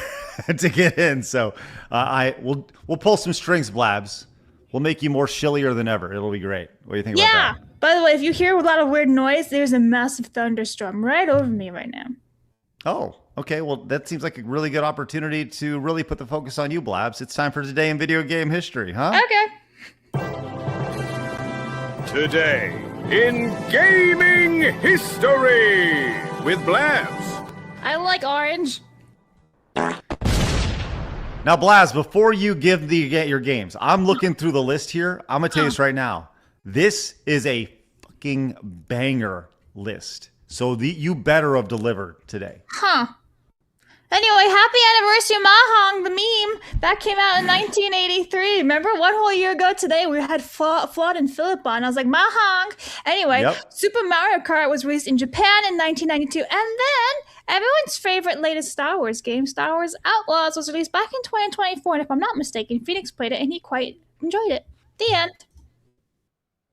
to get in. So we'll pull some strings, Blabs. We'll make you more shillier than ever. It'll be great. What do you think about Yeah. that? By the way, if you hear a lot of weird noise, there's a massive thunderstorm right over me right now. Oh, okay. Well, that seems like a really good opportunity to really put the focus on you, Blabs. It's time for Today in Video Game History, huh? Okay. Today in gaming history with Blabs. I like orange. Now, Blaz, before you give your games, I'm looking through the list here. I'm going to tell you this right now. This is a fucking banger list. So you better have delivered today. Huh. Anyway, happy anniversary Mahong, the meme. That came out in 1983. Remember, one whole year ago today, we had Flawed and Philip on. I was like, Mahong. Anyway, Super Mario Kart was released in Japan in 1992. And then everyone's favorite latest Star Wars game, Star Wars Outlaws, was released back in 2024. And if I'm not mistaken, Phoenix played it and he quite enjoyed it. The end.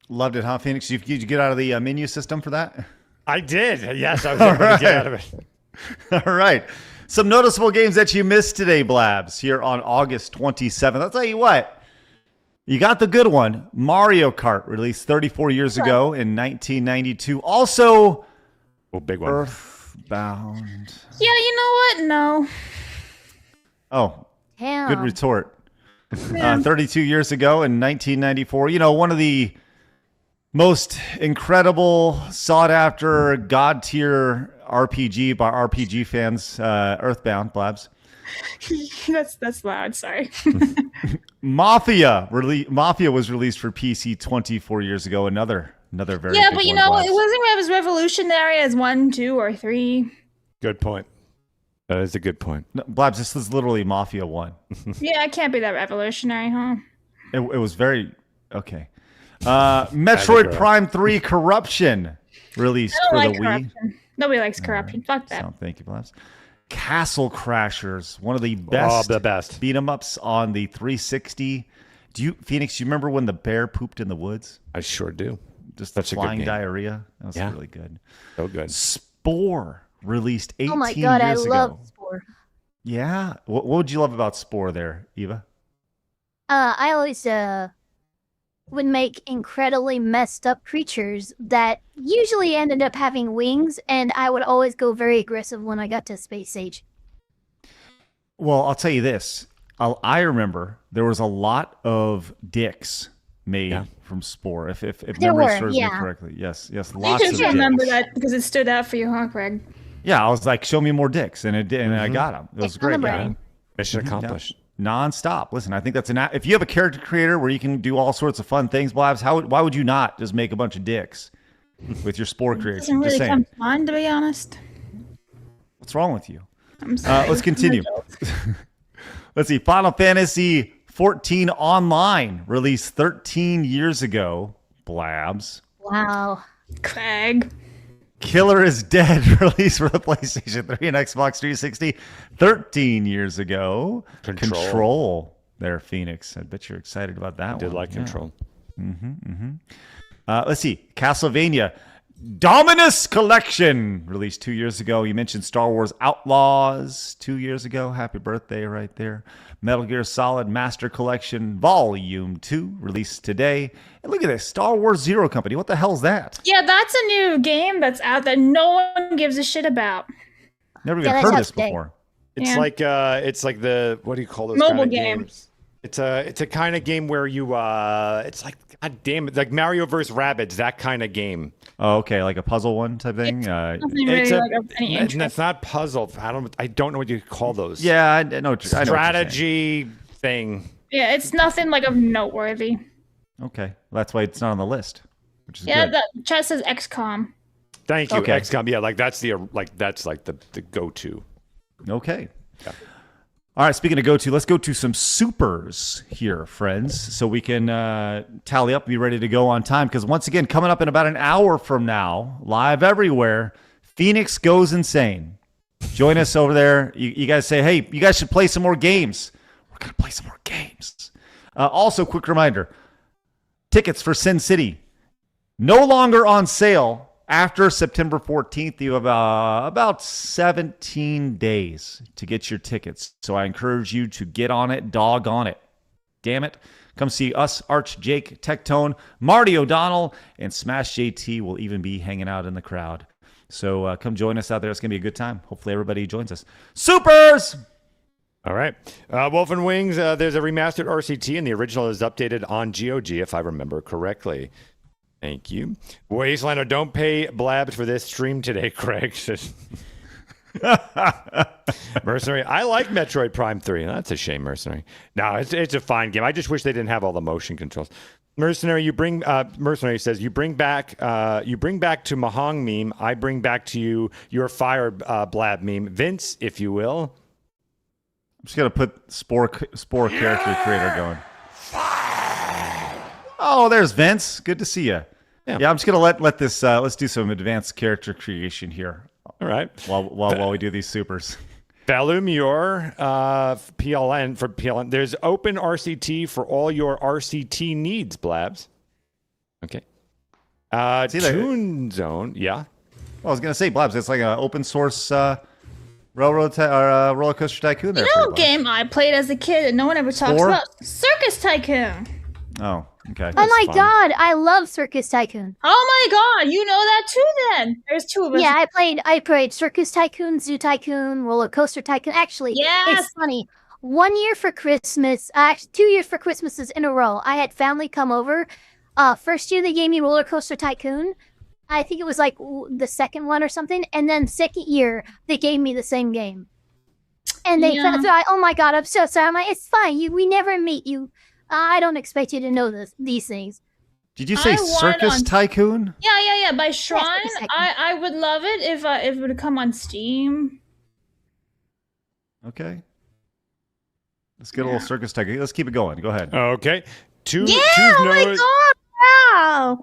Loved it, huh, Phoenix? Did you get out of the menu system for that? I did. Yes, I was able to get out of it. All right. Some noticeable games that you missed today, Blabs, here on August 27th. I'll tell you what. You got the good one. Mario Kart, released 34 years ago in 1992. Also, big one. Earthbound. Yeah, you know what? No. Oh, Damn. good retort. 32 years ago in 1994. You know, one of the most incredible, sought-after, god-tier RPG by RPG fans, Earthbound, Blabs. That's loud, sorry. Mafia was released for PC 24 years ago. Another very yeah, big but you one, know, Blabs. it wasn't as revolutionary as 1, 2, or 3. Good point. That is a good point. No, Blabs, this is literally Mafia 1. Yeah, it can't be that revolutionary, huh? It was very okay. Metroid Prime 3 Corruption released for the Wii. Corruption. Nobody likes corruption. Fuck that. So, thank you, Blabs. Castle Crashers, one of the best beat 'em ups on the 360. Phoenix, do you remember when the bear pooped in the woods? I sure do. Just That's a good flying game. diarrhea. That was really good. So good. Spore released 18 Oh my god, I years ago. love Spore. Yeah. What would you love about Spore there, Eva? I always would make incredibly messed up creatures that usually ended up having wings, and I would always go very aggressive when I got to Space Age. Well, I'll tell you this. I remember there was a lot of dicks made from Spore. If There memory were, serves me yeah. correctly. Yes, You lots of just dicks. remember that because it stood out for you, huh, Craig? Yeah, I was like, show me more dicks, and it did, and I got them. It was It's on the great. brain. Mission accomplished. Non-stop. Listen, I think that's if you have a character creator where you can do all sorts of fun things, Blabs, why would you not just make a bunch of dicks with your Spore creation? Doesn't Just really saying. come to mind, to be honest. What's wrong with you? I'm sorry. Let's continue. Let's see. Final Fantasy 14 Online released 13 years ago. Blabs. Wow. Craig. Killer is Dead released for the PlayStation 3 and Xbox 360 13 years ago. Control. There, Phoenix. I bet you're excited about that one. I did like Control. Let's see. Castlevania Dominus Collection released 2 years ago. You mentioned Star Wars Outlaws 2 years ago. Happy birthday right there. Metal Gear Solid Master Collection Volume 2 released today. And look at this. Star Wars Zero Company. What the hell's that? Yeah, that's a new game that's out that no one gives a shit about. Never even Yeah, heard of that's this before. It's Yeah. like the what do you call those Mobile kind of game. games? It's a kind of game where you it's like god damn it, like Mario vs. Rabbids, that kind of game. Oh, okay. Like a puzzle one type thing? Nothing really It's a, like of any and interest. that's not puzzle. I don't know what you call those. Yeah, I know what you're, I know what you're saying. Strategy thing. Yeah, it's nothing like of noteworthy. Okay. Well, that's why it's not on the list, which is Yeah, good. the chat says XCOM. Thank you, Okay. XCOM. Yeah, that's the go-to. Okay. All right, speaking of go-to, let's go to some supers here, friends, so we can tally up, be ready to go on time. Because once again, coming up in about an hour from now, live everywhere, Phoenix Goes Insane. Join us over there. You guys say, hey, you guys should play some more games. We're going to play some more games. Also, quick reminder, tickets for Sin City, no longer on sale. After September 14th, you have about 17 days to get your tickets. So I encourage you to get on it, dog on it. Damn it. Come see us, Arch Jake, Tectone, Marty O'Donnell, and Smash JT will even be hanging out in the crowd. So come join us out there. It's going to be a good time. Hopefully everybody joins us. Supers! All right. Wolf and Wings, there's a remastered RCT, and the original is updated on GOG, if I remember correctly. Thank you. Wastelander, don't pay Blabs for this stream today, Craig. Mercenary, I like Metroid Prime 3. That's a shame, Mercenary. No, it's a fine game. I just wish they didn't have all the motion controls. Mercenary, Mercenary says, you bring back to Mahong meme. I bring back to you your fire Blab meme. Vince, if you will. I'm just going to put Spore character creator going. Oh, there's Vince. Good to see you. Yeah, I'm just gonna let this. Let's do some advanced character creation here. All right. While we do these supers. Bellumior, PLN for PLN. There's open RCT for all your RCT needs, Blabs. Okay. Toon Zone, yeah. Well, I was gonna say, Blabs. It's like an open source Rollercoaster Tycoon. There You for know you, a game I played as a kid and no one ever talks Four? about? Circus Tycoon. Oh, okay. Oh my god, I love Circus Tycoon. Oh my god, you know that too then. There's two of us. Yeah, I played Circus Tycoon, Zoo Tycoon, Rollercoaster Tycoon. Actually, Yes! it's funny. 1 year for Christmas, 2 years for Christmases in a row, I had family come over. First year they gave me Rollercoaster Tycoon. I think it was like the second one or something. And then second year, they gave me the same game. And they Yeah. thought, oh my god, I'm so sorry. I'm like, it's fine. We never meet you. I don't expect you to know these things. Did you say I won Circus on- Tycoon? Yeah. By Shrine, Tycoon. I would love it if it would come on Steam. Okay. Let's get a little Circus Tycoon. Let's keep it going. Go ahead. Okay. Oh my god! Wow.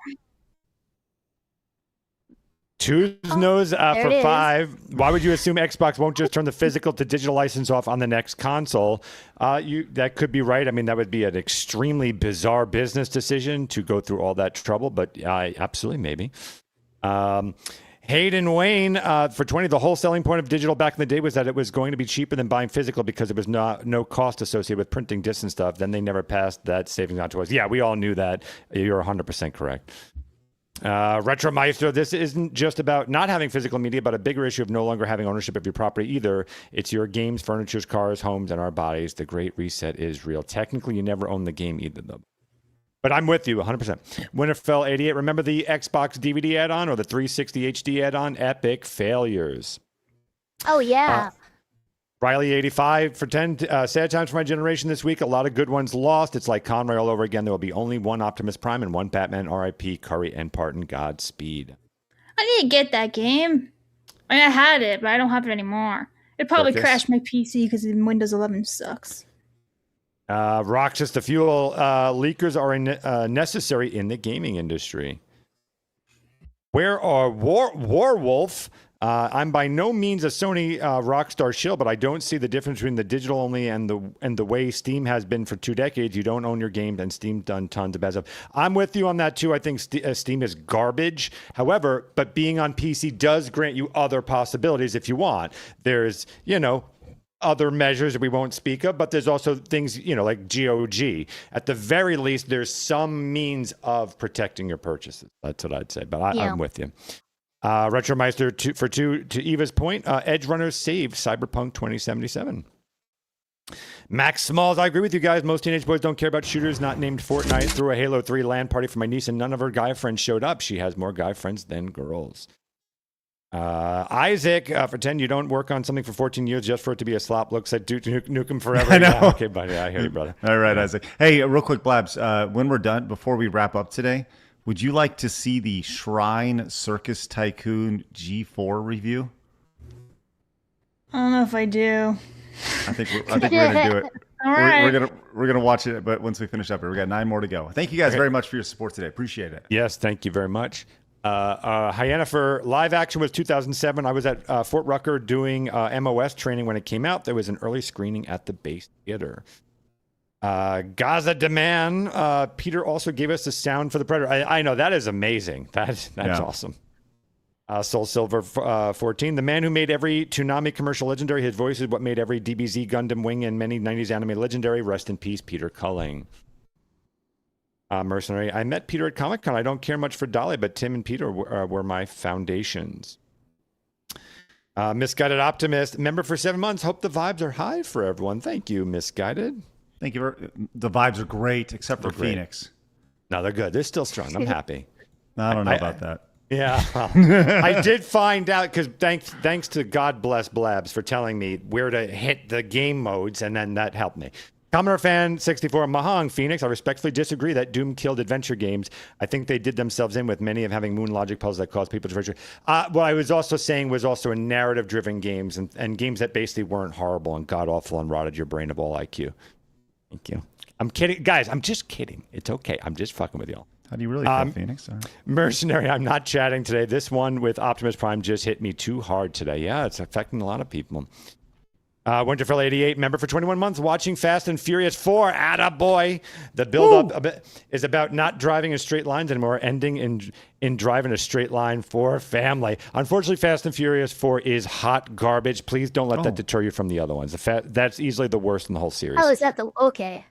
Choose knows there for it is. 5. Why would you assume Xbox won't just turn the physical to digital license off on the next console? That could be right. I mean, that would be an extremely bizarre business decision to go through all that trouble, but absolutely, maybe. Hayden Wayne, for 20, the whole selling point of digital back in the day was that it was going to be cheaper than buying physical because there was no cost associated with printing discs and stuff. Then they never passed that savings on to us. Yeah, we all knew that. You're 100% correct. Retromeister, this isn't just about not having physical media, but a bigger issue of no longer having ownership of your property either. It's your games, furniture, cars, homes, and our bodies. The Great Reset is real. Technically, you never own the game either, though. But I'm with you 100%. Winterfell 88, remember the Xbox DVD add-on or the 360 HD add-on? Epic failures. Oh, yeah. Riley 85 for 10. Sad times for my generation this week. A lot of good ones lost. It's like Conroy all over again. There will be only one Optimus Prime and one Batman. R.I.P. Curry and Parton. Godspeed. I need to get that game. I mean, I had it, but I don't have it anymore. It probably Circus. crashed my PC because Windows 11 sucks. Roxas the Fuel. Leakers are necessary in the gaming industry. Where are Warwolf? I'm by no means a Sony Rockstar shill, but I don't see the difference between the digital only and the way Steam has been for 2 decades. You don't own your games, and Steam's done tons of bad stuff. I'm with you on that too. I think Steam is garbage. However, but being on PC does grant you other possibilities if you want. There's, other measures that we won't speak of, but there's also things, like GOG. At the very least, there's some means of protecting your purchases. That's what I'd say, but I'm with you. Retromeister for 2 to Eva's point. Edge Runners saved Cyberpunk 2077. Max Smalls, I agree with you guys. Most teenage boys don't care about shooters not named Fortnite. Threw a Halo 3 LAN party for my niece and none of her guy friends showed up. She has more guy friends than girls. Isaac, for 10, you don't work on something for 14 years just for it to be a slop. Looks like Duke Nukem Forever. I know. Yeah, okay, buddy. I hear you, brother. All right, Isaac. Hey, real quick, Blabs. When we're done, before we wrap up today, would you like to see the Shrine Circus Tycoon G4 review? I don't know if I do. I think we're gonna do it. All right. We're gonna watch it, but once we finish up here, we got 9 more to go. Thank you guys very much for your support today. Appreciate it. Yes, thank you very much. Hyena for live action was 2007. I was at Fort Rucker doing MOS training when it came out. There was an early screening at the base theater. Gaza Demand. Peter also gave us the sound for the Predator. I know, that is amazing. That's awesome. Soul Silver 14. The man who made every Toonami commercial legendary. His voice is what made every DBZ, Gundam Wing, and many 90s anime legendary. Rest in peace, Peter Cullen. Mercenary. I met Peter at Comic-Con. I don't care much for Dolly, but Tim and Peter were my foundations. Misguided Optimist. Member for 7 months. Hope the vibes are high for everyone. Thank you, Misguided. Thank you. The vibes are great, except for Phoenix. No, they're good. They're still strong. I'm happy. I don't know about that. Yeah. Well, I did find out because thanks to God bless Blabs for telling me where to hit the game modes, and then that helped me. Commodore Fan 64, Mahong Phoenix. I respectfully disagree that Doom killed adventure games. I think they did themselves in with many of having moon logic puzzles that caused people to adventure. What I was also saying was also a narrative-driven games and games that basically weren't horrible and god-awful and rotted your brain of all IQ. Thank you. I'm kidding. Guys, I'm just kidding. It's okay. I'm just fucking with y'all. How do you really feel, Phoenix? Mercenary, I'm not chatting today. This one with Optimus Prime just hit me too hard today. Yeah, it's affecting a lot of people. Winterfell 88, member for 21 months, watching Fast and Furious 4. Attaboy. The build-up is about not driving in straight lines anymore, ending in driving a straight line for family. Unfortunately, Fast and Furious 4 is hot garbage. Please don't let that deter you from the other ones. That's easily the worst in the whole series. Oh, is that okay?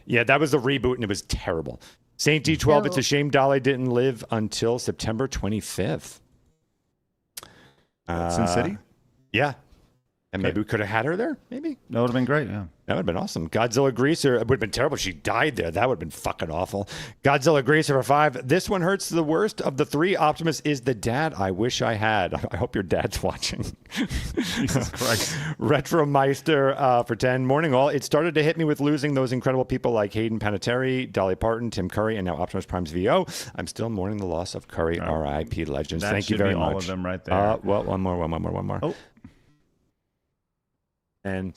Yeah, that was the reboot, and it was terrible. Saint D12, It's a shame Dolly didn't live until September 25th. Sin City? Yeah. And maybe we could have had her there, maybe. That would have been great, yeah. That would have been awesome. Godzilla Greaser, it would have been terrible if she died there. That would have been fucking awful. Godzilla Greaser for 5. This one hurts the worst of the 3. Optimus is the dad I wish I had. I hope your dad's watching. Jesus Christ. Retromeister for 10. Morning all. It started to hit me with losing those incredible people like Hayden Panettiere, Dolly Parton, Tim Curry, and now Optimus Prime's VO. I'm still mourning the loss of Curry, R.I.P. legends. Thank you very much. All of them right there. Well, one more. Oh. And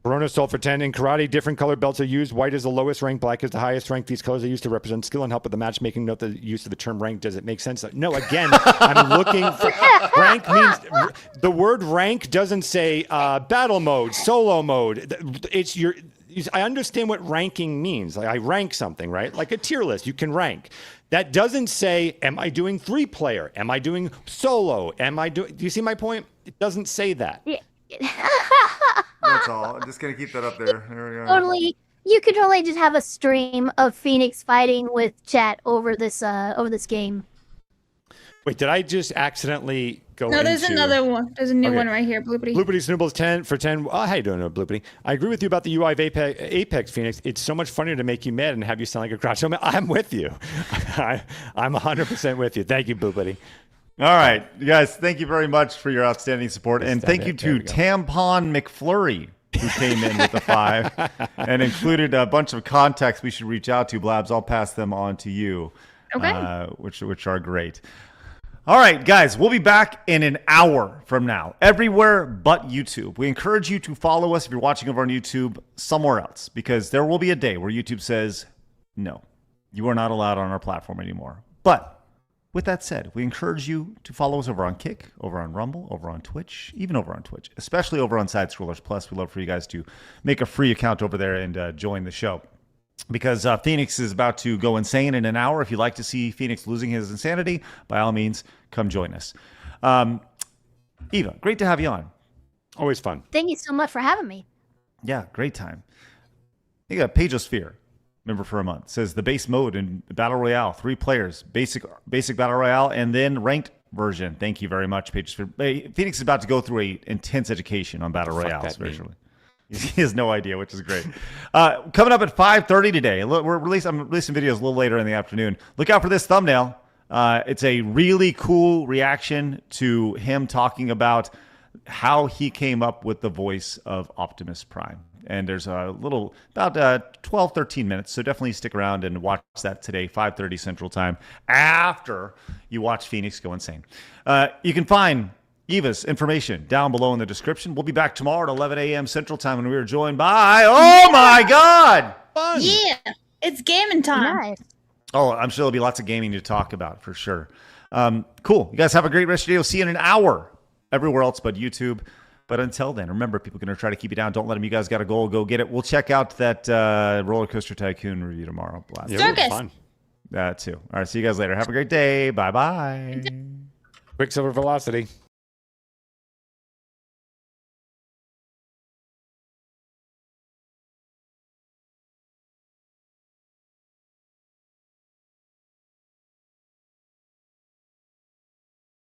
Corona Soul for 10. In karate, different color belts are used. White is the lowest rank, black is the highest rank. These colors are used to represent skill and help with the matchmaking. Note the use of the term rank. Does it make sense? No, again, I'm looking for rank means the word rank doesn't say battle mode, solo mode. It's your. I understand what ranking means. Like I rank something, right? Like a tier list, you can rank. That doesn't say, am I doing 3-player? Am I doing solo? Do you see my point? It doesn't say that. Yeah. That's all. I'm just gonna keep that up there. There we go. Totally. You could totally just have a stream of Phoenix fighting with chat over this game. Wait, did I just accidentally go No, there's into... another one. There's a new Okay. one right here, Bloopity. Bloopity Snoobles 10 for 10. Oh, how you doing, Bloopity? I agree with you about the UI of Apex, Phoenix. It's so much funnier to make you mad and have you sound like a crotch. I'm with you. I'm 100% with you. Thank you, Bloopity. All right, you guys, thank you very much for your outstanding support. And thank you to Tampon McFlurry, who came in with the 5 and included a bunch of contacts we should reach out to. Blabs, I'll pass them on to you, which are great. All right, guys, we'll be back in an hour from now, everywhere but YouTube. We encourage you to follow us if you're watching over on YouTube somewhere else, because there will be a day where YouTube says, no, you are not allowed on our platform anymore. But with that said, we encourage you to follow us over on Kick, over on Rumble, over on Twitch, even over on Twitch, especially over on Side Scrollers Plus. We'd love for you guys to make a free account over there and join the show. Because Phoenix is about to go insane in an hour. If you'd like to see Phoenix losing his insanity, by all means, come join us. Eva, great to have you on. Always fun. Thank you so much for having me. Yeah, great time. You got Pageosphere, member for a month. Says the base mode in Battle Royale, 3 players, basic Battle Royale, and then ranked version. Thank you very much, Pageosphere. Phoenix is about to go through a intense education on Battle Royale, especially. He has no idea, which is great. Coming up at 5:30 today, I'm releasing videos a little later in the afternoon. Look out for this thumbnail. It's a really cool reaction to him talking about how he came up with the voice of Optimus Prime. And there's a little, about 12, 13 minutes. So definitely stick around and watch that today, 5:30 Central Time, after you watch Phoenix go insane. You can find Eva's information down below in the description. We'll be back tomorrow at 11 a.m. Central Time when we are joined by, oh my God! Fun. Yeah, it's gaming time. Nice. Oh, I'm sure there'll be lots of gaming to talk about for sure. Cool. You guys have a great rest of your day. We'll see you in an hour everywhere else but YouTube. But until then, remember, people are going to try to keep you down. Don't let them. You guys got a goal. Go get it. We'll check out that Rollercoaster Tycoon review tomorrow. Blast. Yeah, it was fun. That too. All right. See you guys later. Have a great day. Bye-bye. Quicksilver velocity.